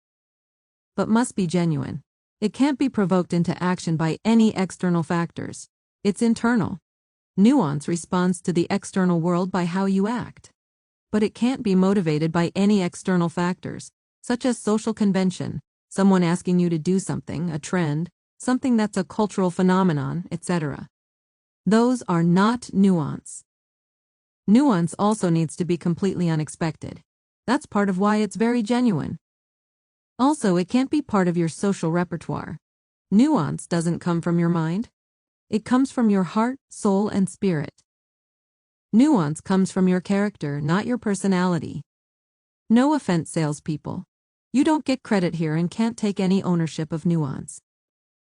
S1: But must be genuine. It can't be provoked into action by any external factors. It's internal. Nuance responds to the external world by how you act. But it can't be motivated by any external factors, such as social convention, someone asking you to do something, a trend, something that's a cultural phenomenon, etc. Those are not nuance. Nuance also needs to be completely unexpected. That's part of why it's very genuine. Also, it can't be part of your social repertoire. Nuance doesn't come from your mind. It comes from your heart, soul, and spirit. Nuance comes from your character, not your personality. No offense, salespeople. You don't get credit here and can't take any ownership of nuance.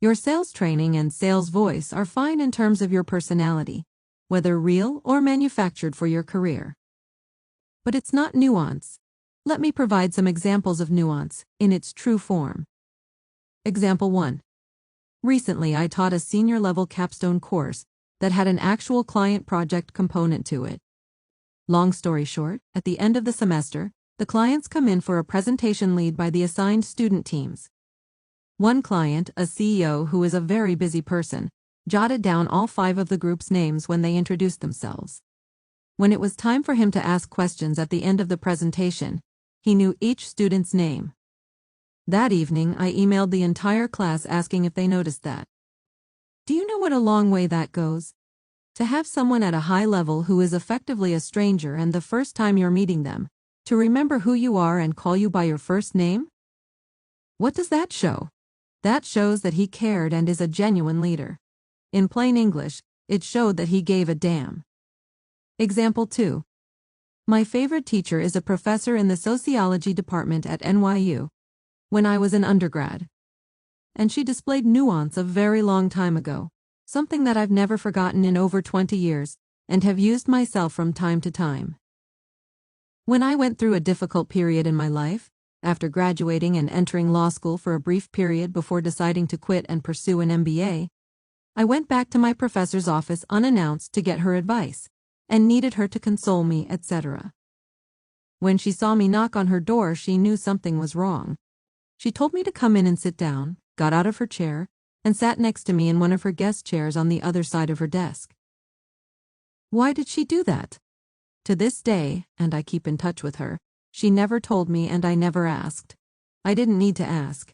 S1: Your sales training and sales voice are fine in terms of your personality, whether real or manufactured for your career. But it's not nuance. Let me provide some examples of nuance in its true form. Example 1. Recently, I taught a senior-level capstone course that had an actual client project component to it. Long story short, at the end of the semester, the clients come in for a presentation lead by the assigned student teams. One client, a CEO who is a very busy person, jotted down all 5 of the group's names when they introduced themselves. When it was time for him to ask questions at the end of the presentation, he knew each student's name. That evening, I emailed the entire class asking if they noticed that. Do you know what a long way that goes? To have someone at a high level who is effectively a stranger and the first time you're meeting them, to remember who you are and call you by your first name? What does that show? That shows that he cared and is a genuine leader. In plain English, it showed that he gave a damn. Example 2. My favorite teacher is a professor in the sociology department at NYU when I was an undergrad. And she displayed nuance a very long time ago, something that I've never forgotten in over 20 years and have used myself from time to time. When I went through a difficult period in my life, after graduating and entering law school for a brief period before deciding to quit and pursue an MBA, I went back to my professor's office unannounced to get her advice, and needed her to console me, etc. When she saw me knock on her door, she knew something was wrong. She told me to come in and sit down, got out of her chair, and sat next to me in one of her guest chairs on the other side of her desk. Why did she do that? To this day, and I keep in touch with her, she never told me and I never asked. I didn't need to ask.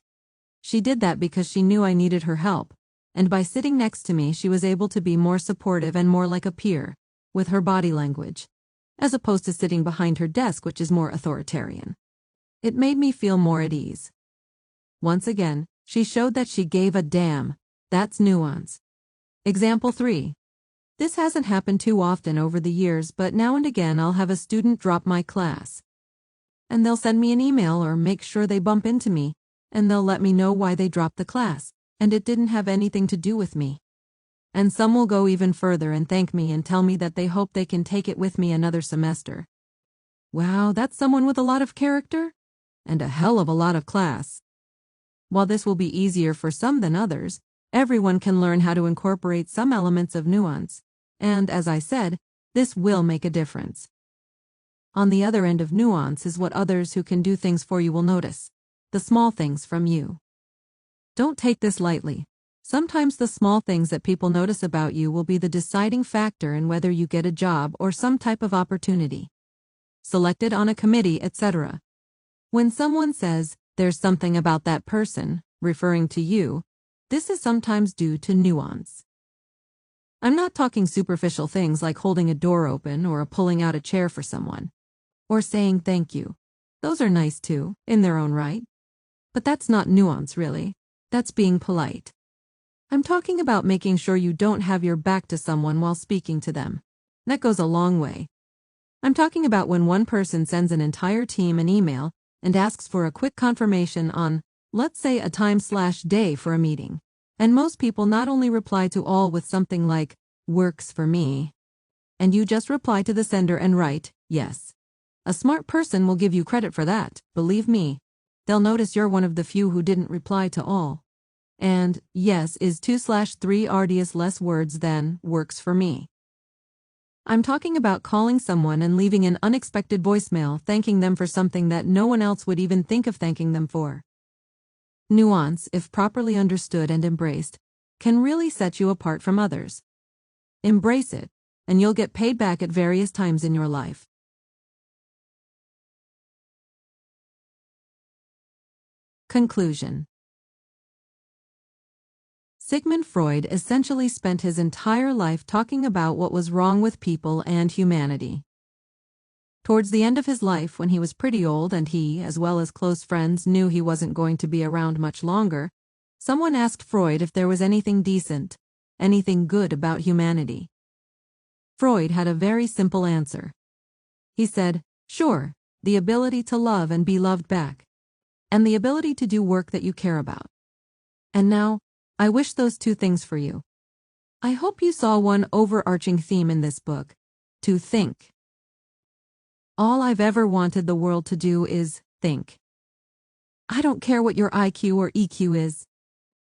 S1: She did that because she knew I needed her help, and by sitting next to me she was able to be more supportive and more like a peer, with her body language, as opposed to sitting behind her desk, which is more authoritarian. It made me feel more at ease. Once again, she showed that she gave a damn. That's nuance. Example 3. This hasn't happened too often over the years, but now and again I'll have a student drop my class. And they'll send me an email or make sure they bump into me, and they'll let me know why they dropped the class, and it didn't have anything to do with me. And some will go even further and thank me and tell me that they hope they can take it with me another semester. Wow, that's someone with a lot of character? And a hell of a lot of class. While this will be easier for some than others, everyone can learn how to incorporate some elements of nuance, and as I said, this will make a difference. On the other end of nuance is what others who can do things for you will notice. The small things from you. Don't take this lightly. Sometimes the small things that people notice about you will be the deciding factor in whether you get a job or some type of opportunity. Selected on a committee, etc. When someone says, "There's something about that person," referring to you, this is sometimes due to nuance. I'm not talking superficial things like holding a door open or pulling out a chair for someone. Or saying thank you. Those are nice too, in their own right. But that's not nuance really. That's being polite. I'm talking about making sure you don't have your back to someone while speaking to them. That goes a long way. I'm talking about when one person sends an entire team an email and asks for a quick confirmation on, let's say, a time/day for a meeting. And most people not only reply to all with something like, "works for me," and you just reply to the sender and write, "yes." A smart person will give you credit for that, believe me. They'll notice you're one of the few who didn't reply to all. And yes is 2/3 rds less words than "works for me." I'm talking about calling someone and leaving an unexpected voicemail thanking them for something that no one else would even think of thanking them for. Nuance, if properly understood and embraced, can really set you apart from others. Embrace it, and you'll get paid back at various times in your life. Conclusion. Sigmund Freud essentially spent his entire life talking about what was wrong with people and humanity. Towards the end of his life, when he was pretty old and he, as well as close friends, knew he wasn't going to be around much longer, someone asked Freud if there was anything decent, anything good about humanity. Freud had a very simple answer. He said, "Sure, the ability to love and be loved back. And the ability to do work that you care about." And now, I wish those two things for you. I hope you saw one overarching theme in this book: to think. All I've ever wanted the world to do is think. I don't care what your IQ or EQ is.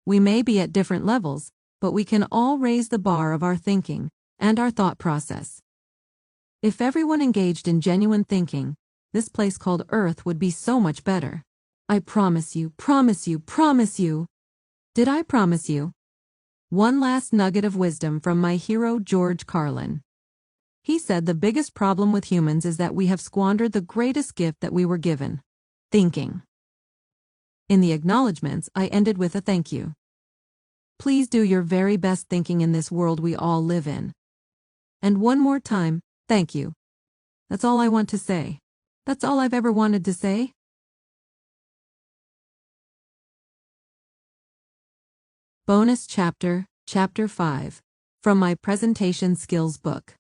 S1: We may be at different levels, but we can all raise the bar of our thinking and our thought process. If everyone engaged in genuine thinking, this place called Earth would be so much better. I promise you, promise you, promise you. Did I promise you? One last nugget of wisdom from my hero George Carlin. He said the biggest problem with humans is that we have squandered the greatest gift that we were given: thinking. In the acknowledgments, I ended with a thank you. Please do your very best thinking in this world we all live in. And one more time, thank you. That's all I want to say. That's all I've ever wanted to say. Bonus chapter, Chapter 5, from my Presentation Skills book.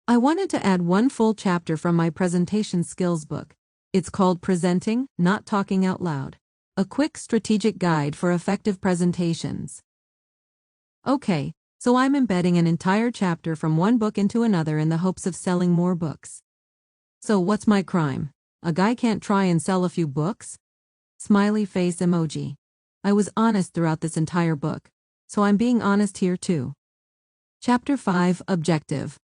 S1: I wanted to add one full chapter from my Presentation Skills book. It's called Presenting, Not Talking Out Loud, a quick strategic guide for effective presentations. Okay, so I'm embedding an entire chapter from one book into another in the hopes of selling more books. So what's my crime? A guy can't try and sell a few books? Smiley face emoji. I was honest throughout this entire book, so I'm being honest here too. Chapter 5, Objective.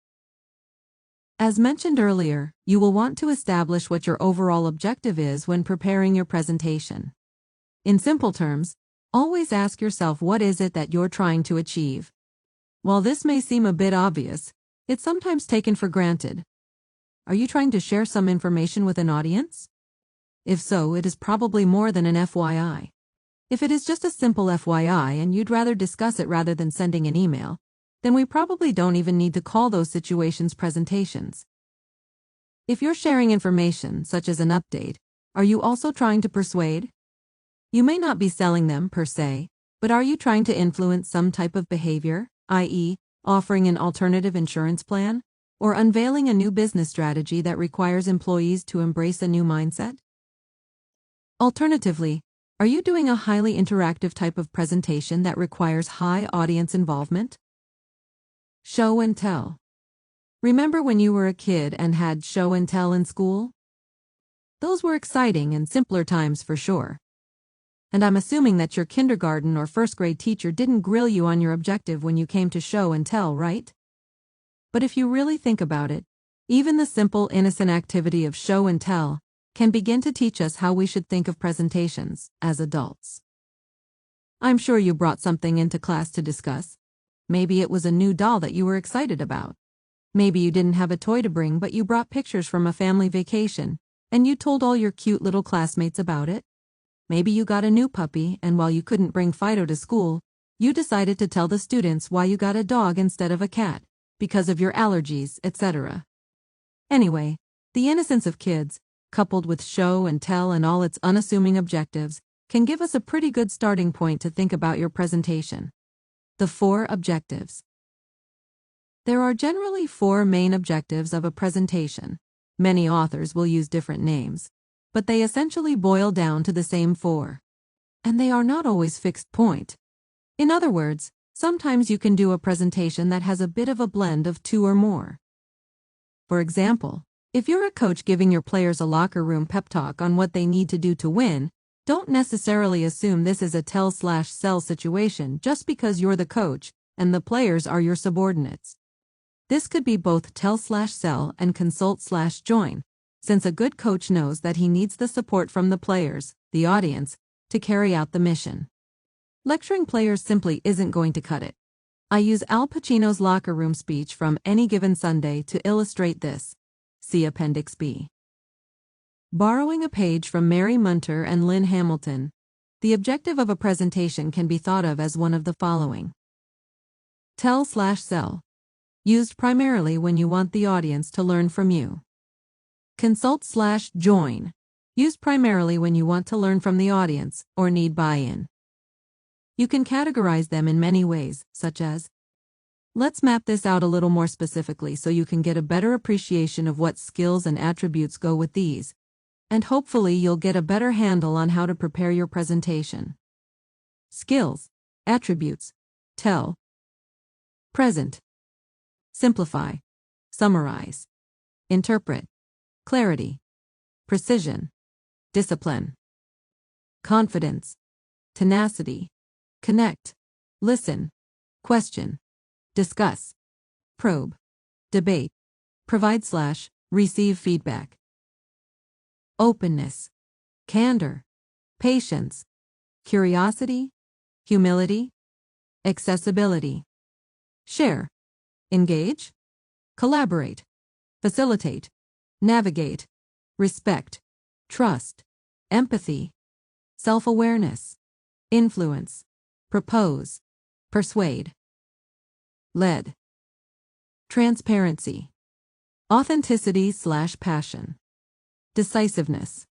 S1: As mentioned earlier, you will want to establish what your overall objective is when preparing your presentation. In simple terms, always ask yourself what is it that you're trying to achieve. While this may seem a bit obvious, it's sometimes taken for granted. Are you trying to share some information with an audience? If so, it is probably more than an FYI. If it is just a simple FYI and you'd rather discuss it rather than sending an email, then we probably don't even need to call those situations presentations. If you're sharing information, such as an update, are you also trying to persuade? You may not be selling them per se, but are you trying to influence some type of behavior, i.e., offering an alternative insurance plan, or unveiling a new business strategy that requires employees to embrace a new mindset? Alternatively, are you doing a highly interactive type of presentation that requires high audience involvement? Show and tell. Remember when you were a kid and had show and tell in school? Those were exciting and simpler times for sure. And I'm assuming that your kindergarten or first grade teacher didn't grill you on your objective when you came to show and tell, right? But if you really think about it, even the simple, innocent activity of show and tell can begin to teach us how we should think of presentations as adults. I'm sure you brought something into class to discuss. Maybe it was a new doll that you were excited about. Maybe you didn't have a toy to bring, but you brought pictures from a family vacation, and you told all your cute little classmates about it. Maybe you got a new puppy, and while you couldn't bring Fido to school, you decided to tell the students why you got a dog instead of a cat, because of your allergies, etc. Anyway, the innocence of kids, coupled with show and tell and all its unassuming objectives, can give us a pretty good starting point to think about your presentation. The 4 objectives. There are generally 4 main objectives of a presentation. Many authors will use different names, but they essentially boil down to the same 4. And they are not always fixed point. In other words, sometimes you can do a presentation that has a bit of a blend of 2 or more. For example, if you're a coach giving your players a locker room pep talk on what they need to do to win, don't necessarily assume this is a tell/sell situation just because you're the coach and the players are your subordinates. This could be both tell/sell and consult/join, since a good coach knows that he needs the support from the players, the audience, to carry out the mission. Lecturing players simply isn't going to cut it. I use Al Pacino's locker room speech from Any Given Sunday to illustrate this. See Appendix B. Borrowing a page from Mary Munter and Lynn Hamilton, the objective of a presentation can be thought of as one of the following. Tell/sell. Used primarily when you want the audience to learn from you. Consult/join. Used primarily when you want to learn from the audience or need buy-in. You can categorize them in many ways, such as, let's map this out a little more specifically so you can get a better appreciation of what skills and attributes go with these, and hopefully you'll get a better handle on how to prepare your presentation. Skills, attributes, tell. Present. Simplify, summarize, interpret, clarity, precision, discipline, confidence, tenacity, connect, listen, question, discuss, probe, debate, provide/receive feedback. Openness, candor, patience, curiosity, humility, accessibility. Share, engage, collaborate, facilitate, navigate, respect, trust, empathy, self-awareness, influence, propose, persuade. Lead. Transparency, authenticity/passion, decisiveness.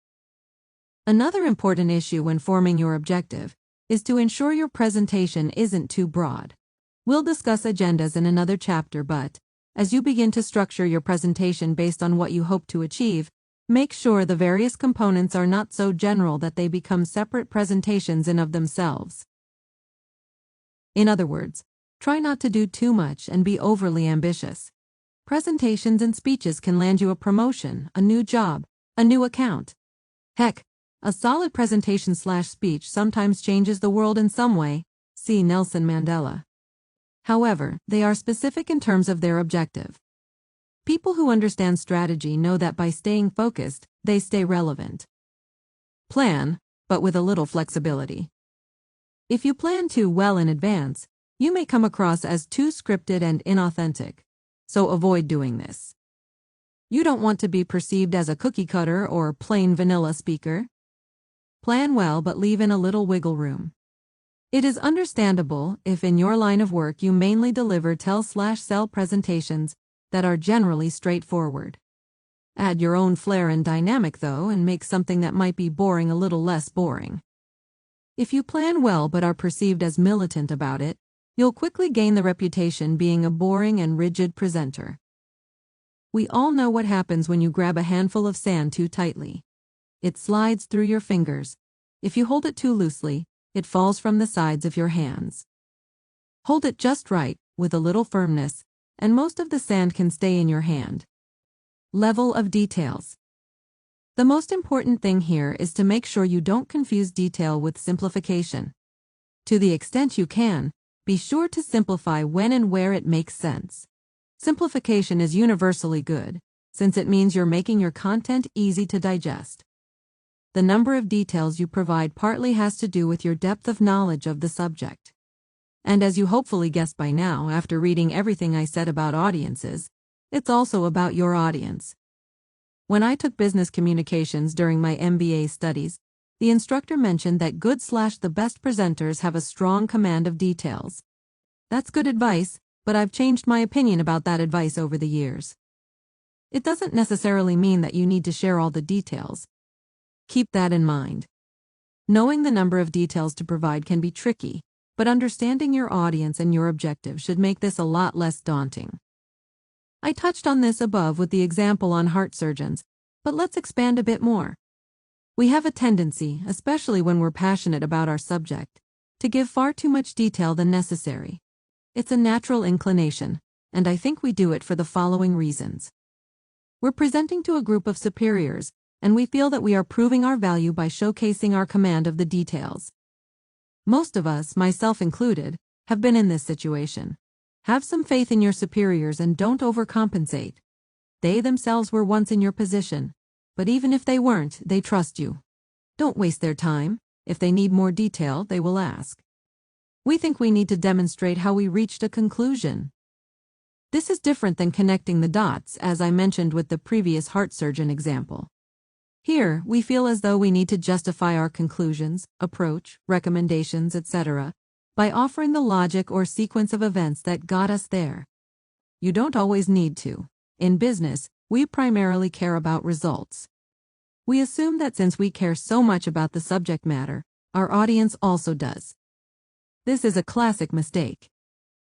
S1: Another important issue when forming your objective is to ensure your presentation isn't too broad. We'll discuss agendas in another chapter, but as you begin to structure your presentation based on what you hope to achieve, make sure the various components are not so general that they become separate presentations in of themselves. In other words, try not to do too much and be overly ambitious. Presentations and speeches can land you a promotion, a new job, a new account. Heck, a solid presentation/speech sometimes changes the world in some way. See Nelson Mandela. However, they are specific in terms of their objective. People who understand strategy know that by staying focused, they stay relevant. Plan, but with a little flexibility. If you plan too well in advance, You may come across as too scripted and inauthentic, so avoid doing this. You don't want to be perceived as a cookie cutter or plain vanilla speaker. Plan well but leave in a little wiggle room. It is understandable if in your line of work you mainly deliver tell/sell presentations that are generally straightforward. Add your own flair and dynamic though and make something that might be boring a little less boring. If you plan well but are perceived as militant about it, you'll quickly gain the reputation being a boring and rigid presenter. We all know what happens when you grab a handful of sand too tightly. It slides through your fingers. If you hold it too loosely, it falls from the sides of your hands. Hold it just right, with a little firmness, and most of the sand can stay in your hand. Level of details. The most important thing here is to make sure you don't confuse detail with simplification. To the extent you can, be sure to simplify when and where it makes sense. Simplification is universally good, since it means you're making your content easy to digest. The number of details you provide partly has to do with your depth of knowledge of the subject. And as you hopefully guessed by now after reading everything I said about audiences, it's also about your audience. When I took business communications during my MBA studies, the instructor mentioned that the best presenters have a strong command of details. That's good advice, but I've changed my opinion about that advice over the years. It doesn't necessarily mean that you need to share all the details. Keep that in mind. Knowing the number of details to provide can be tricky, but understanding your audience and your objective should make this a lot less daunting. I touched on this above with the example on heart surgeons, but let's expand a bit more. We have a tendency, especially when we're passionate about our subject, to give far too much detail than necessary. It's a natural inclination, and I think we do it for the following reasons. We're presenting to a group of superiors, and we feel that we are proving our value by showcasing our command of the details. Most of us, myself included, have been in this situation. Have some faith in your superiors and don't overcompensate. They themselves were once in your position, but even if they weren't, they trust you. Don't waste their time. If they need more detail, they will ask. We think we need to demonstrate how we reached a conclusion. This is different than connecting the dots, as I mentioned with the previous heart surgeon example. Here, we feel as though we need to justify our conclusions, approach, recommendations, etc., by offering the logic or sequence of events that got us there. You don't always need to. In business, we primarily care about results. We assume that since we care so much about the subject matter, our audience also does. This is a classic mistake.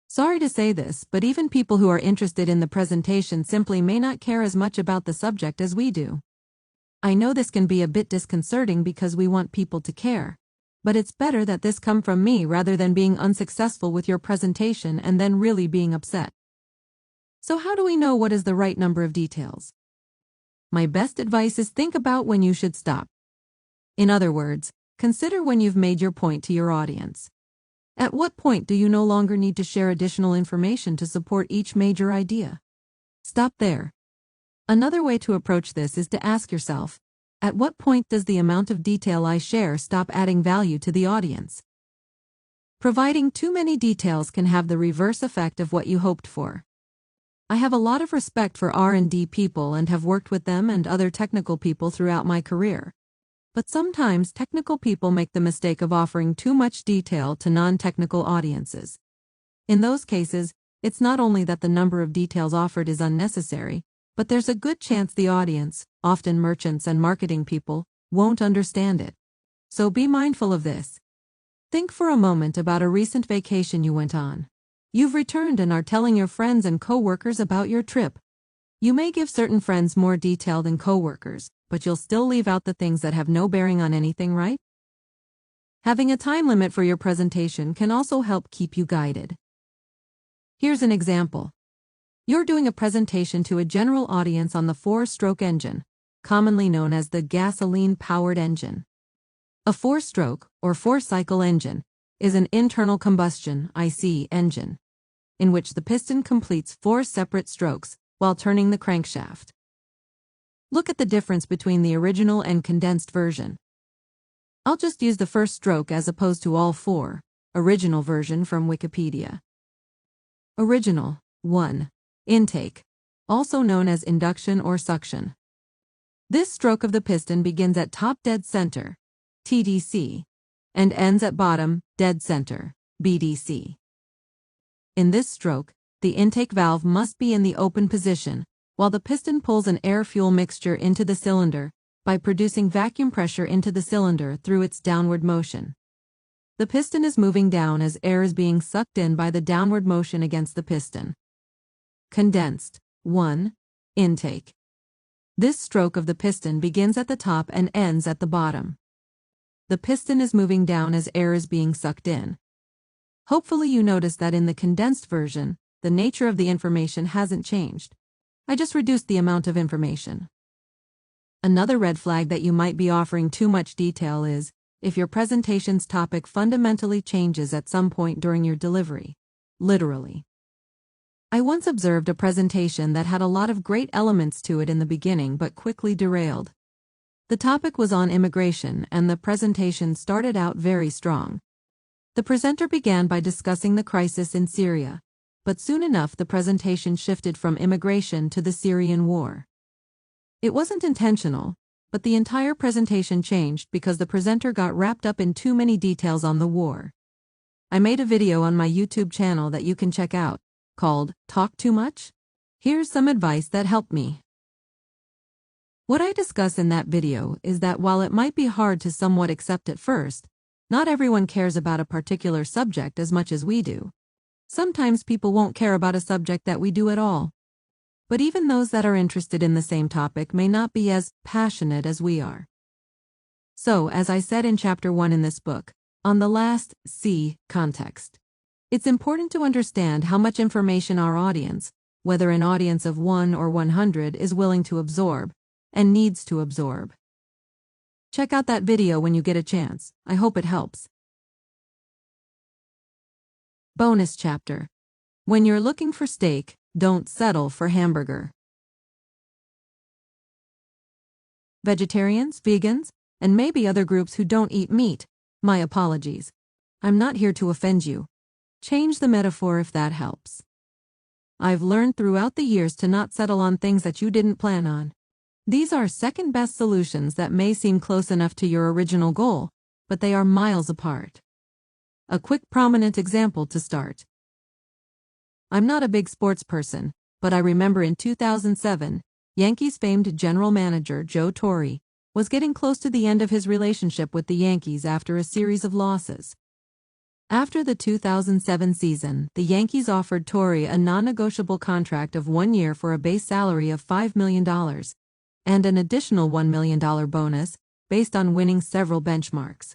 S1: Sorry to say this, but even people who are interested in the presentation simply may not care as much about the subject as we do. I know this can be a bit disconcerting because we want people to care, but it's better that this come from me rather than being unsuccessful with your presentation and then really being upset. So how do we know what is the right number of details? My best advice is think about when you should stop. In other words, consider when you've made your point to your audience. At what point do you no longer need to share additional information to support each major idea? Stop there. Another way to approach this is to ask yourself, at what point does the amount of detail I share stop adding value to the audience? Providing too many details can have the reverse effect of what you hoped for. I have a lot of respect for R&D people and have worked with them and other technical people throughout my career. But sometimes technical people make the mistake of offering too much detail to non-technical audiences. In those cases, it's not only that the number of details offered is unnecessary, but there's a good chance the audience, often merchants and marketing people, won't understand it. So be mindful of this. Think for a moment about a recent vacation you went on. You've returned and are telling your friends and co-workers about your trip. You may give certain friends more detail than co-workers, but you'll still leave out the things that have no bearing on anything, right? Having a time limit for your presentation can also help keep you guided. Here's an example. You're doing a presentation to a general audience on the 4-stroke engine, commonly known as the gasoline-powered engine. A 4-stroke, or 4-cycle engine, is an internal combustion (IC) engine, in which the piston completes 4 separate strokes while turning the crankshaft. Look at the difference between the original and condensed version. I'll just use the first stroke as opposed to all 4, Original version from Wikipedia. Original. 1. Intake, also known as induction or suction. This stroke of the piston begins at top dead center, TDC, and ends at bottom dead center, BDC. In this stroke, the intake valve must be in the open position, while the piston pulls an air-fuel mixture into the cylinder by producing vacuum pressure into the cylinder through its downward motion. The piston is moving down as air is being sucked in by the downward motion against the piston. Condensed. 1. Intake. This stroke of the piston begins at the top and ends at the bottom. The piston is moving down as air is being sucked in. Hopefully you notice that in the condensed version, the nature of the information hasn't changed. I just reduced the amount of information. Another red flag that you might be offering too much detail is if your presentation's topic fundamentally changes at some point during your delivery. Literally. I once observed a presentation that had a lot of great elements to it in the beginning but quickly derailed. The topic was on immigration and the presentation started out very strong. The presenter began by discussing the crisis in Syria, but soon enough the presentation shifted from immigration to the Syrian war. It wasn't intentional, but the entire presentation changed because the presenter got wrapped up in too many details on the war. I made a video on my YouTube channel that you can check out, called Talk Too Much? Here's some advice that helped me. What I discuss in that video is that while it might be hard to somewhat accept at first, not everyone cares about a particular subject as much as we do. Sometimes people won't care about a subject that we do at all. But even those that are interested in the same topic may not be as passionate as we are. So, as I said in Chapter 1 in this book, on the last C, context. It's important to understand how much information our audience, whether an audience of 1 or 100, is willing to absorb and needs to absorb. Check out that video when you get a chance. I hope it helps. Bonus chapter. When you're looking for steak, don't settle for hamburger. Vegetarians, vegans, and maybe other groups who don't eat meat, my apologies. I'm not here to offend you. Change the metaphor if that helps. I've learned throughout the years to not settle on things that you didn't plan on. These are second-best solutions that may seem close enough to your original goal, but they are miles apart. A quick prominent example to start. I'm not a big sports person, but I remember in 2007, Yankees famed general manager Joe Torre was getting close to the end of his relationship with the Yankees after a series of losses. After the 2007 season, the Yankees offered Torre a non-negotiable contract of 1 year for a base salary of $5 million and an additional $1 million bonus based on winning several benchmarks.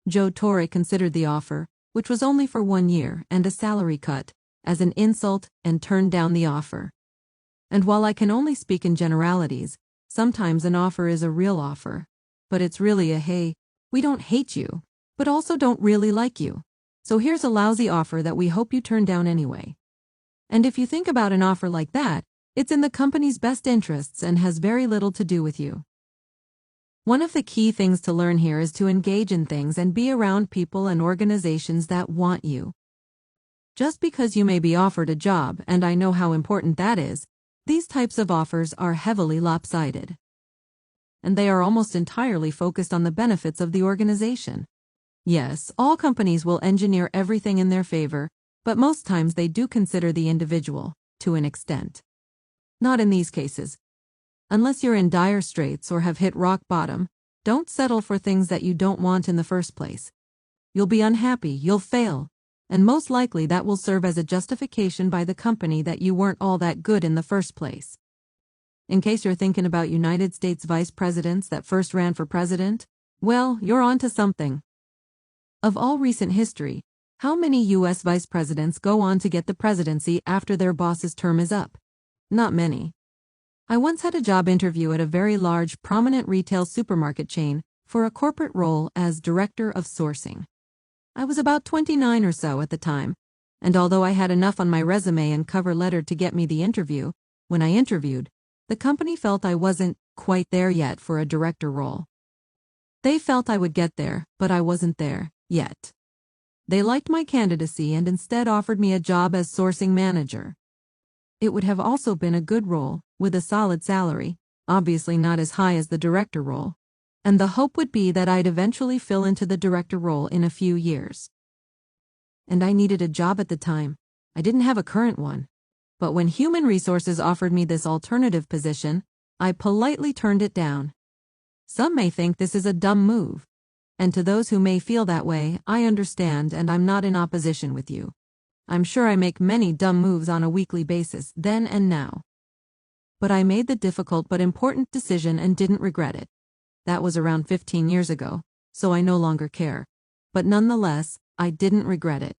S1: Joe Torre considered the offer, which was only for 1 year and a salary cut, as an insult and turned down the offer. And while I can only speak in generalities, sometimes an offer is a real offer, but it's really a hey, we don't hate you, but also don't really like you. So here's a lousy offer that we hope you turn down anyway. And if you think about an offer like that, it's in the company's best interests and has very little to do with you. One of the key things to learn here is to engage in things and be around people and organizations that want you. Just because you may be offered a job, and I know how important that is, these types of offers are heavily lopsided. And they are almost entirely focused on the benefits of the organization. Yes, all companies will engineer everything in their favor, but most times they do consider the individual, to an extent. Not in these cases. Unless you're in dire straits or have hit rock bottom, don't settle for things that you don't want in the first place. You'll be unhappy, you'll fail, and most likely that will serve as a justification by the company that you weren't all that good in the first place. In case you're thinking about United States vice presidents that first ran for president, well, you're onto something. Of all recent history, how many U.S. vice presidents go on to get the presidency after their boss's term is up? Not many. I once had a job interview at a very large, prominent retail supermarket chain for a corporate role as director of sourcing. I was about 29 or so at the time, and although I had enough on my resume and cover letter to get me the interview, when I interviewed, the company felt I wasn't quite there yet for a director role. They felt I would get there, but I wasn't there yet. They liked my candidacy and instead offered me a job as sourcing manager. It would have also been a good role, with a solid salary, obviously not as high as the director role, and the hope would be that I'd eventually fill into the director role in a few years. And I needed a job at the time. I didn't have a current one. But when Human Resources offered me this alternative position, I politely turned it down. Some may think this is a dumb move. And to those who may feel that way, I understand and I'm not in opposition with you. I'm sure I make many dumb moves on a weekly basis, then and now. But I made the difficult but important decision and didn't regret it. That was around 15 years ago, so I no longer care. But nonetheless, I didn't regret it.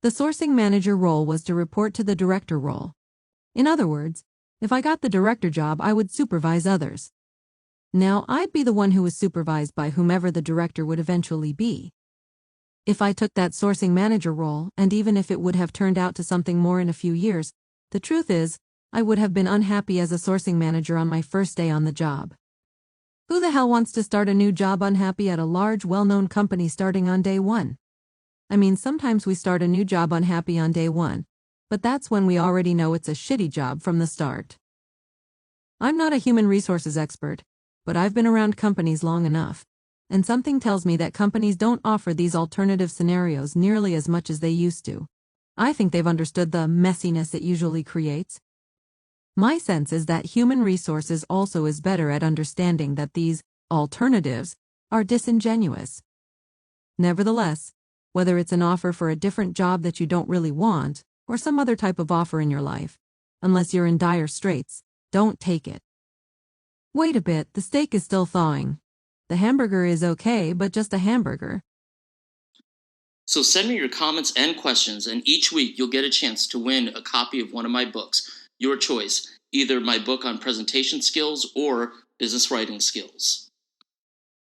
S1: The sourcing manager role was to report to the director role. In other words, if I got the director job, I would supervise others. Now, I'd be the one who was supervised by whomever the director would eventually be. If I took that sourcing manager role, and even if it would have turned out to something more in a few years, the truth is, I would have been unhappy as a sourcing manager on my first day on the job. Who the hell wants to start a new job unhappy at a large, well-known company starting on day one? I mean, sometimes we start a new job unhappy on day one, but that's when we already know it's a shitty job from the start. I'm not a human resources expert, but I've been around companies long enough, and something tells me that companies don't offer these alternative scenarios nearly as much as they used to. I think they've understood the messiness it usually creates. My sense is that human resources also is better at understanding that these alternatives are disingenuous. Nevertheless, whether it's an offer for a different job that you don't really want, or some other type of offer in your life, unless you're in dire straits, don't take it. Wait a bit, the steak is still thawing. The hamburger is okay, but just a hamburger.
S2: So send me your comments and questions, and each week you'll get a chance to win a copy of one of my books. Your choice, either my book on presentation skills or business writing skills.